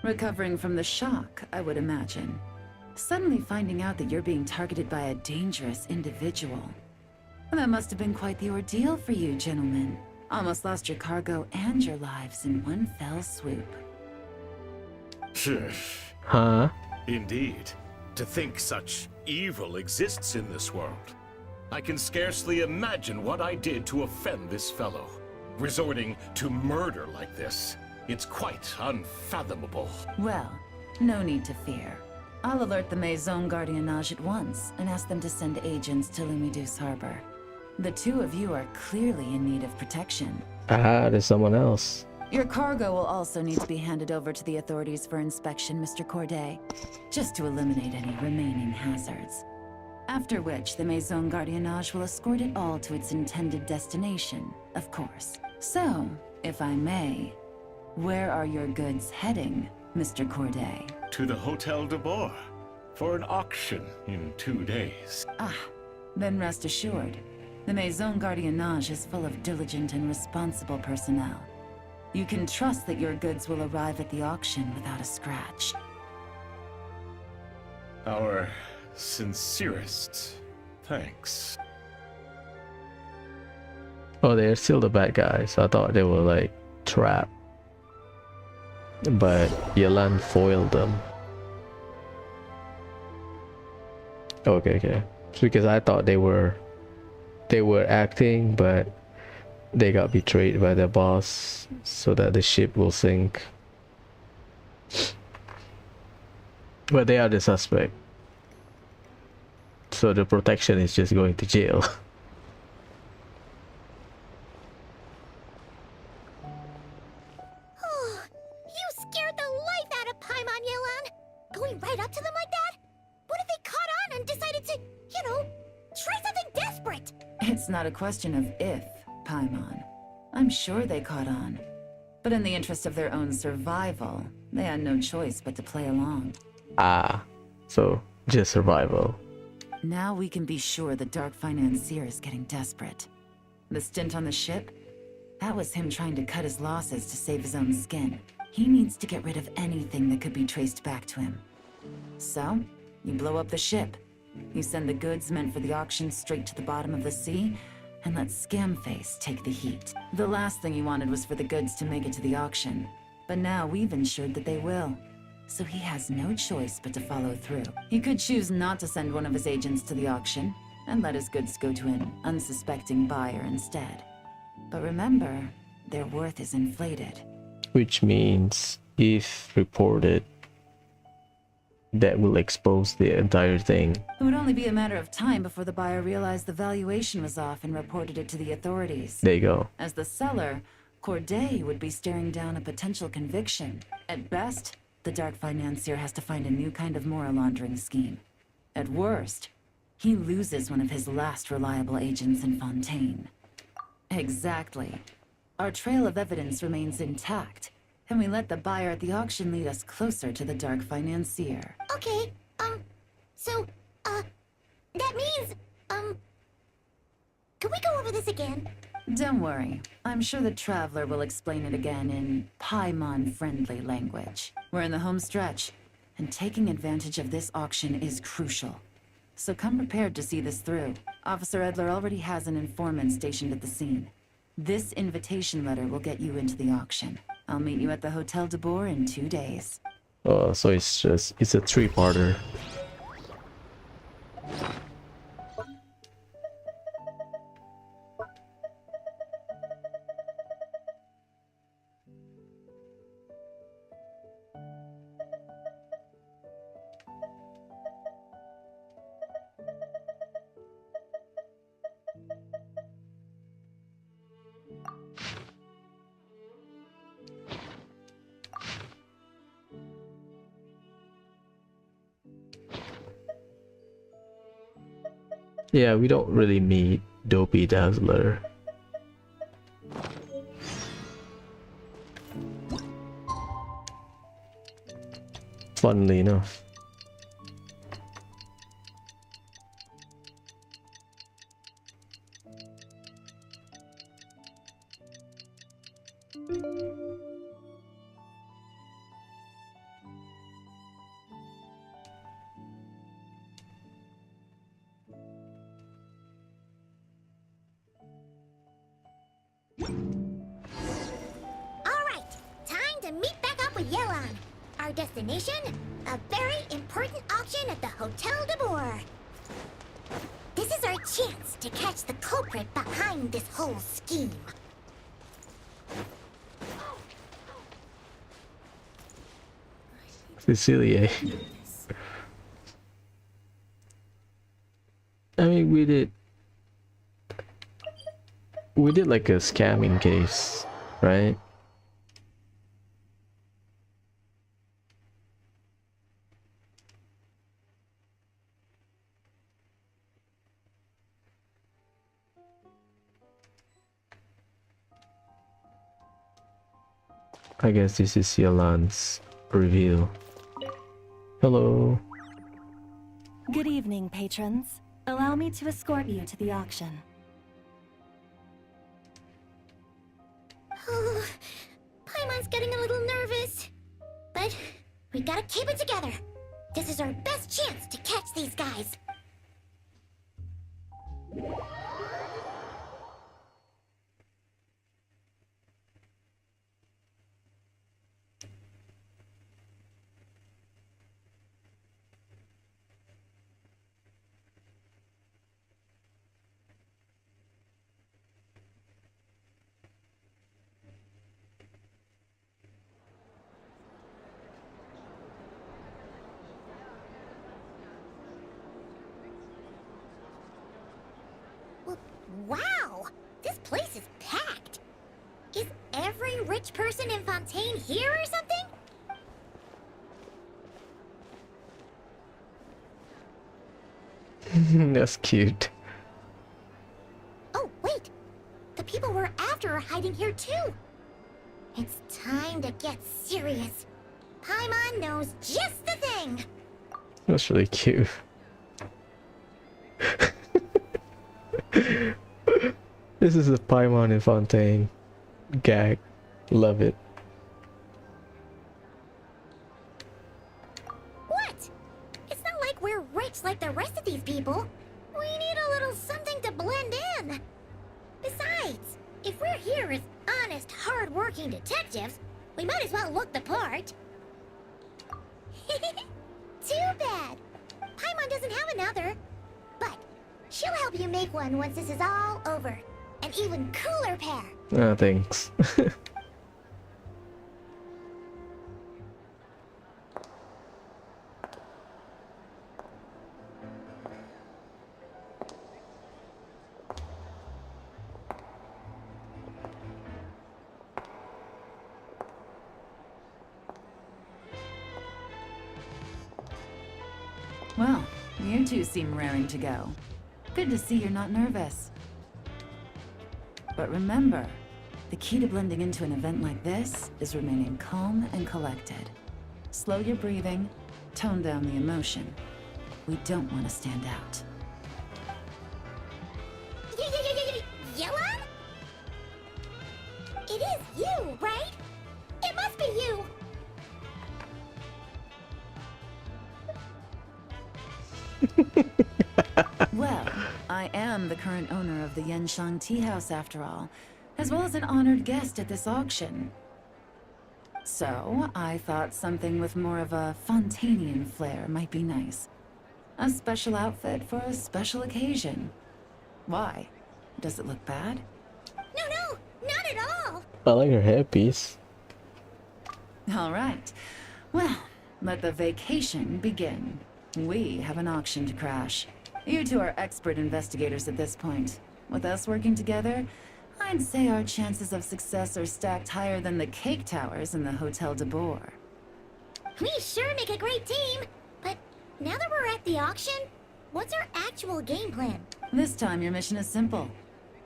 Speaker 10: Recovering from the shock, I would imagine. Suddenly finding out that you're being targeted by a dangerous individual. That must have been quite the ordeal for you, gentlemen. Almost lost your cargo and your lives in one fell swoop.
Speaker 1: Huh?
Speaker 6: Indeed. To think such evil exists in this world. I can scarcely imagine what I did to offend this fellow. Resorting to murder like this. It's quite unfathomable.
Speaker 10: Well, no need to fear. I'll alert the Maison Gardiennage at once and ask them to send agents to Lumideus Harbor. The two of you are clearly in need of protection.
Speaker 1: Ah, there's someone else.
Speaker 10: Your cargo will also need to be handed over to the authorities for inspection, Mr. Corday, just to eliminate any remaining hazards. After which, the Maison Gardiennage will escort it all to its intended destination, of course. So, if I may, where are your goods heading, Mr. Corday?
Speaker 6: To the Hotel de Bois, for an auction in 2 days.
Speaker 10: Ah, then rest assured, the Maison Gardiennage is full of diligent and responsible personnel. You can trust that your goods will arrive at the auction without a scratch.
Speaker 6: Our sincerest thanks.
Speaker 1: Oh, they're still the bad guys. I thought they were like trapped. But Yelan foiled them. Okay. Because I thought they were acting, but they got betrayed by their boss so that the ship will sink. But they are the suspect. So the protection is just going to jail.
Speaker 2: You scared the life out of Paimon, Yelan. Going right up to them like that? What if they caught on and decided to, try something desperate?
Speaker 10: It's not a question of if, Paimon. I'm sure they caught on. But in the interest of their own survival, they had no choice but to play along.
Speaker 1: Ah, so just survival.
Speaker 10: Now we can be sure the Dark Financier is getting desperate. The stint on the ship? That was him trying to cut his losses to save his own skin. He needs to get rid of anything that could be traced back to him. So, you blow up the ship. You send the goods meant for the auction straight to the bottom of the sea, and let Scamface take the heat. The last thing he wanted was for the goods to make it to the auction. But now we've ensured that they will. So he has no choice but to follow through. He could choose not to send one of his agents to the auction, and let his goods go to an unsuspecting buyer instead. But remember, their worth is inflated.
Speaker 1: Which means, if reported, that will expose the entire thing.
Speaker 10: It would only be a matter of time before the buyer realized the valuation was off and reported it to the authorities.
Speaker 1: There you go.
Speaker 10: As the seller, Corday would be staring down a potential conviction. At best, the Dark Financier has to find a new kind of moral laundering scheme. At worst, he loses one of his last reliable agents in Fontaine. Exactly. Our trail of evidence remains intact, and we let the buyer at the auction lead us closer to the Dark Financier.
Speaker 2: Okay, that means, can we go over this again?
Speaker 10: Don't worry. I'm sure the Traveler will explain it again in Paimon-friendly language. We're in the home stretch, and taking advantage of this auction is crucial. So come prepared to see this through. Officer Edler already has an informant stationed at the scene. This invitation letter will get you into the auction. I'll meet you at the Hotel de Bois in 2 days.
Speaker 1: So it's a three-parter. Yeah, we don't really meet Dopey Dazzler Funnily enough.
Speaker 2: Alright, time to meet back up with Yelan. Our destination? A very important auction at the Hotel de Boer. This is our chance to catch the culprit behind this whole scheme.
Speaker 1: Cecilia. I mean, we did like a scamming case, right? I guess this is Yalan's reveal. Hello.
Speaker 14: Good evening, patrons. Allow me to escort you to the auction.
Speaker 2: Oh, Paimon's getting a little nervous. But we gotta keep it together. This is our best chance to catch these guys. Wow! This place is packed! Is every rich person in Fontaine here or something?
Speaker 1: That's cute.
Speaker 2: Oh, wait! The people we're after are hiding here too! It's time to get serious. Paimon knows just the thing!
Speaker 1: That's really cute. This is a Paimon and Fontaine gag. Love it.
Speaker 2: What? It's not like we're rich like the rest of these people. We need a little something to blend in. Besides, if we're here as honest, hard-working detectives, we might as well look the part. Too bad. Paimon doesn't have another. But she'll help you make one once this is all over. An even cooler pair.
Speaker 1: Ah, thanks.
Speaker 10: Well, you two seem raring to go. Good to see you're not nervous. But remember, the key to blending into an event like this is remaining calm and collected. Slow your breathing, tone down the emotion. We don't want to stand out.
Speaker 2: Yelan? It is you, right? It must be you.
Speaker 10: Well, I am the current owner of the Genshin Tea House after all, as well as an honored guest at this auction. So, I thought something with more of a Fontainian flair might be nice. A special outfit for a special occasion. Why? Does it look bad?
Speaker 2: No, not at all.
Speaker 1: I like her hairpiece.
Speaker 10: All right. Well, let the vacation begin. We have an auction to crash. You two are expert investigators at this point. With us working together, I'd say our chances of success are stacked higher than the cake towers in the Hotel de Boer.
Speaker 2: We sure make a great team. But now that we're at the auction, what's our actual game plan?
Speaker 10: This time your mission is simple.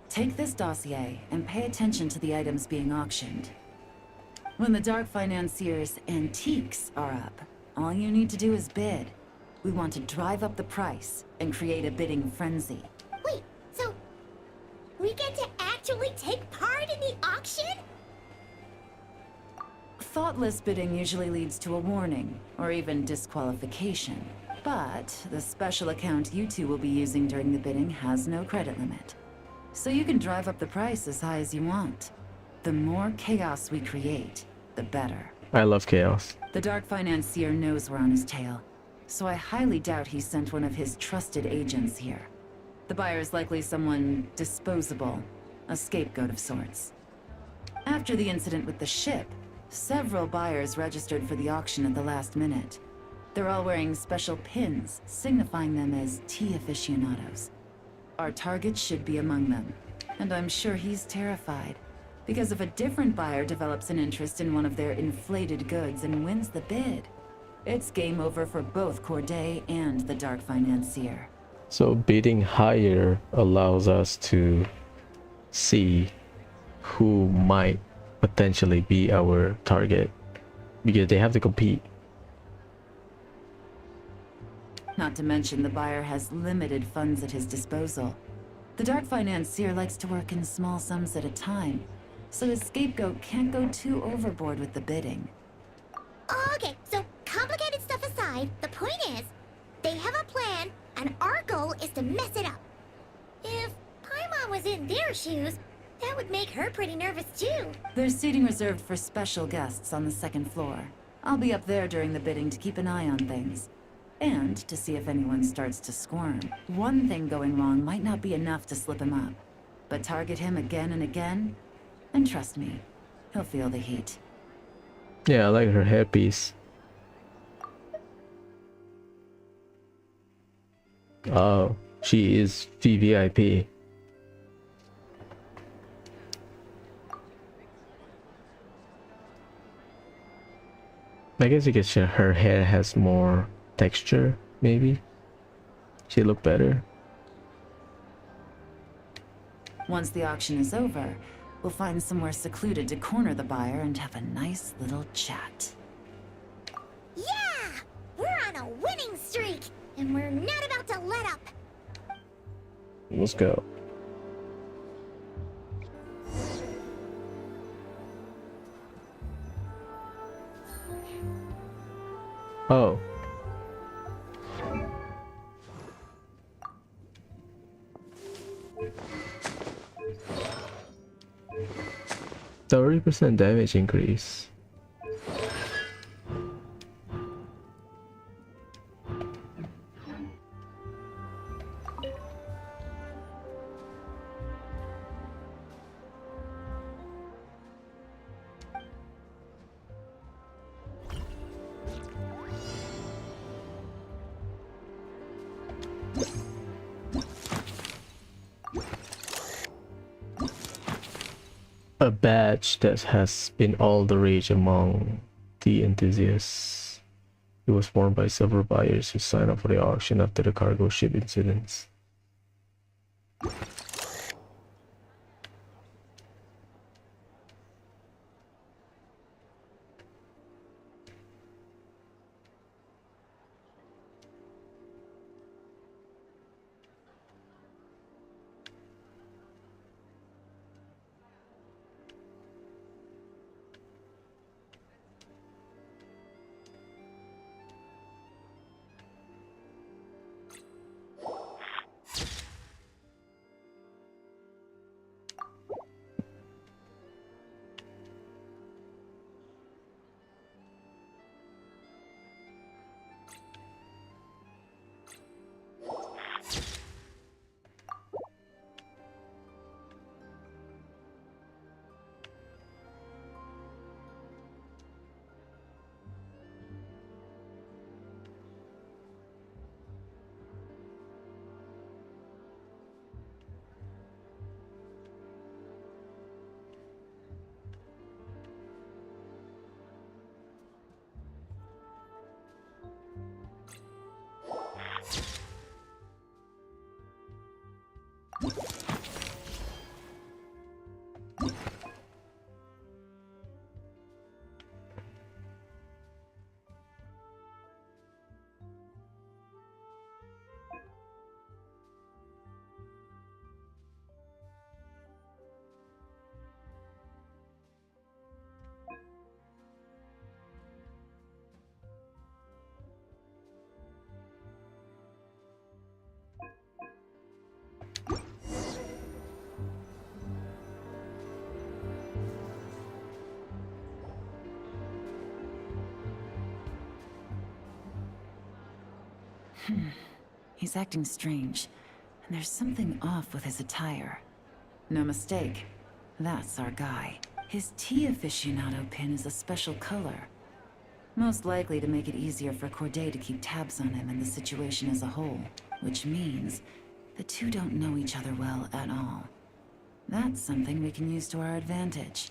Speaker 10: Take this dossier and pay attention to the items being auctioned. When the Dark Financier's antiques are up, all you need to do is bid. We want to drive up the price and create a bidding frenzy.
Speaker 2: Wait, so we get to actually take part in the auction?
Speaker 10: Thoughtless bidding usually leads to a warning, or even disqualification. But the special account you two will be using during the bidding has no credit limit. So you can drive up the price as high as you want. The more chaos we create, the better.
Speaker 1: I love chaos.
Speaker 10: The Dark Financier knows we're on his tail, so I highly doubt he sent one of his trusted agents here. The buyer is likely someone disposable, a scapegoat of sorts. After the incident with the ship, several buyers registered for the auction at the last minute. They're all wearing special pins, signifying them as tea aficionados. Our target should be among them, and I'm sure he's terrified. Because if a different buyer develops an interest in one of their inflated goods and wins the bid, it's game over for both Corday and the Dark Financier.
Speaker 1: So bidding higher allows us to see who might potentially be our target, because they have to compete.
Speaker 10: Not to mention the buyer has limited funds at his disposal. The Dark Financier likes to work in small sums at a time, so his scapegoat can't go too overboard with the bidding.
Speaker 2: Okay, so complicated stuff aside, the point is, they have a plan, and our goal is to mess it up. If Paimon was in their shoes, that would make her pretty nervous too.
Speaker 10: There's seating reserved for special guests on the second floor. I'll be up there during the bidding to keep an eye on things. And to see if anyone starts to squirm. One thing going wrong might not be enough to slip him up. But target him again and again, and trust me, he'll feel the heat.
Speaker 1: Yeah, I like her hairpiece. Oh, she is VVIP. I guess because her hair has more texture, maybe. She look better.
Speaker 10: Once the auction is over, we'll find somewhere secluded to corner the buyer and have a nice little chat.
Speaker 2: Yeah! We're on a winning streak, and we're not about to let up.
Speaker 1: Let's go. Oh. 30% damage increase. A badge that has been all the rage among the enthusiasts. It was worn by several buyers who signed up for the auction after the cargo ship incidents.
Speaker 10: He's acting strange, and there's something off with his attire. No mistake, that's our guy. His tea aficionado pin is a special color. Most likely to make it easier for Corday to keep tabs on him and the situation as a whole. Which means the two don't know each other well at all. That's something we can use to our advantage.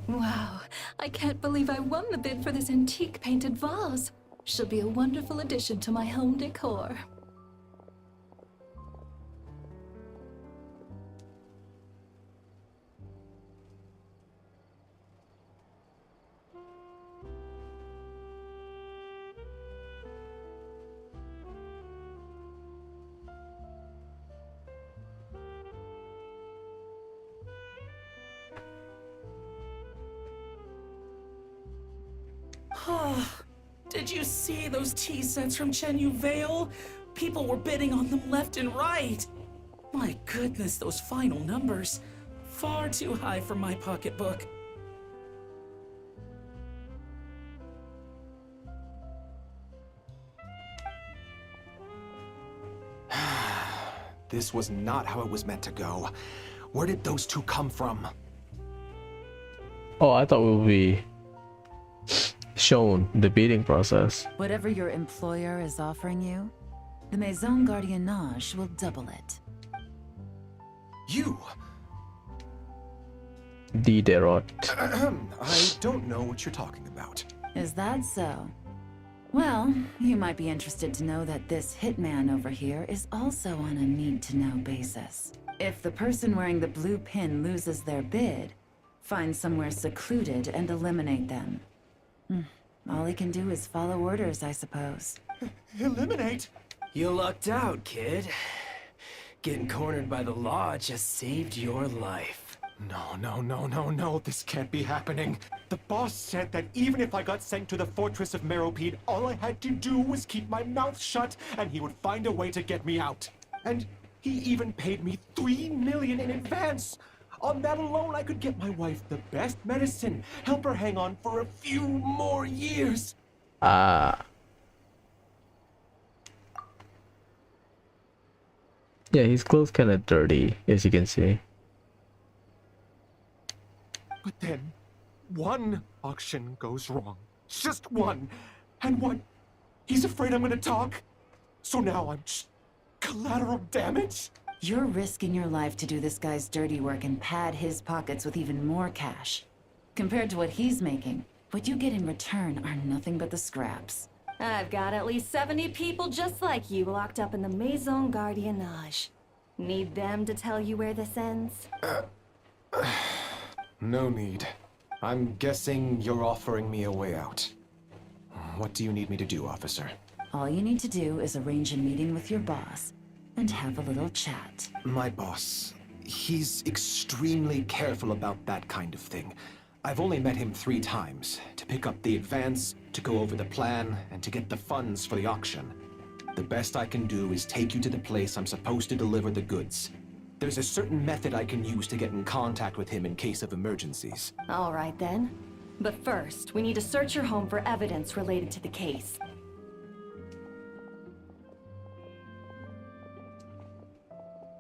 Speaker 14: Wow, I can't believe I won the bid for this antique painted vase. She'll be a wonderful addition to my home decor.
Speaker 11: Did you see those tea sets from Chenyu Vale? People were bidding on them left and right. My goodness, those final numbers. Far too high for my pocketbook.
Speaker 15: This was not how it was meant to go. Where did those two come from?
Speaker 1: Oh, I thought we would be shown the bidding process.
Speaker 10: Whatever your employer is offering you, the Maison Gardiennage will double it.
Speaker 15: You!
Speaker 1: Diderot.
Speaker 15: I don't know what you're talking about.
Speaker 10: Is that so? Well, you might be interested to know that this hitman over here is also on a need-to-know basis. If the person wearing the blue pin loses their bid, find somewhere secluded and eliminate them. All he can do is follow orders, I suppose.
Speaker 15: Eliminate?
Speaker 5: You lucked out, kid. Getting cornered by the law just saved your life.
Speaker 15: No, this can't be happening. The boss said that even if I got sent to the fortress of Meropide, all I had to do was keep my mouth shut, and he would find a way to get me out. And he even paid me $3 million in advance. On that alone, I could get my wife the best medicine, help her hang on for a few more years.
Speaker 1: Yeah, his clothes kind of dirty, as you can see.
Speaker 15: But then, one auction goes wrong. Just one. And what? He's afraid I'm gonna talk? So now I'm just collateral damage?
Speaker 10: You're risking your life to do this guy's dirty work and pad his pockets with even more cash. Compared to what he's making, what you get in return are nothing but the scraps.
Speaker 14: I've got at least 70 people just like you locked up in the Maison Gardiennage. Need them to tell you where this ends?
Speaker 15: No need. I'm guessing you're offering me a way out. What do you need me to do, officer?
Speaker 10: All you need to do is arrange a meeting with your boss and have a little chat.
Speaker 15: My boss, he's extremely careful about that kind of thing. I've only met him 3 times, to pick up the advance, to go over the plan, and to get the funds for the auction. The best I can do is take you to the place I'm supposed to deliver the goods. There's a certain method I can use to get in contact with him in case of emergencies.
Speaker 14: All right then. But first, we need to search your home for evidence related to the case.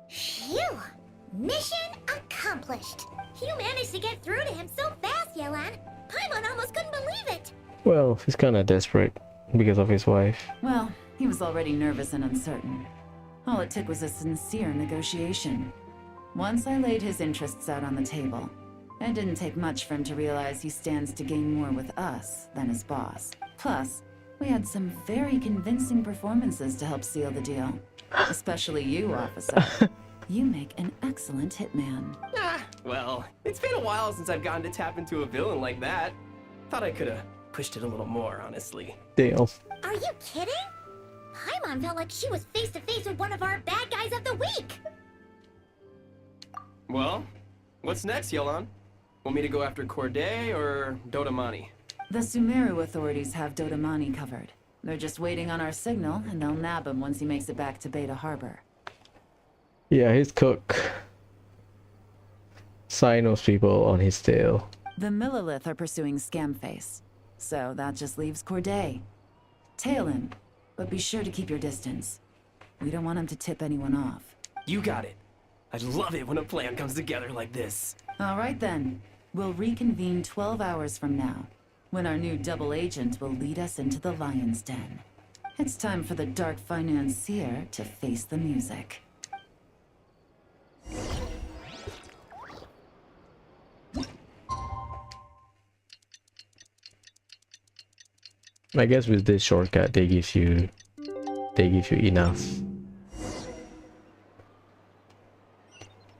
Speaker 2: Phew! Mission accomplished. You managed to get through to him so fast, Yelan. Paimon almost couldn't believe it.
Speaker 1: Well, he's kind of desperate because of his wife.
Speaker 10: Well, he was already nervous and uncertain. All it took was a sincere negotiation. Once I laid his interests out on the table, it didn't take much for him to realize he stands to gain more with us than his boss. Plus, We had some very convincing performances to help seal the deal. Especially you, officer. You make an excellent hitman.
Speaker 5: Well, it's been a while since I've gotten to tap into a villain like that. Thought I could have pushed it a little more, honestly.
Speaker 1: Damn.
Speaker 2: Are you kidding? Paimon felt like she was face to face with one of our bad guys of the week.
Speaker 5: Well, what's next, Yelan? Want me to go after Corday or Dodamani?
Speaker 10: The Sumeru authorities have Dodamani covered. They're just waiting on our signal, and they'll nab him once he makes it back to Beta Harbor.
Speaker 1: Yeah, his cook. Cynos people on his tail.
Speaker 10: The Millilith are pursuing Scamface, so that just leaves Corday. Tail him, but be sure to keep your distance. We don't want him to tip anyone off.
Speaker 5: You got it. I love it when a plan comes together like this.
Speaker 10: All right then. We'll reconvene 12 hours from now, when our new double agent will lead us into the Lion's Den. It's time for the dark financier to face the music.
Speaker 1: I guess with this shortcut they give you enough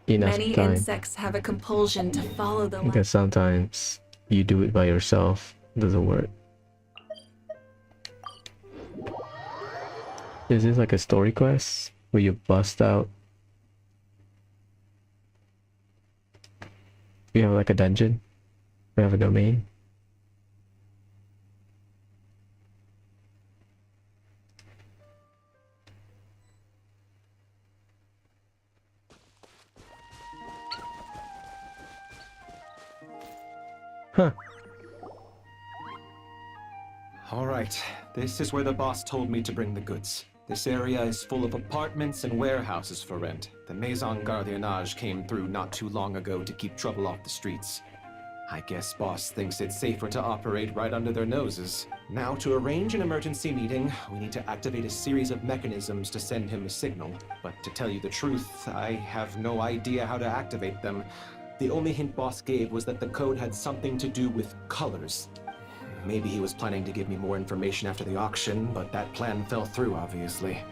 Speaker 14: Many
Speaker 1: time.
Speaker 14: insects have a compulsion to follow the
Speaker 1: Because sometimes you do it by yourself, it doesn't work. Is this like a story quest where you bust out? We have like a dungeon. We have a domain. Huh.
Speaker 15: All right, this is where the boss told me to bring the goods. This area is full of apartments and warehouses for rent. The Maison Gardiennage came through not too long ago to keep trouble off the streets. I guess boss thinks it's safer to operate right under their noses. Now, to arrange an emergency meeting, we need to activate a series of mechanisms to send him a signal. But to tell you the truth, I have no idea how to activate them. The only hint boss gave was that the code had something to do with colors. Maybe he was planning to give me more information after the auction, but that plan fell through, obviously.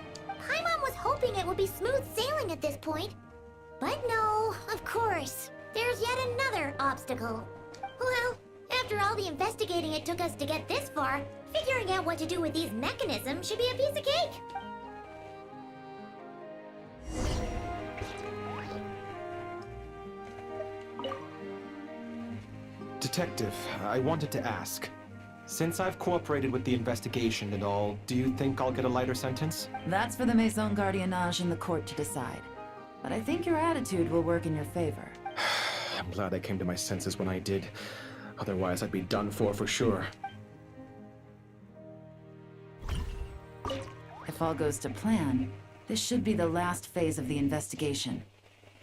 Speaker 2: Paimon was hoping it would be smooth sailing at this point. But no, of course. There's yet another obstacle. Well, after all the investigating it took us to get this far, figuring out what to do with these mechanisms should be a piece of cake.
Speaker 15: Detective, I wanted to ask. Since I've cooperated with the investigation and all, do you think I'll get a lighter sentence?
Speaker 10: That's for the Maison Gardiennage and the court to decide. But I think your attitude will work in your favor.
Speaker 15: I'm glad I came to my senses when I did. Otherwise, I'd be done for sure.
Speaker 10: If all goes to plan, this should be the last phase of the investigation.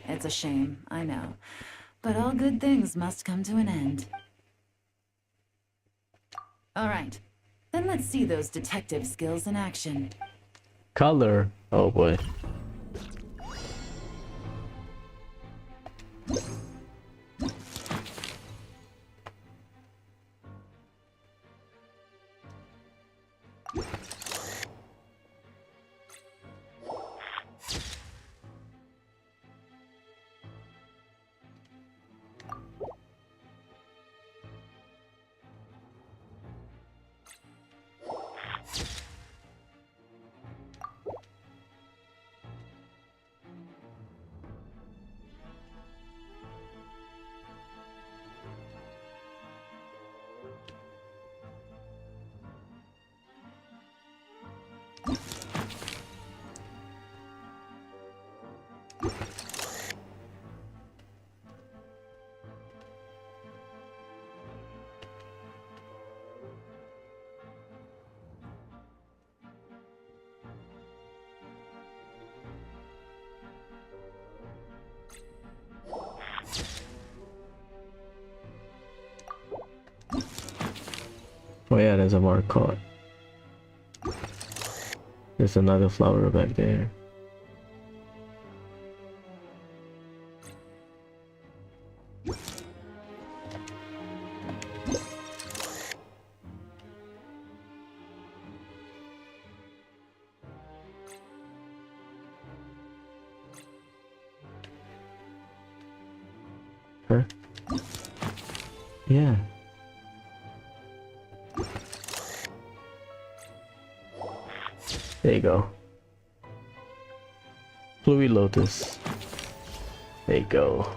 Speaker 10: It's a shame, I know. But all good things must come to an end. All right, then let's see those detective skills in action.
Speaker 1: Color. Oh boy. Oh yeah, there's a marcotte. There's another flower back there. Yeah. There you go. Fluid Lotus. There you go.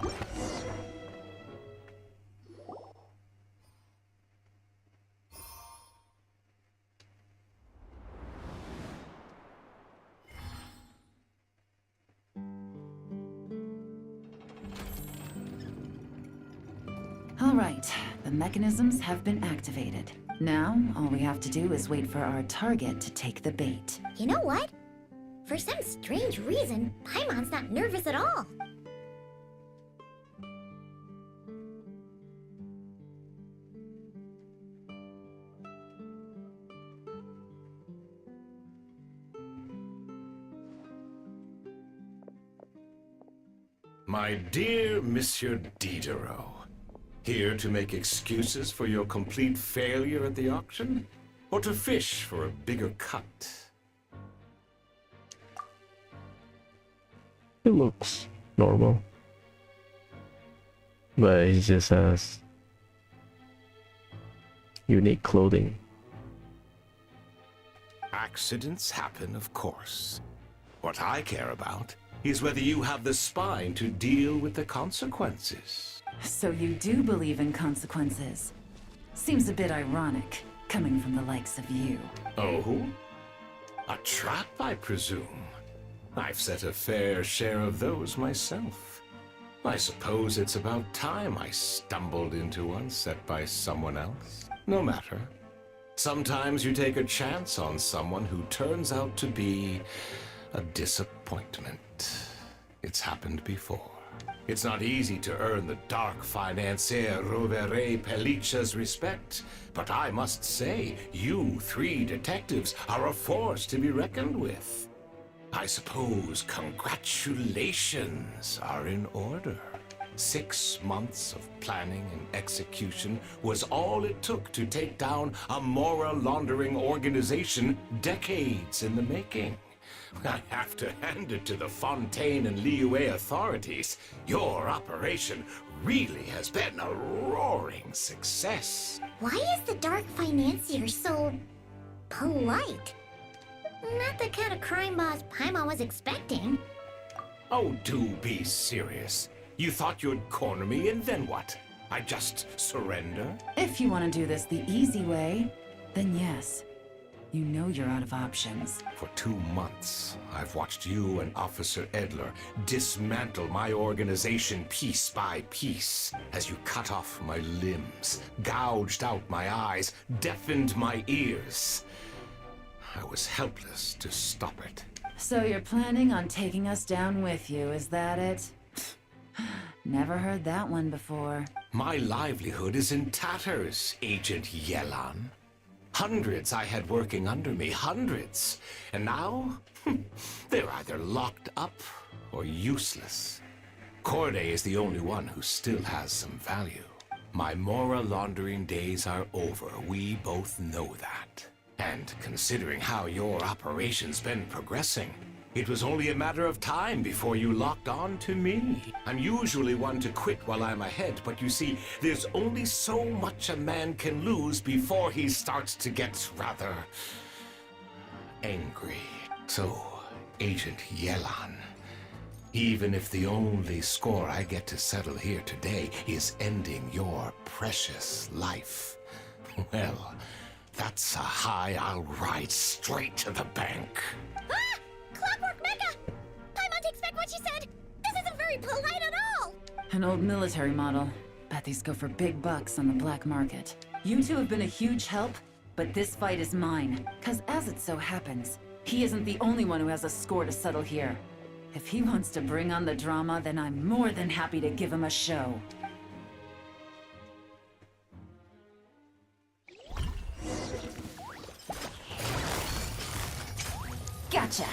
Speaker 10: All right, the mechanisms have been activated. Now, all we have to do is wait for our target to take the bait.
Speaker 2: You know what? For some strange reason, Paimon's not nervous at all.
Speaker 6: My dear Monsieur Diderot, here to make excuses for your complete failure at the auction? Or to fish for a bigger cut?
Speaker 1: It looks normal. But he just has unique clothing.
Speaker 6: Accidents happen, of course. What I care about is whether you have the spine to deal with the consequences.
Speaker 10: So you do believe in consequences? Seems a bit ironic, coming from the likes of you.
Speaker 6: Oh? A trap, I presume? I've set a fair share of those myself. I suppose it's about time I stumbled into one set by someone else. No matter. Sometimes you take a chance on someone who turns out to be a disappointment. It's happened before. It's not easy to earn the dark financier Rovere Pelliccia's respect, but I must say, you three detectives are a force to be reckoned with. I suppose congratulations are in order. 6 months of planning and execution was all it took to take down a Mora laundering organization decades in the making. I have to hand it to the Fontaine and Liyue authorities. Your operation really has been a roaring success.
Speaker 2: Why is the dark financier so polite? Not the kind of crime boss Paimon was expecting.
Speaker 6: Oh, do be serious. You thought you'd corner me, and then what? I just surrender?
Speaker 10: If you want to do this the easy way, then yes. You know you're out of options.
Speaker 6: For 2 months, I've watched you and Officer Edler dismantle my organization piece by piece as you cut off my limbs, gouged out my eyes, deafened my ears. I was helpless to stop it.
Speaker 10: So you're planning on taking us down with you, is that it? Never heard that one before.
Speaker 6: My livelihood is in tatters, Agent Yelan. Hundreds I had working under me, hundreds. And now, they're either locked up or useless. Corday is the only one who still has some value. My Mora laundering days are over, we both know that. And considering how your operation's been progressing, it was only a matter of time before you locked on to me. I'm usually one to quit while I'm ahead, but you see, there's only so much a man can lose before he starts to get rather angry. So, Agent Yelan, even if the only score I get to settle here today is ending your precious life, well, that's a high I'll ride straight to the bank.
Speaker 2: Ah! Clockwork Mecha! Paimon takes back what she said! This isn't very polite at all!
Speaker 10: An old military model. Bet these go for big bucks on the black market. You two have been a huge help, but this fight is mine. 'Cause as it so happens, he isn't the only one who has a score to settle here. If he wants to bring on the drama, then I'm more than happy to give him a show. Gotcha!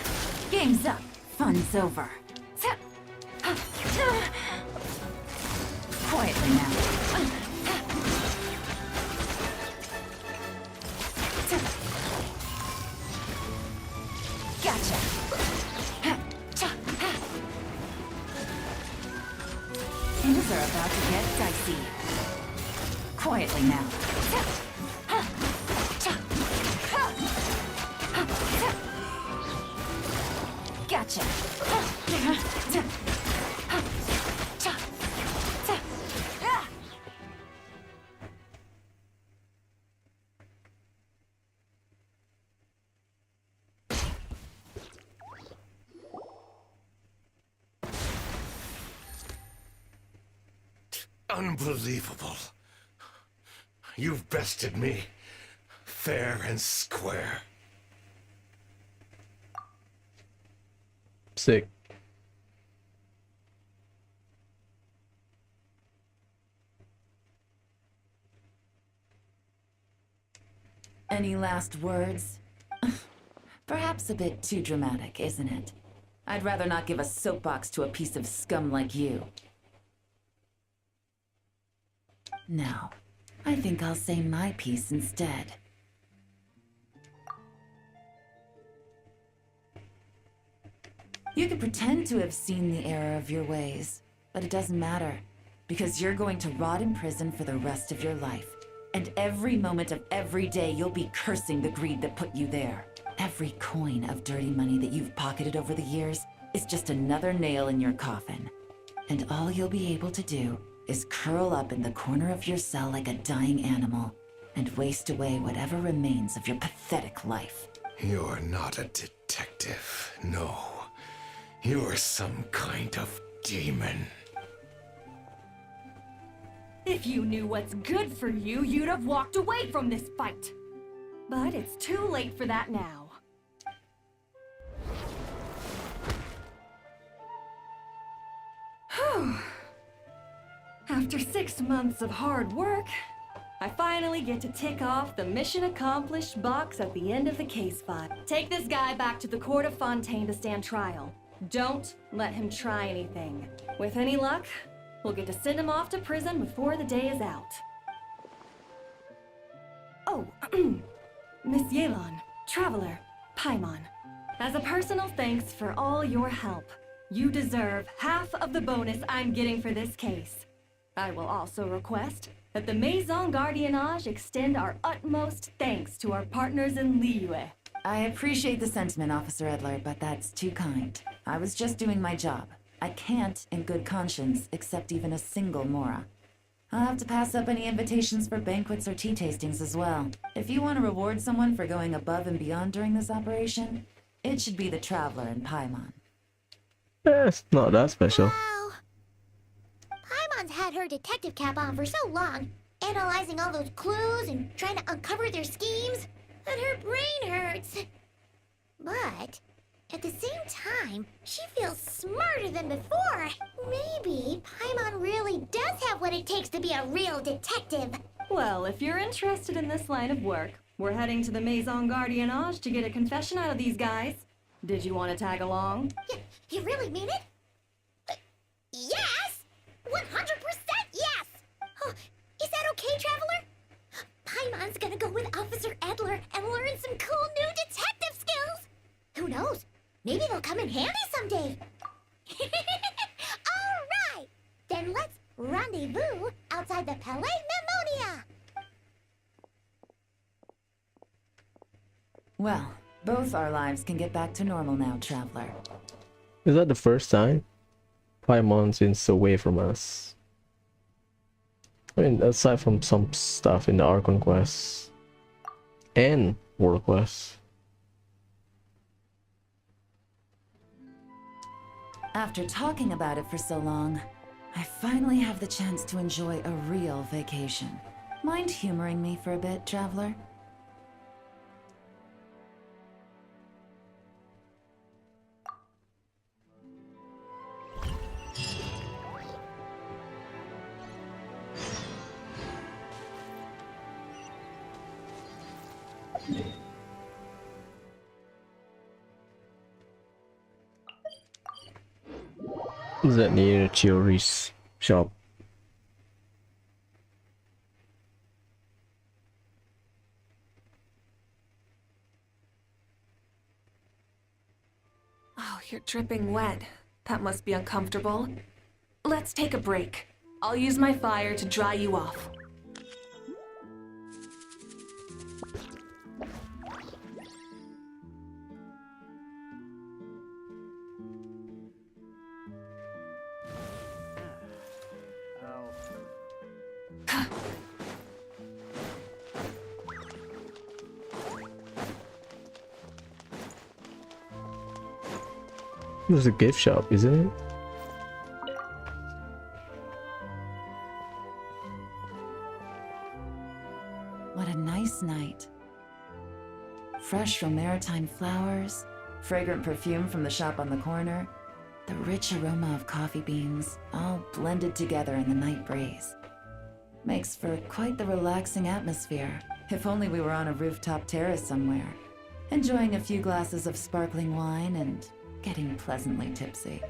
Speaker 10: Game's up. Fun's over. Quietly now. Gotcha! Things are about to get dicey. Quiet. quietly now.
Speaker 3: Gotcha.
Speaker 7: Unbelievable. You've bested me, fair and square.
Speaker 1: Sick.
Speaker 10: Any last words? Perhaps a bit too dramatic, isn't it? I'd rather not give a soapbox to a piece of scum like you. No, I think I'll say my piece instead. You could pretend to have seen the error of your ways, but it doesn't matter, because you're going to rot in prison for the rest of your life. And every moment of every day you'll be cursing the greed that put you there. Every coin of dirty money that you've pocketed over the years is just another nail in your coffin. And all you'll be able to do is curl up in the corner of your cell like a dying animal and waste away whatever remains of your pathetic life.
Speaker 7: You're not a detective, no. You're some kind of demon.
Speaker 3: If you knew what's good for you, you'd have walked away from this fight. But it's too late for that now. Whew. After 6 months of hard work, I finally get to tick off the mission accomplished box at the end of the case file. Take this guy back to the court of Fontaine to stand trial. Don't let him try anything. With any luck, we'll get to send him off to prison before the day is out. Oh, Miss Yelan, Traveler, Paimon. As a personal thanks for all your help, you deserve half of the bonus I'm getting for this case. I will also request that the Maison Gardiennage extend our utmost thanks to our partners in Liyue.
Speaker 10: I appreciate the sentiment, Officer Edler, but that's too kind. I was just doing my job. I can't, in good conscience, accept even a single Mora. I'll have to pass up any invitations for banquets or tea tastings as well. If you want to reward someone for going above and beyond during this operation, it should be the Traveler and Paimon.
Speaker 1: It's not that special.
Speaker 2: Wow. Paimon's had her detective cap on for so long, analyzing all those clues and trying to uncover their schemes, that her brain hurts. But at the same time, she feels smarter than before. Maybe Paimon really does have what it takes to be a real detective.
Speaker 3: Well, if you're interested in this line of work, we're heading to the Maison Gardiennage to get a confession out of these guys. Did you want to tag along?
Speaker 2: You really mean it? Yes! 100% yes! Oh, is that okay, Traveler? Paimon's gonna go with Officer Edler and learn some cool new detective skills. Who knows? Maybe they'll come in handy someday. All right! Then let's rendezvous outside the Palais Mnemonia.
Speaker 10: Well, both our lives can get back to normal now, Traveler.
Speaker 1: Is that the first time Paimon's been away from us? I mean, aside from some stuff in the Archon quests and World quests.
Speaker 10: After talking about it for so long, I finally have the chance to enjoy a real vacation. Mind humoring me for a bit, Traveler?
Speaker 1: Is that near Chiori's shop?
Speaker 3: Oh, you're dripping wet. That must be uncomfortable. Let's take a break. I'll use my fire to dry you off.
Speaker 1: There's a gift shop, isn't it?
Speaker 10: What a nice night. Fresh from maritime flowers, fragrant perfume from the shop on the corner, the rich aroma of coffee beans, all blended together in the night breeze. Makes for quite the relaxing atmosphere. If only we were on a rooftop terrace somewhere, enjoying a few glasses of sparkling wine and getting pleasantly tipsy.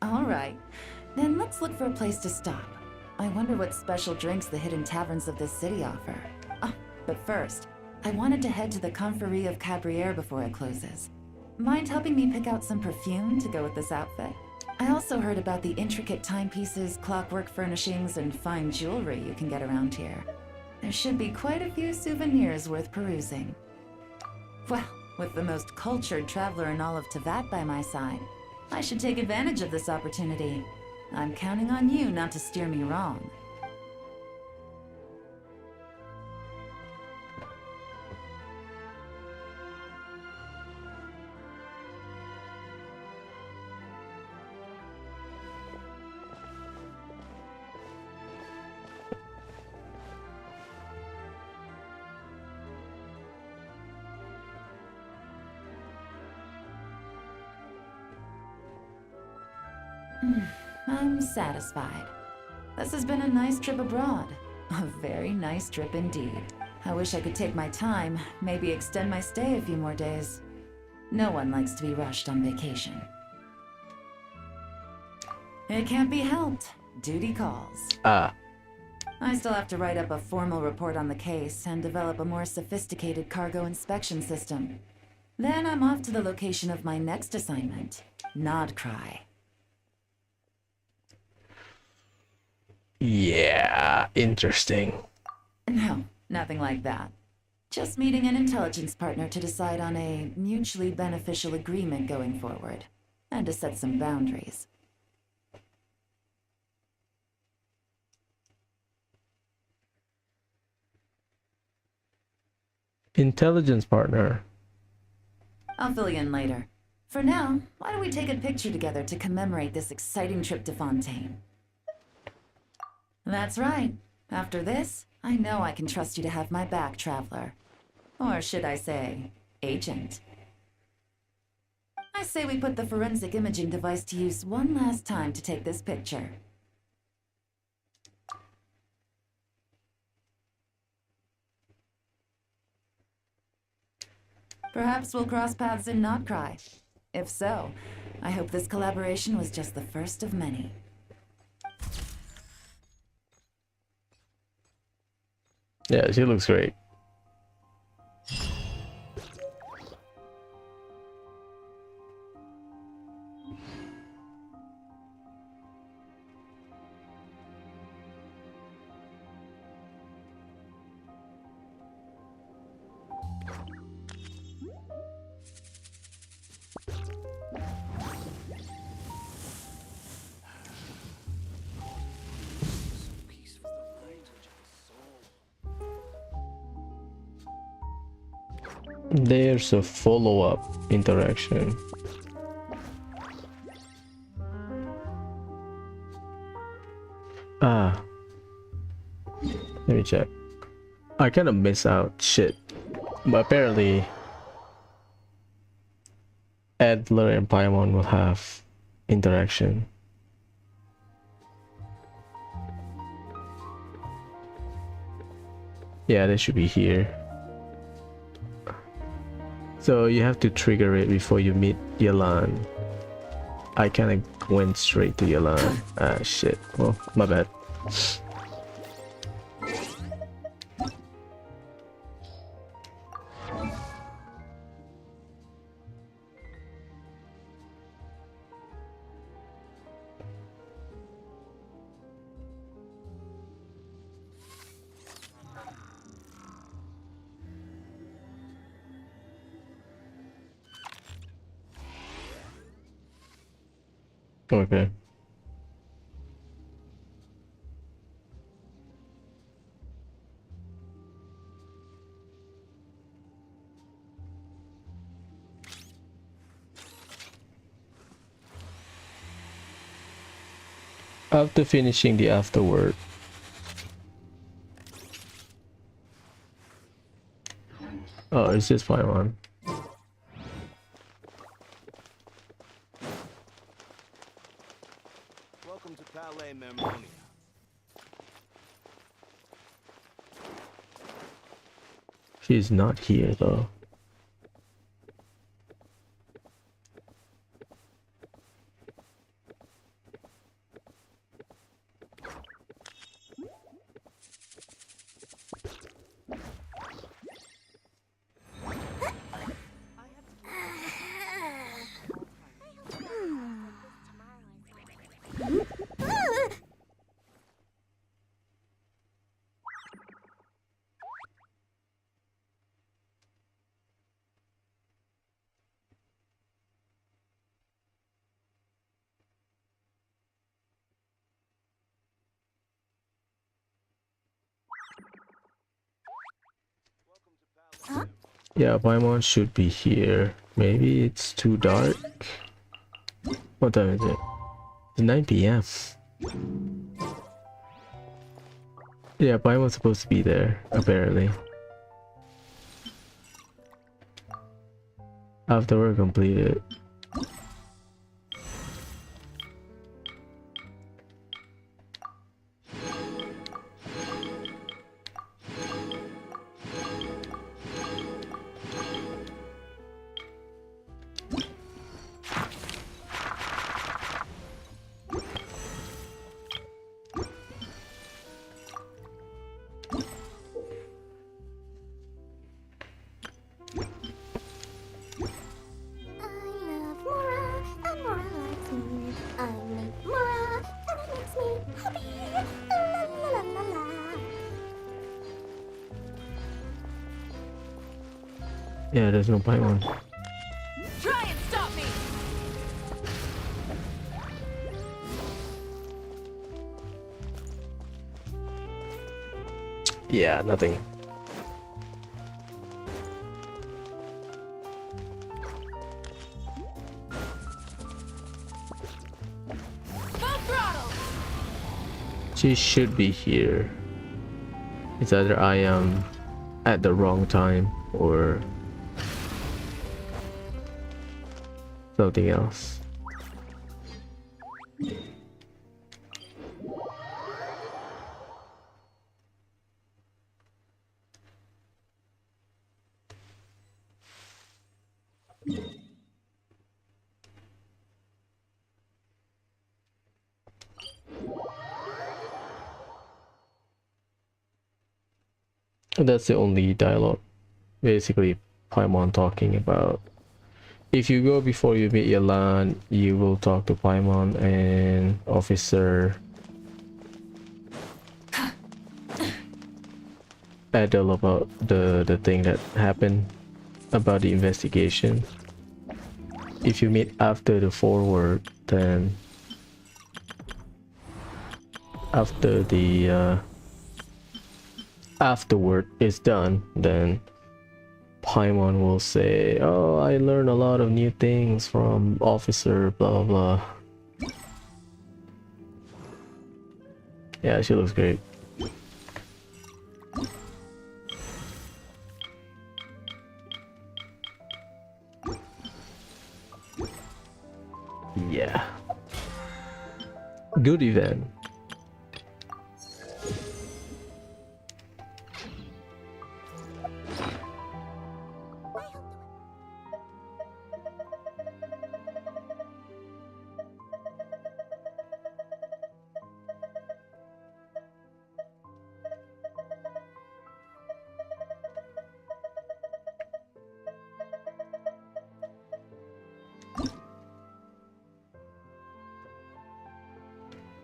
Speaker 10: All right, then let's look for a place to stop. I wonder what special drinks the hidden taverns of this city offer. Oh, but first, I wanted to head to the Confrérie of Cabriere before it closes. Mind helping me pick out some perfume to go with this outfit? I also heard about the intricate timepieces, clockwork furnishings, and fine jewelry you can get around here. There should be quite a few souvenirs worth perusing. Well, with the most cultured traveler in all of Teyvat by my side, I should take advantage of this opportunity. I'm counting on you not to steer me wrong. I'm satisfied. This has been a nice trip abroad. A very nice trip indeed. I wish I could take my time, maybe extend my stay a few more days. No one likes to be rushed on vacation. It can't be helped. Duty calls.
Speaker 1: Ah.
Speaker 10: I still have to write up a formal report on the case and develop a more sophisticated cargo inspection system. Then I'm off to the location of my next assignment, Nodcry.
Speaker 1: Yeah, interesting.
Speaker 10: No, nothing like that. Just meeting an intelligence partner to decide on a mutually beneficial agreement going forward, and to set some boundaries.
Speaker 1: Intelligence partner.
Speaker 10: I'll fill you in later. For now, why don't we take a picture together to commemorate this exciting trip to Fontaine? That's right. After this, I know I can trust you to have my back, Traveler. Or should I say, Agent. I say we put the forensic imaging device to use one last time to take this picture. Perhaps we'll cross paths in Nodcry. If so, I hope this collaboration was just the first of many.
Speaker 1: Yeah, she looks great. There's a follow-up interaction. Ah, let me check. I kind of miss out shit, but apparently Adler and Paimon will have interaction. Yeah, they should be here. So you have to trigger it before you meet Yelan. I kind of went straight to Yelan. Ah, shit. Well, my bad. Okay. After finishing the afterword. Oh, it's just Paimon.
Speaker 16: Welcome to Palais Mermonia.
Speaker 1: She's not here though. Yeah, Paimon should be here. Maybe it's too dark. What time is it? It's 9 p.m. Yeah, Paimon's supposed to be there, apparently. After we're completed. Yeah, there's no Paimon.
Speaker 3: Try and stop me!
Speaker 1: Yeah, nothing.
Speaker 3: Full throttle!
Speaker 1: She should be here. It's either I am at the wrong time or something else. That's the only dialogue. Basically, Paimon talking about if you go before you meet Yalan, you will talk to Paimon and Officer Adele about the thing that happened about the investigation. If you meet after the forward, then after the afterward is done, then Paimon will say, "Oh, I learned a lot of new things from Officer blah blah blah." Yeah, she looks great. Yeah. Good event.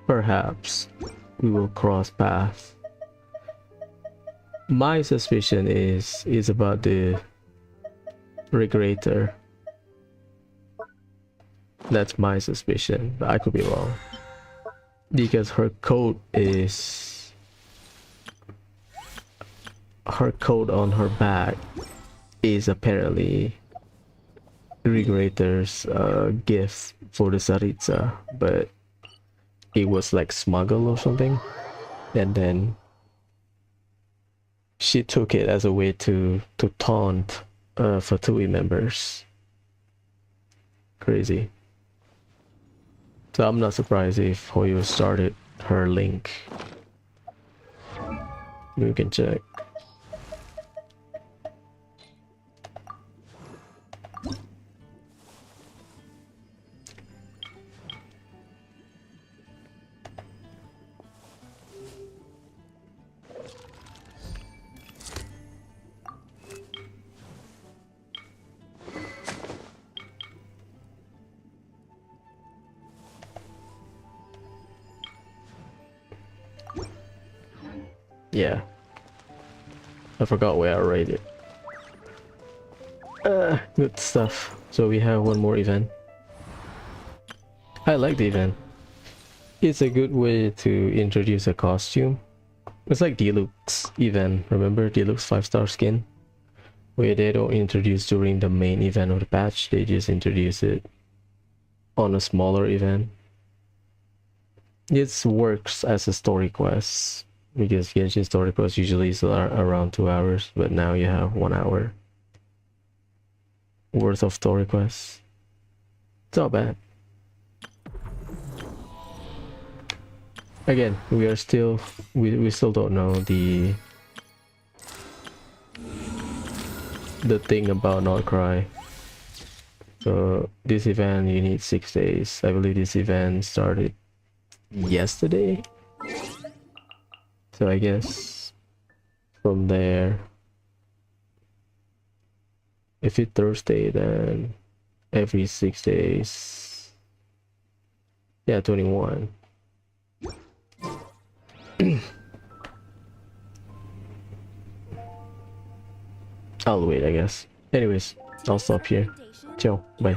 Speaker 1: Perhaps we will cross paths. My suspicion is about the regulator. That's my suspicion, but I could be wrong. Because her coat on her back is apparently Regulator's gift for the Saritsa, but it was like smuggled or something, and then she took it as a way to taunt Fatui members. Crazy. So I'm not surprised if Hoyo started her link. We can check. Yeah, I forgot where I rated. Good stuff. So we have one more event. I like the event. It's a good way to introduce a costume. It's like Deluxe event. Remember Deluxe 5-star skin? Where they don't introduce during the main event of the patch, they just introduce it on a smaller event. It works as a story quest. Because Genshin story quests usually is around 2 hours, but now you have 1 hour worth of story quests. It's not bad. Again, we still don't know the thing about Not Cry. So this event you need 6 days. I believe this event started yesterday. So I guess from there, if it's Thursday, then every 6 days. Yeah, 21. I'll wait, I guess. Anyways, I'll stop here. Ciao, bye.